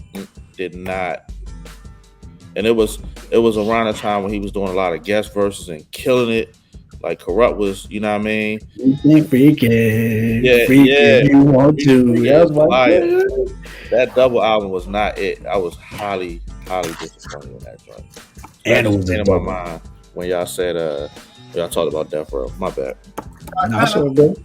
And it was around the time when he was doing a lot of guest verses and killing it. Like Corrupt was, you know what I mean? Freak it. Yeah, freak it. You want to. That double album was not it. I was highly disappointed with that joint. And it was in my mind when y'all said y'all talked about Death Row. My bad. That's all good.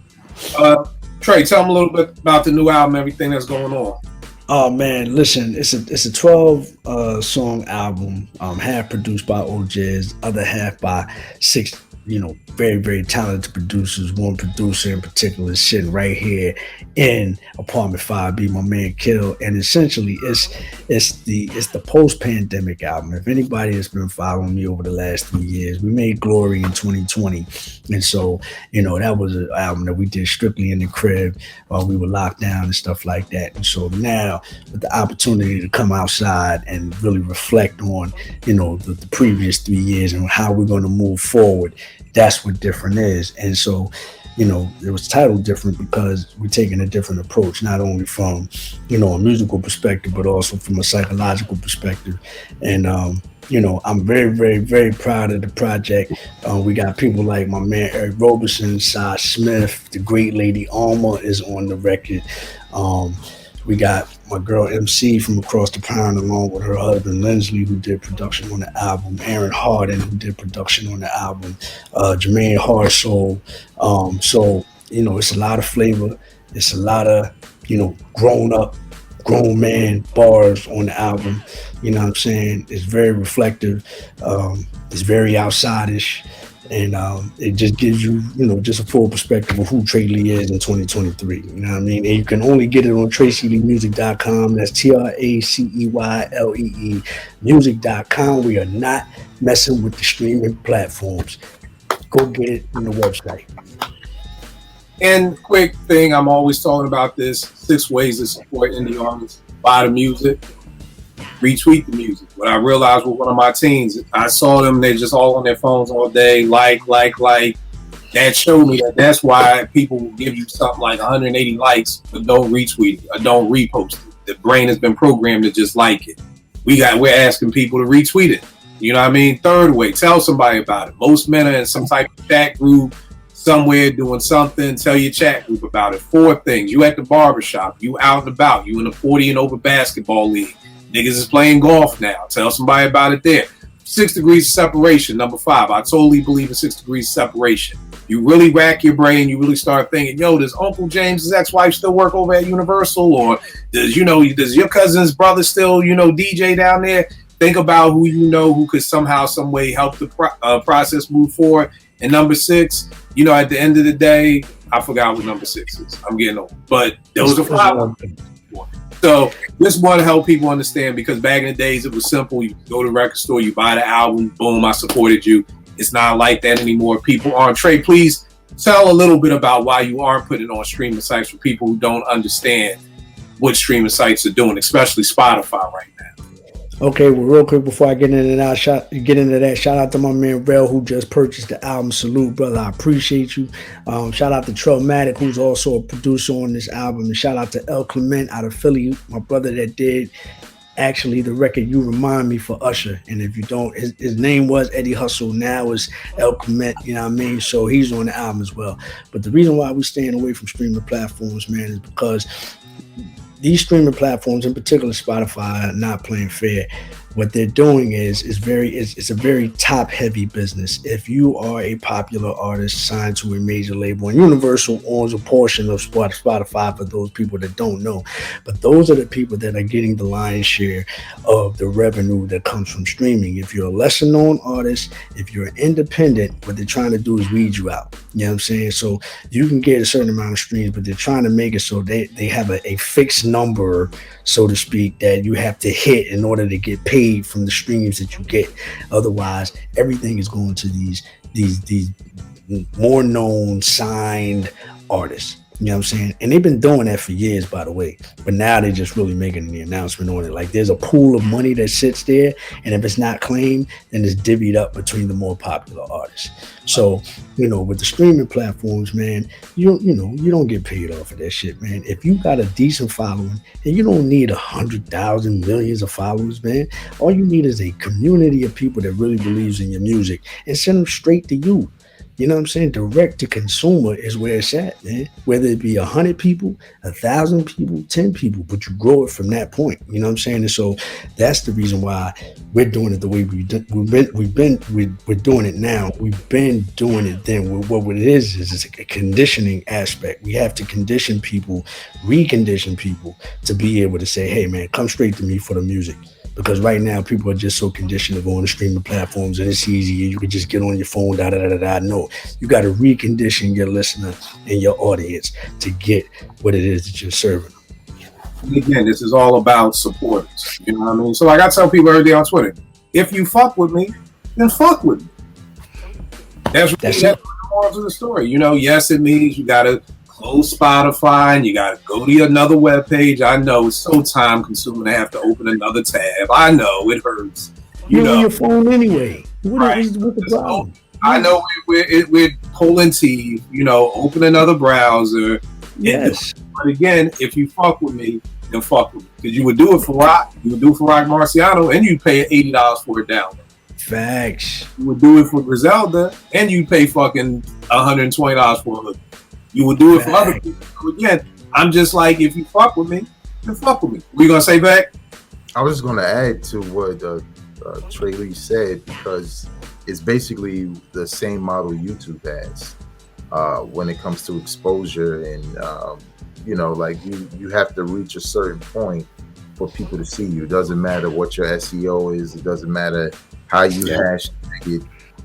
Trey, tell them a little bit about the new album, everything that's going on. Oh man, listen, it's a 12 song album, half produced by OJs, other half by 6 very, very talented producers. One producer in particular is sitting right here in Apartment 5B, my man Kill. And essentially it's the post-pandemic album. If anybody has been following me over the last 3 years, we made Glory in 2020. And so, that was an album that we did strictly in the crib while we were locked down and stuff like that. And so now with the opportunity to come outside and really reflect on, the previous 3 years and how we're going to move forward, that's what different is. And so, it was titled different because we're taking a different approach, not only from, a musical perspective, but also from a psychological perspective. And, I'm very, very, very proud of the project. We got people like my man Eric Roberson, Cy Smith, the great lady Alma is on the record. We got my girl MC from across the pond, along with her husband Lindsley, who did production on the album. Aaron Harden, who did production on the album. Jermaine Harsoul. So it's a lot of flavor. It's a lot of grown man bars on the album. You know what I'm saying? It's very reflective. It's very outside-ish. And it just gives you, just a full perspective of who Trey Lee is in 2023. You know what I mean? And you can only get it on TraceyLeeMusic.com. That's TraceYlee music.com. We are not messing with the streaming platforms. Go get it on the website. And quick thing, I'm always talking about this: 6 ways to support indie artists. Buy the music, retweet the music. What I realized with one of my teens, I saw them, they're just all on their phones all day, like. That showed me that's why people will give you something like 180 likes, but don't retweet it or don't repost it. The brain has been programmed to just like it. We're asking people to retweet it. You know what I mean? 3rd way, tell somebody about it. Most men are in some type of chat group, somewhere doing something, tell your chat group about it. 4th thing, you at the barbershop, you out and about, you in the 40 and over basketball league. Niggas is playing golf now. Tell somebody about it there. 6 degrees of separation, number 5. I totally believe in 6 degrees of separation. You really rack your brain. You really start thinking, yo, does Uncle James's ex-wife still work over at Universal? Or does your cousin's brother still, DJ down there? Think about who who could somehow, some way help the process move forward. And number 6, at the end of the day, I forgot what number 6 is. I'm getting old. But those are 5. So this one to help people understand, because back in the days it was simple. You go to the record store, you buy the album, boom, I supported you. It's not like that anymore. People aren't. Trey, please tell a little bit about why you aren't putting it on streaming sites for people who don't understand what streaming sites are doing, especially Spotify right now. Okay, well, real quick before I get into that, shout out to my man Rel, who just purchased the album. Salute, brother. I appreciate you. Shout out to Trellmatic, who's also a producer on this album. And shout out to El Clement out of Philly, my brother that did actually the record You Remind Me for Usher. And if you don't, his name was Eddie Hustle. Now it's El Clement, you know what I mean? So he's on the album as well. But the reason why we're staying away from streaming platforms, man, is because these streaming platforms, in particular Spotify, are not playing fair. What they're doing is it's a very top heavy business. If you are a popular artist signed to a major label, and Universal owns a portion of Spotify for those people that don't know, but those are the people that are getting the lion's share of the revenue that comes from streaming. If you're a lesser known artist, if you're independent, what they're trying to do is weed you out. You know what I'm saying? So you can get a certain amount of streams, but they're trying to make it so they have a fixed number, so to speak, that you have to hit in order to get paid from the streams that you get. Otherwise, everything is going to these more known signed artists. You know what I'm saying? And they've been doing that for years, by the way. But now they're just really making the announcement on it. Like, there's a pool of money that sits there, and if it's not claimed, then it's divvied up between the more popular artists. So, you know, with the streaming platforms, man, you don't get paid off of that shit, man. If you got a decent following, and you don't need 100,000 millions of followers, man, all you need is a community of people that really believes in your music, and send them straight to you. You know what I'm saying? Direct to consumer is where it's at, man. Whether it be 100 people, 1,000 people, 10 people, but you grow it from that point. You know what I'm saying? And so that's the reason why we're doing it the way we're doing it now. We've been doing it then. What it is a conditioning aspect. We have to condition people, recondition people to be able to say, hey, man, come straight to me for the music. Because right now, people are just so conditioned to go on the streaming platforms, and it's easy. You can just get on your phone, No, you got to recondition your listener and your audience to get what it is that you're serving. Again, this is all about supporters. You know what I mean? So like I tell people every day on Twitter, if you fuck with me, then fuck with me. That's the moral of the story. You know, yes, it means you got to close Spotify and you got to go to another web page. I know it's so time consuming to have to open another tab. I know it hurts. You're on your phone anyway. What is the problem? I know we're pulling teeth, you know, open another browser. Yes. But again, if you fuck with me, then fuck with me. Because you would do it for Rock. You would do it for Rock Marciano, and you'd pay $80 for it download. Facts. You would do it for Griselda, and you'd pay fucking $120 for it. You would do it for other people. So again, I'm just like, if you fuck with me, then fuck with me. What you gonna say back? I was just gonna add to what Trey Lee said, because it's basically the same model YouTube has when it comes to exposure, and you know, like you have to reach a certain point for people to see you. It doesn't matter what your SEO is. It doesn't matter how you hashtag it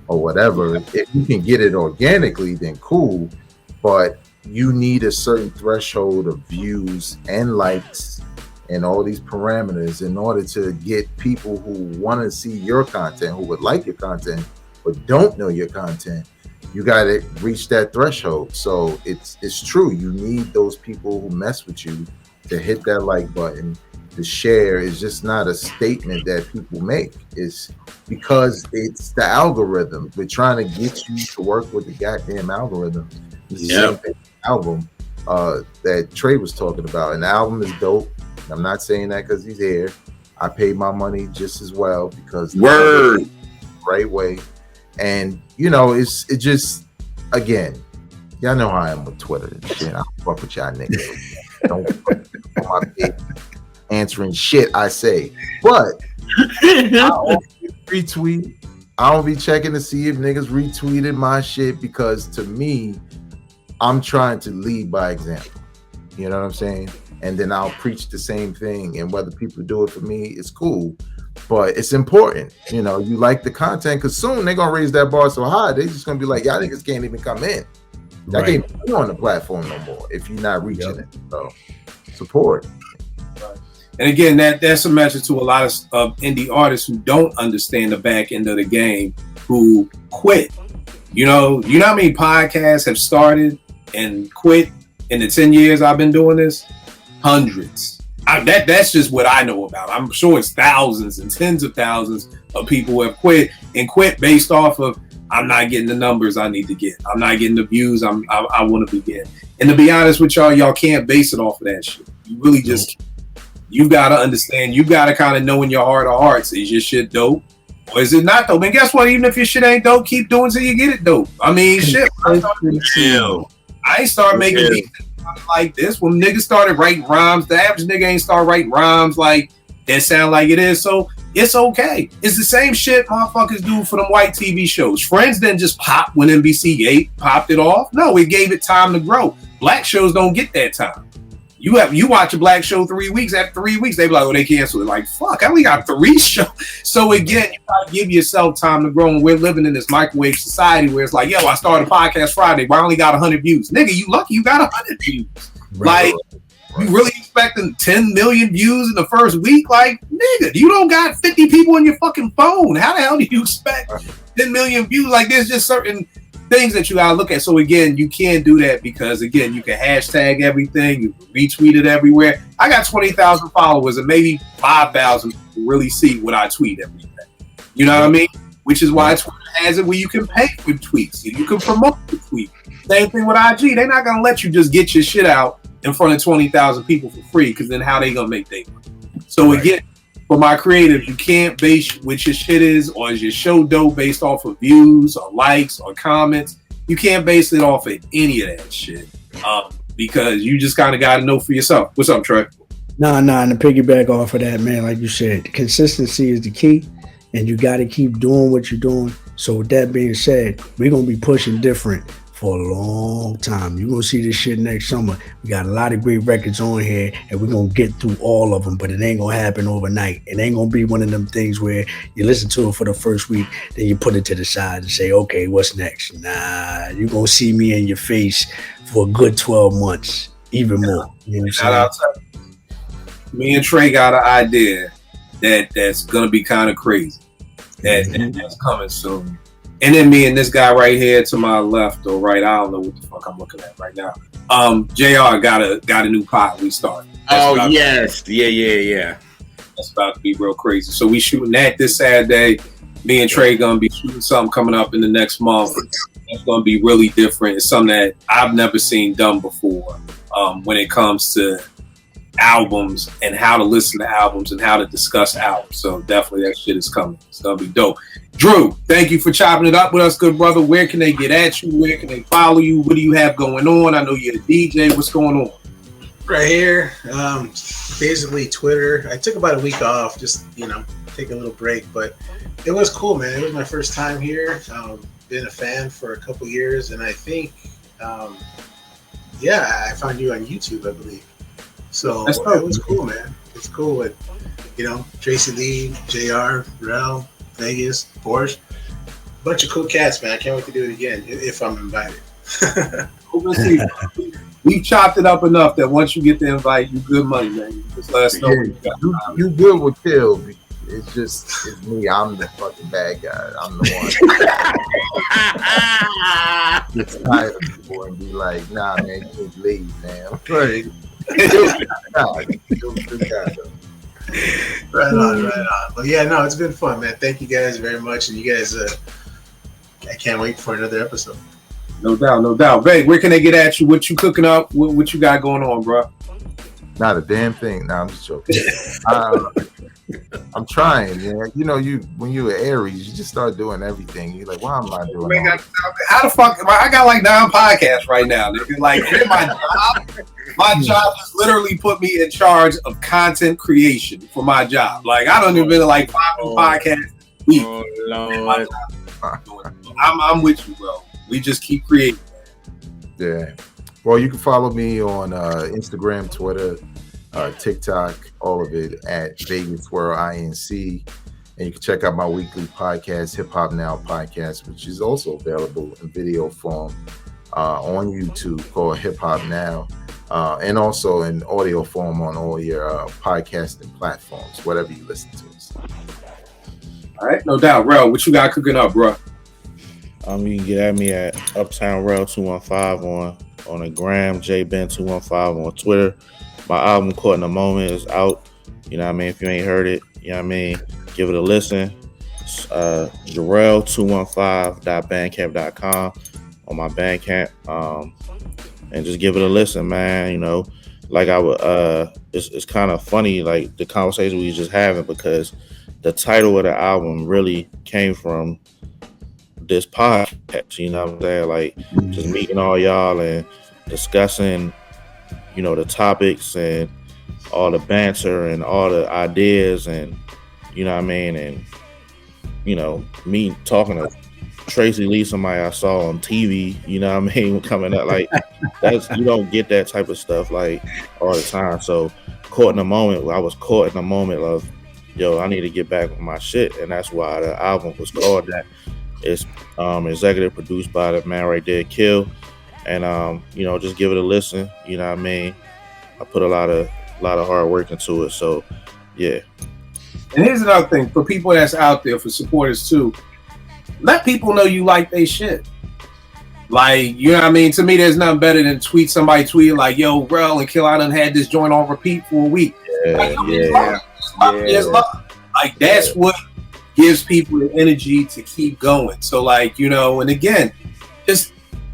or whatever. If you can get it organically, then cool. But you need a certain threshold of views and likes and all these parameters in order to get people who want to see your content, who would like your content, but don't know your content. You got to reach that threshold. So it's true. You need those people who mess with you to hit that like button. The share is just not a statement that people make. It's because it's the algorithm. We're trying to get you to work with the goddamn algorithm. Album that Trey was talking about, and the album is dope. I'm not saying that because he's here. I paid my money just as well because word right way. And you know, it just, again, y'all know how I am with Twitter and shit. I don't fuck with y'all niggas. Don't fuck with my page answering shit I say. But I don't retweet. I don't be checking to see if niggas retweeted my shit, because to me, I'm trying to lead by example. You know what I'm saying? And then I'll preach the same thing. And whether people do it for me, it's cool. But it's important. You know, you like the content, because soon they're going to raise that bar so high, they just going to be like, y'all niggas can't even come in. I can't be on the platform no more if you're not reaching it. So support. And again, that's a message to a lot of indie artists who don't understand the back end of the game, who quit. You know how many podcasts have started and quit in the 10 years I've been doing this? Hundreds. That's just what I know about. I'm sure it's thousands and tens of thousands of people who have quit based off of, I'm not getting the numbers I need to get. I'm not getting the views I want to be getting. And to be honest with y'all can't base it off of that shit. You really just, you got to understand, you got to kind of know in your heart of hearts, is your shit dope? Or is it not dope? And guess what? Even if your shit ain't dope, keep doing till you get it dope. I mean, shit. I ain't start making beats like this when niggas started writing rhymes. The average nigga ain't start writing rhymes like that sound like it is. So it's okay. It's the same shit motherfuckers do for them white TV shows. Friends didn't just pop when NBC popped it off. No, it gave it time to grow. Black shows don't get that time. You watch a black show 3 weeks. After 3 weeks, they be like, oh, they cancel it. Like, fuck, I only got 3 shows. So again, you gotta give yourself time to grow. And we're living in this microwave society where it's like, yo, I started a podcast Friday, but I only got 100 views. Nigga, you lucky you got 100 views. Like, you really expecting 10 million views in the first week? Like, nigga, you don't got 50 people on your fucking phone. How the hell do you expect 10 million views? Like, there's just certain things that you gotta look at. So again, you can't do that because again, you can hashtag everything, you can retweet it everywhere. I got 20,000 followers and maybe 5,000 really see what I tweet every day. You know what I mean? Which is why Twitter has it where you can pay for tweets. You can promote the tweet. Same thing with IG. They're not gonna let you just get your shit out in front of 20,000 people for free, because then how they gonna make their money? So again, for my creative, you can't base what your shit is or is your show dope based off of views or likes or comments. You can't base it off of any of that shit because you just kind of got to know for yourself. What's up, Trey? Nah, and to piggyback off of that, man, like you said, consistency is the key, and you got to keep doing what you're doing. So with that being said, we're going to be pushing different for a long time. You're going to see this shit next summer. We got a lot of great records on here, and we're going to get through all of them, but it ain't going to happen overnight. It ain't going to be one of them things where you listen to it for the first week, then you put it to the side and say, okay, what's next? Nah, you're going to see me in your face for a good 12 months, even more. You know what I'm saying? Me and Trey got an idea that's going to be kind of crazy. That's coming soon. And then me and this guy right here to my left or right, I don't know what the fuck I'm looking at right now. JR got a new pod we started. Yes. Yeah. That's about to be real crazy. So we shooting that this Saturday. Me and Trey gonna be shooting something coming up in the next month. It's gonna be really different. It's something that I've never seen done before when it comes to albums and how to listen to albums and how to discuss albums. So definitely that shit is coming. It's gonna be dope. Drew, thank you for chopping it up with us, good brother. Where can they get at you? Where can they follow you? What do you have going on? I know you're a DJ. What's going on? Right here, basically Twitter. I took about a week off, just take a little break, but it was cool, man. It was my first time here. Been a fan for a couple years, and I think, I found you on YouTube, I believe. So it was cool, man. It's cool with, Tracy Lee, JR, Rel, Vegas, Porsche. Bunch of cool cats, man. I can't wait to do it again if I'm invited. We've chopped it up enough that once you get the invite, you good money, man. You just let us know. You good with Phil. It's me. I'm the fucking bad guy. I'm the one. Get tired of people and be like, nah, man, you just leave, man. Right on. But yeah, no, it's been fun, man. Thank you guys very much, and you guys, I can't wait for another episode. No doubt. Babe, where can they get at you? What you cooking up? What you got going on, bro? Not a damn thing. Nah, I'm just joking. I'm trying, man. When you're an Aries, you just start doing everything. You're like, why am I doing that? How the fuck? I got like 9 podcasts right now. Like, my job just literally put me in charge of content creation for my job. Like, I don't even like 5 podcasts a week. Oh, Lord. I'm with you, bro. We just keep creating. Yeah. Well, you can follow me on Instagram, Twitter, TikTok, all of it at Vegas Swirl INC. And you can check out my weekly podcast, Hip Hop Now Podcast, which is also available in video form. on YouTube called Hip Hop Now, and also in audio form on all your podcasting platforms, whatever you listen to us. All right, no doubt. Rel, what you got cooking up, bro? You can get at me at Uptown Rel 215 on the gram, JBen215 on Twitter. My album Caught in a Moment is out. You know what I mean? If you ain't heard it, you know what I mean? Give it a listen. Jarrell215.bandcamp.com on my Bandcamp. And just give it a listen, man. You know, like I would, it's kind of funny, like the conversation we just having, because the title of the album really came from this podcast, you know what I'm saying? Like just meeting all y'all and discussing, you know, the topics and all the banter and all the ideas, and you know what I mean, and you know, me talking to Tracy Lee, somebody I saw on TV, you know what I mean, coming up, like that's, you don't get that type of stuff like all the time. So caught in a moment, I was caught in a moment of, yo, I need to get back on my shit, and that's why the album was called that. It's executive produced by the man right there, Kill, and you know, just give it a listen. You know what I mean? I put a lot of hard work into it, so yeah. And here's another thing for people that's out there, for supporters too. Let people know you like they shit. Like, you know what I mean? To me, there's nothing better than somebody tweeting like, yo, Rel and Kill, I done had this joint on repeat for a week. Like, like that's what gives people the energy to keep going. So like, you know, and again, just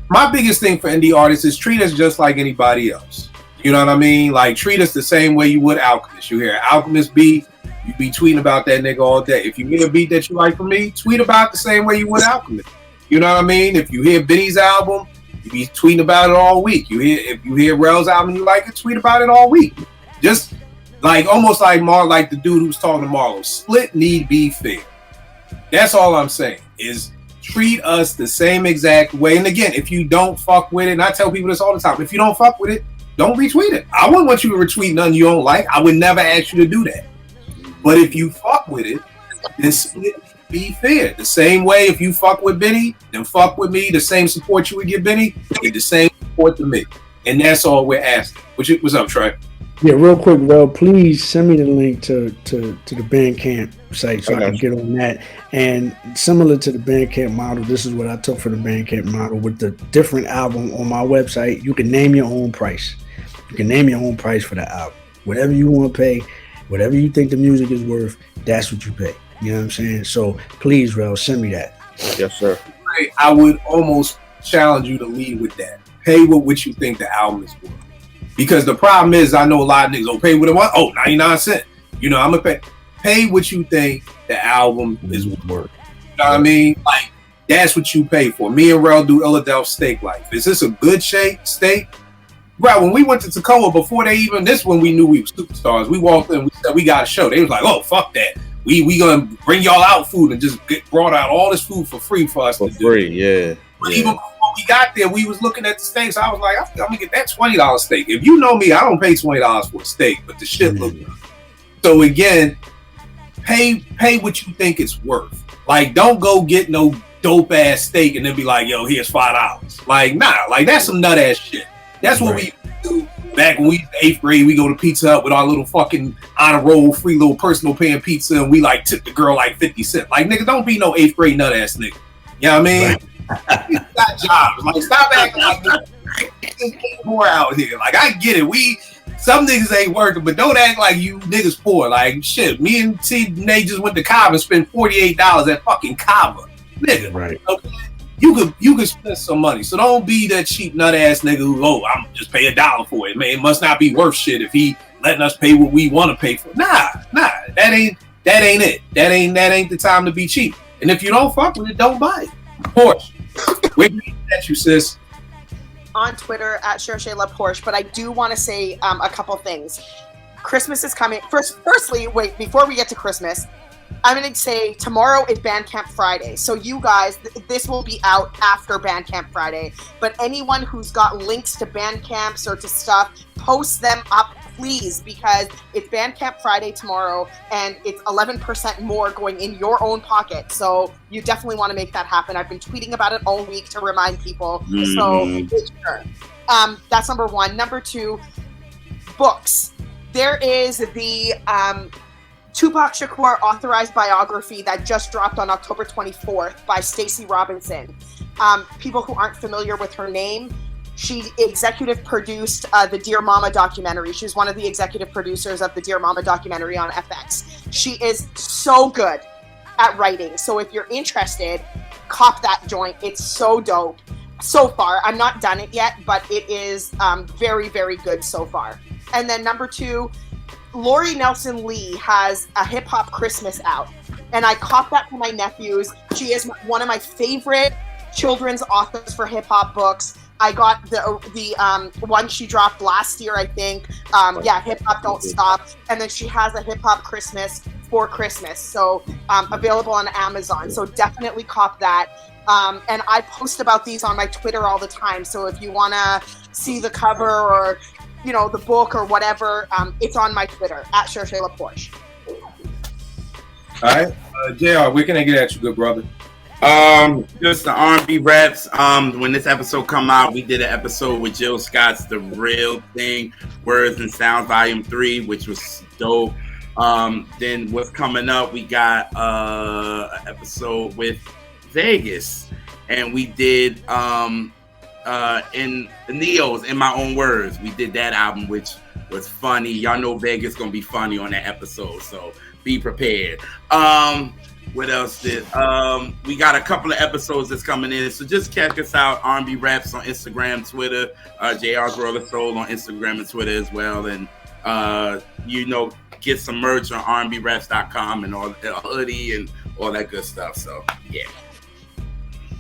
my biggest thing for indie artists is treat us just like anybody else. You know what I mean? Like treat us the same way you would Alchemist. You hear Alchemist beat, you be tweeting about that nigga all day. If you hear a beat that you like from me, tweet about it the same way you would Alchemist. You know what I mean? If you hear Benny's album, you be tweeting about it all week. If you hear Rel's album, you like it, tweet about it all week. Just like almost like like the dude who's talking to Marlo. Split need be fair. That's all I'm saying, is treat us the same exact way. And again, if you don't fuck with it, and I tell people this all the time, if you don't fuck with it, don't retweet it. I wouldn't want you to retweet nothing you don't like. I would never ask you to do that. But if you fuck with it, then split be fair. The same way if you fuck with Benny, then fuck with me. The same support you would give Benny, give the same support to me. And that's all we're asking. What's up, Trey? Yeah, real quick, Rel, please send me the link to the Bandcamp site so I can get on that. And similar to the Bandcamp model, this is what I took for the Bandcamp model with the different album on my website. You can name your own price. You can name your own price for the album. Whatever you want to pay, whatever you think the music is worth, that's what you pay. You know what I'm saying? So please, Rel, send me that. Yes, sir. I would almost challenge you to lead with that. Pay what you think the album is worth. Because the problem is, I know a lot of niggas don't pay what it want. Oh, 99 cents. You know, I'm gonna pay what you think the album is worth. You know what I mean? Like, that's what you pay for. Me and Rel do Philadelphia Steak Life. Is this a good steak? Bro, when we went to Tacoma, before this when we knew we were superstars, we walked in, we said we got a show. They was like, oh, fuck that. We gonna bring y'all out food and just brought out all this food for free for us to do. For free, yeah. But even before we got there, we was looking at the steaks. I was like, I'm gonna get that $20 steak. If you know me, I don't pay $20 for a steak, but the shit look good. So again, pay what you think it's worth. Like, don't go get no dope ass steak and then be like, yo, here's $5. Like, nah, like that's some nut ass shit. That's what we do back when we was in 8th grade. We go to Pizza Hut with our little fucking honor roll, free little personal pan pizza, and we like tip the girl like 50 cents. Like, nigga, don't be no 8th grade nut ass nigga. You know what I mean? Right. Got jobs. Like, stop acting like there's more out here. Like, I get it. Some niggas ain't working, but don't act like you niggas poor. Like, shit, me and T Nate just went to Cava and spent $48 at fucking Cava. Nigga. Right. Okay? You could spend some money. So don't be that cheap nut ass nigga who, I'm just pay $1 for it. Man, it must not be worth shit if he letting us pay what we want to pay for. Nah, that ain't it. That ain't the time to be cheap. And if you don't fuck with it, don't buy it. Porsche. Where do you at you, sis? On Twitter at Cherchez Porsche, but I do want to say a couple things. Christmas is coming. Firstly, wait, before we get to Christmas, I'm going to say tomorrow is Bandcamp Friday. So you guys, this will be out after Bandcamp Friday. But anyone who's got links to Bandcamps or to stuff, post them up please, because it's Bandcamp Friday tomorrow, and it's 11% more going in your own pocket. So you definitely want to make that happen. I've been tweeting about it all week to remind people. So make sure. That's number one. Number two, books. There is the Tupac Shakur authorized biography that just dropped on October 24th by Stacey Robinson. People who aren't familiar with her name, she executive produced the Dear Mama documentary. She's one of the executive producers of the Dear Mama documentary on FX. She is so good at writing. So if you're interested, cop that joint. It's so dope. So far, I'm not done it yet, but it is very, very good so far. And then number two, Lori Nelson Lee has a hip hop Christmas out, and I copped that for my nephews. She is one of my favorite children's authors for hip hop books. I got the one she dropped last year, I think. Hip Hop Don't Stop, and then she has a hip hop Christmas for Christmas, so available on Amazon. So definitely cop that. And I post about these on my Twitter all the time. So if you want to see the cover or the book or whatever, it's on my Twitter at Cherche LaPorche. All right, JR, where can I get at you, good brother? Just the R&B Reps. When this episode come out, we did an episode with Jill Scott's The Real Thing, Words and Sounds Volume 3, which was dope. Then what's coming up, we got an episode with Vegas, and we did in the Neos, In My Own Words. We did that album, which was funny. Y'all know Vegas gonna be funny on that episode, so be prepared. What else did we got a couple of episodes that's coming in, so just check us out. R&B Raps on Instagram, Twitter, JR's World of Soul on Instagram and Twitter as well, and get some merch on rnbraps.com and all the hoodie and all that good stuff. So yeah.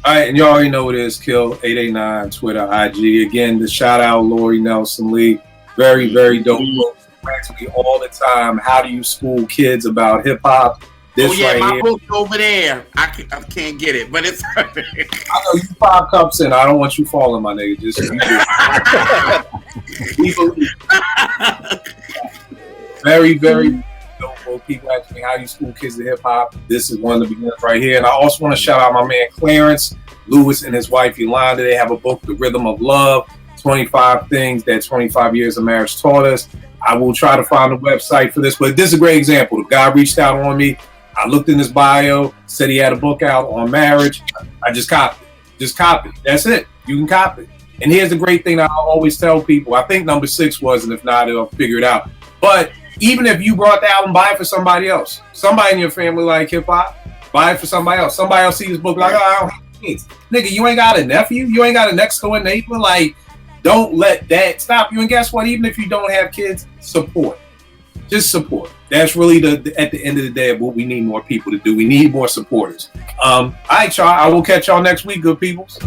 All right, and you already know it is Kill 889 Twitter, IG. Again, the shout out Lori Nelson Lee. Very, very dope book. Ask me all the time, how do you school kids about hip hop? This my book's over there. I can't get it, but it's. I know you 5 cups in. I don't want you falling, my nigga. Just very, very dope book. People ask me how you school kids to hip hop. This is one of the beginners right here. And I also want to shout out my man Clarence Lewis and his wife Yolanda. They have a book, The Rhythm of Love, 25 things that 25 years of marriage taught us. I will try to find a website for this, but this is a great example. The guy reached out on me. I looked in his bio, said he had a book out on marriage. I just copied it. Just copy it. That's it. You can copy it. And here's the great thing that I always tell people. I think number 6 was, and if not, they'll figure it out. But even if you brought the album, buy it for somebody else. Somebody in your family like hip hop, buy it for somebody else. Somebody else see this book like, I don't have kids. Nigga, you ain't got a nephew. You ain't got a next door neighbor. Like, don't let that stop you. And guess what? Even if you don't have kids, support. Just support. That's really at the end of the day what we need more people to do. We need more supporters. All right, y'all. I will catch y'all next week, good peoples.